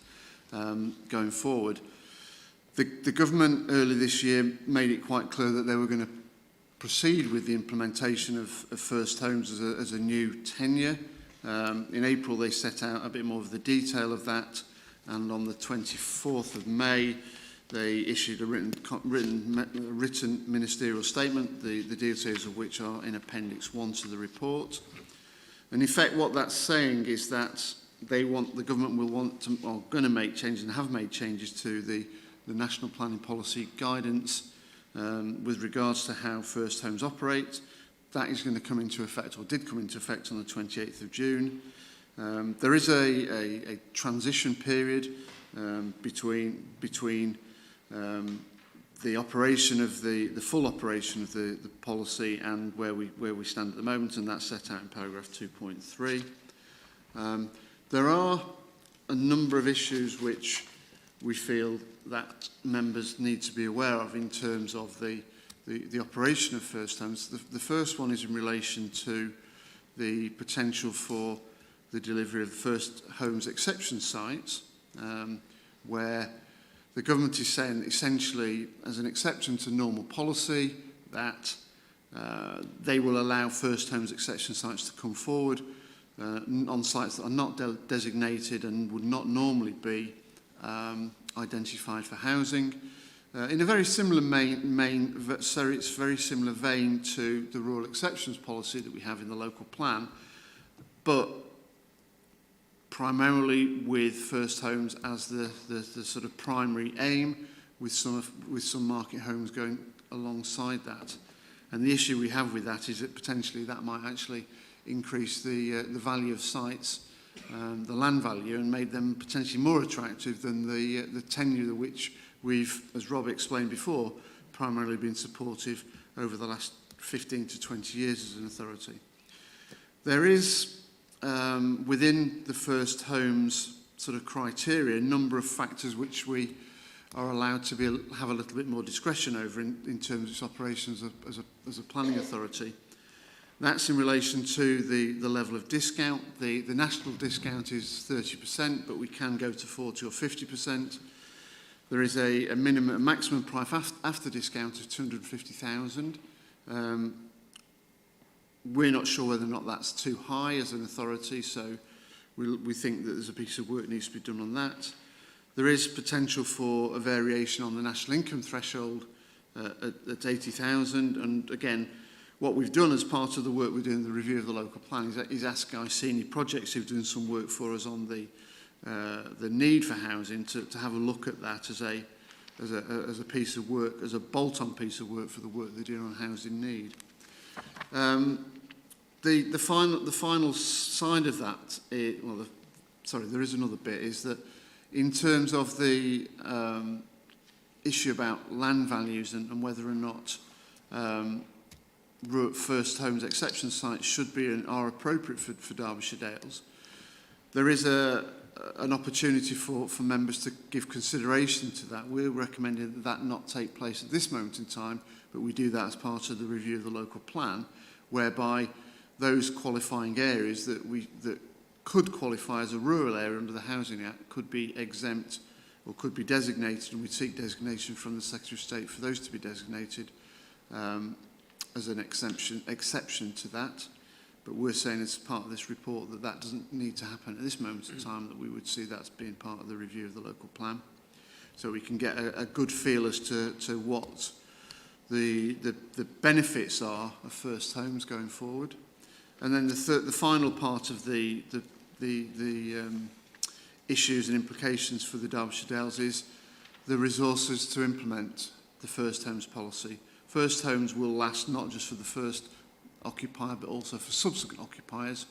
going forward. The government earlier this year made it quite clear that they were going to proceed with the implementation of First Homes as a new tenure. In April they set out a bit more of the detail of that, and on the 24th of May they issued a written ministerial statement, the details of which are in Appendix 1 to the report. And in fact what that's saying is that the government will want to, or going to make changes and have made changes to the National Planning Policy guidance with regards to how First Homes operate. That is going to come into effect, or did come into effect, on the 28th of June. There is a transition period between the operation of the full operation of the policy and where we stand at the moment, and that's set out in paragraph 2.3. There are a number of issues which we feel that members need to be aware of in terms of the operation of First Homes. The first one is in relation to the potential for the delivery of First Homes exception sites, where the government is saying essentially as an exception to normal policy that they will allow First Homes exception sites to come forward on sites that are not designated and would not normally be identified for housing. In a very similar it's very similar vein to the rural exceptions policy that we have in the local plan, but primarily with First Homes as the sort of primary aim, with some market homes going alongside that. And the issue we have with that is that potentially that might actually increase the value of sites, the land value, and made them potentially more attractive than the tenure which we've, as Rob explained before, primarily been supportive over the last 15 to 20 years as an authority. There is, within the First Homes sort of criteria, a number of factors which we are allowed to have a little bit more discretion over in terms of its operations as a planning authority. That's in relation to the level of discount. The national discount is 30%, but we can go to 40 or 50%. There is a maximum price after discount of 250,000. We're not sure whether or not that's too high as an authority, so we think that there's a piece of work that needs to be done on that. There is potential for a variation on the national income threshold at 80,000, and again, what we've done as part of the work we're doing, the review of the local plan, is ask our senior projects who've done some work for us on the need for housing to have a look at that as a piece of work, as a bolt-on piece of work for the work they're doing on housing need. The final side of that, there is another bit, is that in terms of the issue about land values and whether or not first homes exception sites should be and are appropriate for Derbyshire Dales, there is an opportunity for members to give consideration to that. We're recommending that not take place at this moment in time, but we do that as part of the review of the local plan, whereby those qualifying areas that could qualify as a rural area under the Housing Act could be exempt or could be designated, and we'd seek designation from the Secretary of State for those to be designated as an exception to that. But we're saying as part of this report that doesn't need to happen at this moment in time, that we would see that as being part of the review of the local plan. So we can get a good feel as to what the benefits are of first homes going forward. And then the final part of the issues and implications for the Derbyshire Dales is the resources to implement the first homes policy. First homes will last not just for the first occupier but also for subsequent occupiers,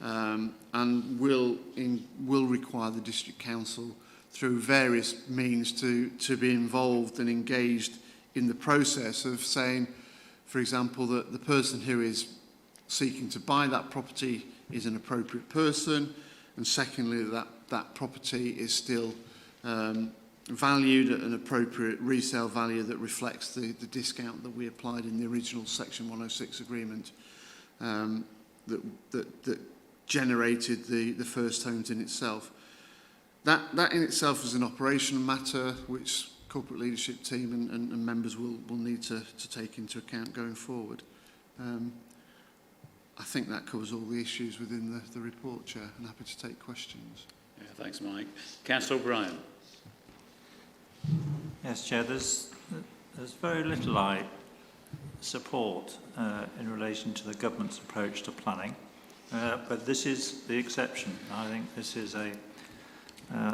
and will require the District Council through various means to be involved and engaged in the process of saying, for example, that the person who is seeking to buy that property is an appropriate person, and secondly that property is still valued at an appropriate resale value that reflects the discount that we applied in the original Section 106 agreement that generated the first homes in itself. That in itself is an operational matter which corporate leadership team and members will need to take into account going forward. I think that covers all the issues within the report, Chair, and happy to take questions. Yeah, thanks, Mike. Councillor O'Brien. Yes, Chair, there's very little I support in relation to the government's approach to planning, but this is the exception. I think this is a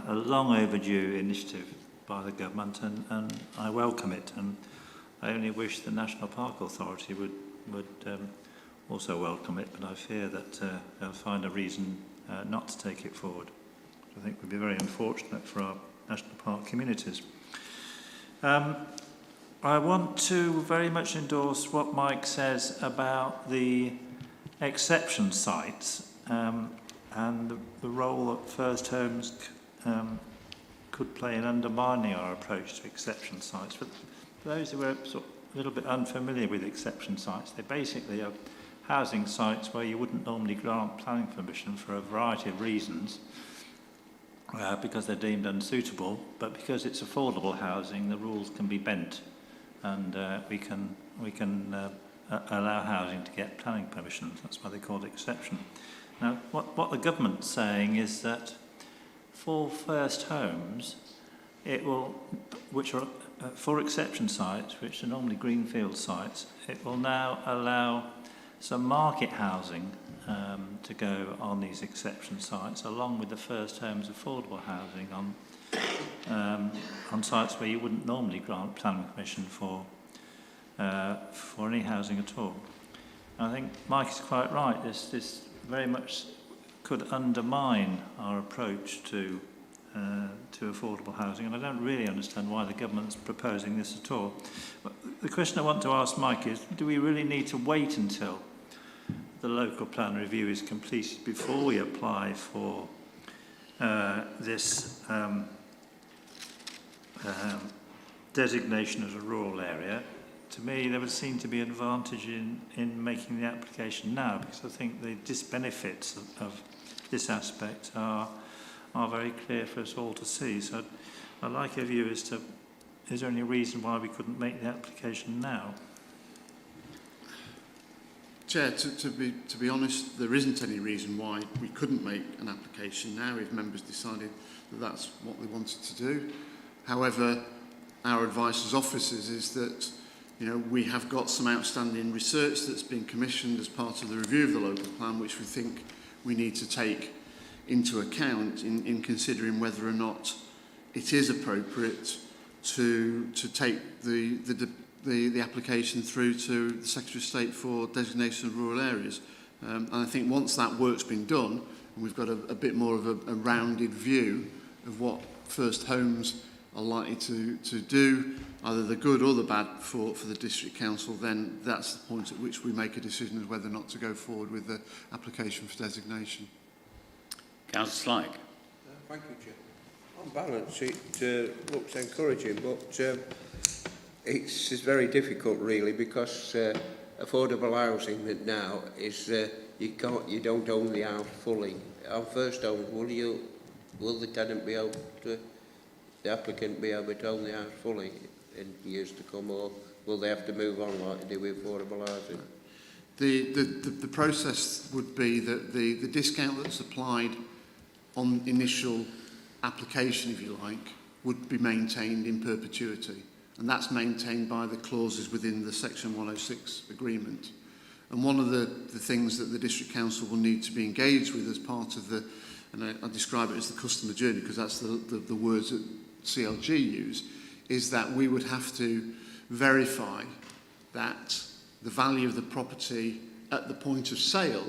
long overdue initiative by the government, and I welcome it, and I only wish the National Park Authority would also welcome it, but I fear that they'll find a reason not to take it forward, which I think would be very unfortunate for our national park communities. I want to very much endorse what Mike says about the exception sites and the role that first homes could play in undermining our approach to exception sites. But for those who are sort of a little bit unfamiliar with exception sites, they basically are housing sites where you wouldn't normally grant planning permission for a variety of reasons, because they're deemed unsuitable, but because it's affordable housing, the rules can be bent, and we can allow housing to get planning permissions. That's why they call it exception. Now, what the government's saying is that for first homes, it will, which are for exception sites, which are normally greenfield sites, it will now allow some market housing to go on these exception sites, along with the first homes affordable housing on sites where you wouldn't normally grant planning permission for any housing at all. I think Mike is quite right. This very much could undermine our approach to affordable housing, and I don't really understand why the government's proposing this at all. But the question I want to ask Mike is, do we really need to wait until the local plan review is completed before we apply for this designation as a rural area? To me, there would seem to be an advantage in making the application now, because I think the disbenefits of this aspect are very clear for us all to see. So I'd like a view as to, is there any reason why we couldn't make the application now? Chair, to be honest, there isn't any reason why we couldn't make an application now if members decided that that's what they wanted to do. However, our advice as officers is that you know, we have got some outstanding research that's been commissioned as part of the review of the local plan, which we think we need to take into account in considering whether or not it is appropriate to take the application through to the Secretary of State for designation of rural areas. And I think once that work's been done, and we've got a bit more of a rounded view of what first homes are likely to do, either the good or the bad for the District Council, then that's the point at which we make a decision as whether or not to go forward with the application for designation. Councillor Slyke. Thank you, Chair. On balance, it looks encouraging, but it's very difficult, really, because affordable housing now is you don't own the house fully. On first home, will the tenant be able to, the applicant be able to own the house fully in years to come, or will they have to move on like they do with affordable housing? The process would be that the discount that's applied on initial application, if you like, would be maintained in perpetuity. And that's maintained by the clauses within the Section 106 agreement. And one of the things that the District Council will need to be engaged with as part of the, and I describe it as the customer journey because that's the words that CLG use, is that we would have to verify that the value of the property at the point of sale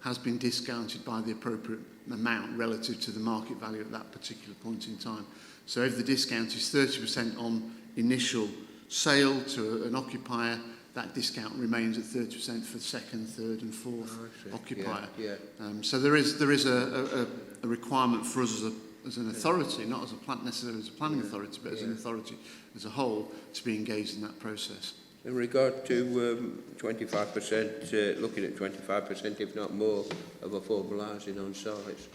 has been discounted by the appropriate amount relative to the market value at that particular point in time. So if the discount is 30% on initial sale to an occupier, that discount remains at 30% for second, third and fourth occupier. So there is a requirement for us as an authority, not as necessarily as a planning authority, but as an authority as a whole, to be engaged in that process. In regard to 25%, looking at 25%, if not more, of affordable housing on sites,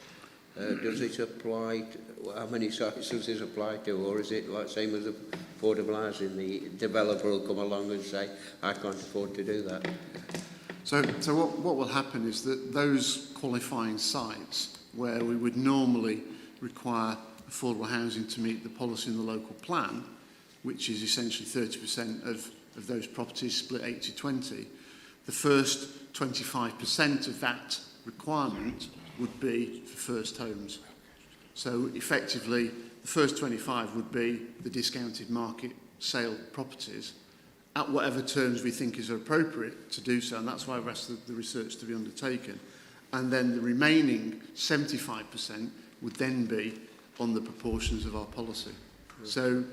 does it apply to, how many sites does this apply to, or is it like same as affordable housing? The developer will come along and say, I can't afford to do that. So what will happen is that those qualifying sites where we would normally require affordable housing to meet the policy in the local plan, which is essentially 30% of those properties split 80-20, the first 25% of that requirement would be for first homes. So effectively, the first 25 would be the discounted market sale properties at whatever terms we think is appropriate to do so, and that's why I've asked the research to be undertaken. And then the remaining 75% would then be on the proportions of our policy. So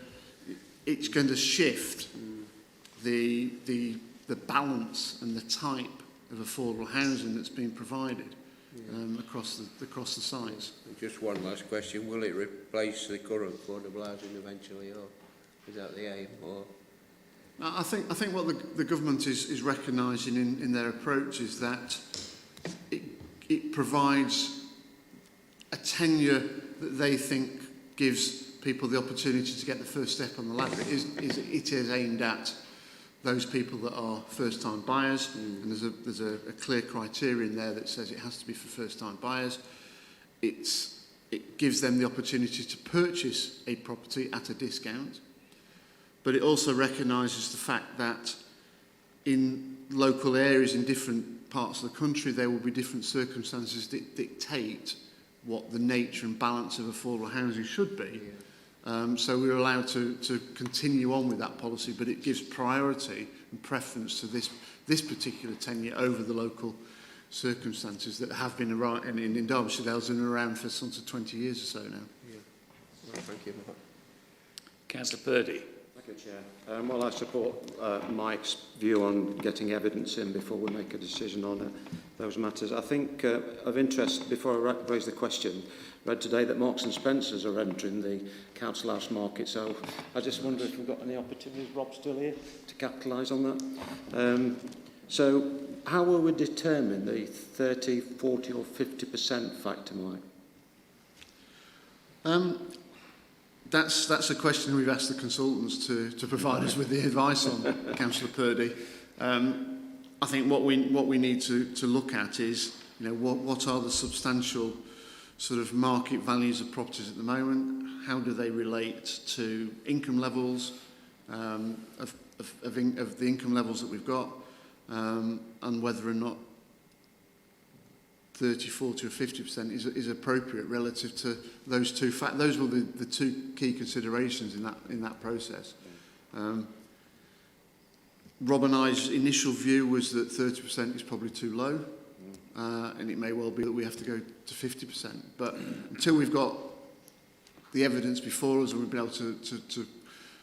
it's going to shift the balance and the type of affordable housing that's being provided across the sites. Just one last question: will it replace the current affordable housing eventually, or is that the aim? Or I think what the government is recognising in their approach is that it provides a tenure that they think gives people the opportunity to get the first step on the ladder. It is aimed at those people that are first-time buyers, and there's a clear criterion there that says it has to be for first-time buyers. It gives them the opportunity to purchase a property at a discount, but it also recognises the fact that in local areas in different parts of the country there will be different circumstances that dictate what the nature and balance of affordable housing should be. So we're allowed to continue on with that policy, but it gives priority and preference to this particular tenure over the local circumstances that have been around in Derbyshire. They've been around for some 20 years or so now. Well, thank you, Mark. Councillor Purdy. Thank you, Chair. Well, I support Mike's view on getting evidence in before we make a decision on those matters. I think of interest, before I raise the question, read today that Marks and Spencers are entering the Council House market, so I just wonder if we've got any opportunities, Rob's still here, to capitalise on that. So how will we determine the 30, 40 or 50% factor, Mike? That's a question we've asked the consultants to provide us with the advice on, Councillor Purdy. I think what we need to look at is, what are the substantial sort of market values of properties at the moment? How do they relate to income levels of of the income levels that we've got, and whether or not 30, 40 or 50% is appropriate relative to those two factors. Those were the two key considerations in that process. Rob and I's initial view was that 30% is probably too low, and it may well be that we have to go to 50%. But until we've got the evidence before us and we've been able to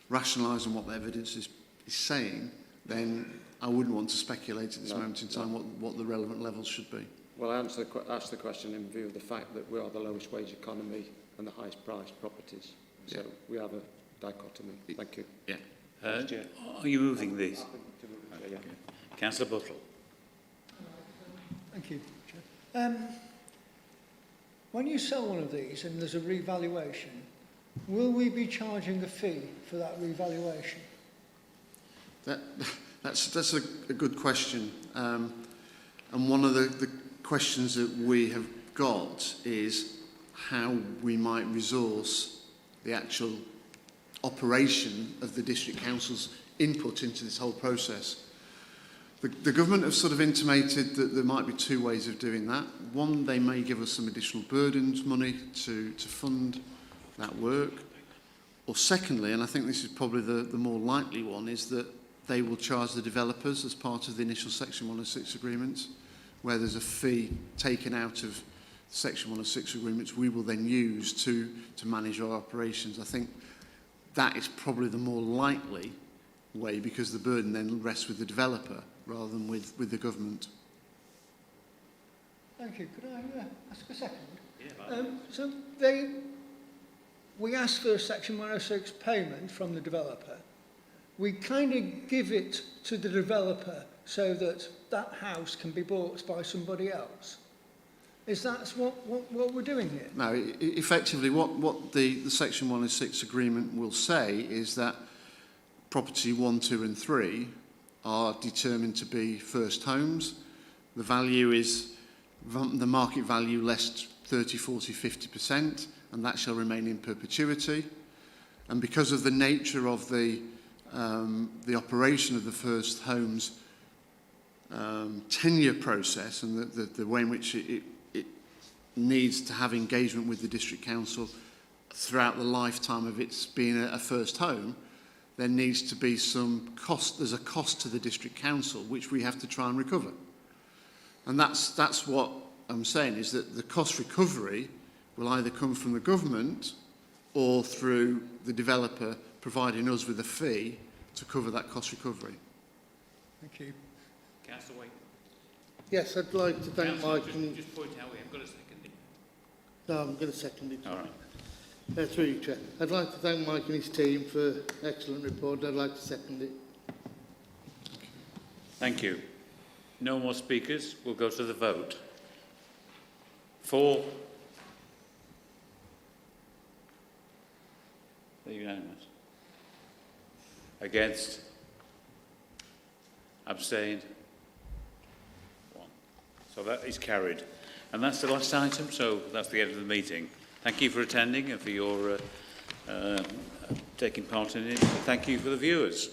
rationalise on what the evidence is saying, then I wouldn't want to speculate at this moment in time what the relevant levels should be. Well, I asked the question in view of the fact that we are the lowest wage economy and the highest priced properties. So we have a dichotomy. Thank you. Yeah. Are you moving these? Yeah. Councillor Buttle. Thank you, Chair. When you sell one of these and there's a revaluation, will we be charging a fee for that revaluation? That's a good question. And one of the questions that we have got is how we might resource the actual operation of the district council's input into this whole process. The government have sort of intimated that there might be two ways of doing that. One, they may give us some additional burdens money to fund that work. Or secondly, and I think this is probably the more likely one, is that they will charge the developers as part of the initial Section 106 agreements, where there's a fee taken out of Section 106 agreements we will then use to manage our operations. I think that is probably the more likely way, because the burden then rests with the developer rather than with the government. Thank you. Could I ask a second? Yeah, so we asked for a Section 106 payment from the developer. We kind of give it to the developer so that that house can be bought by somebody else. Is that what we're doing here? No, effectively what the Section 106 agreement will say is that property 1, 2 and 3 are determined to be first homes. The value is the market value less 30, 40, 50%, and that shall remain in perpetuity. And because of the nature of the operation of the first homes tenure process and the way in which it needs to have engagement with the district council throughout the lifetime of its being a first home, there needs to be some cost. There's a cost to the district council which we have to try and recover. And that's what I'm saying, is that the cost recovery will either come from the government or through the developer providing us with a fee to cover that cost recovery. Thank you. Councillor Wake. Yes, I'd like to thank Mike. Just point out we haven't got a second. No, I'm going to second it. All right. Through you, Chair. I'd like to thank Mike and his team for an excellent report. I'd like to second it. Thank you. No more speakers. We'll go to the vote. For? They're unanimous. Against? Abstained? 1. So that is carried. And that's the last item, so that's the end of the meeting. Thank you for attending and for your taking part in it. Thank you for the viewers.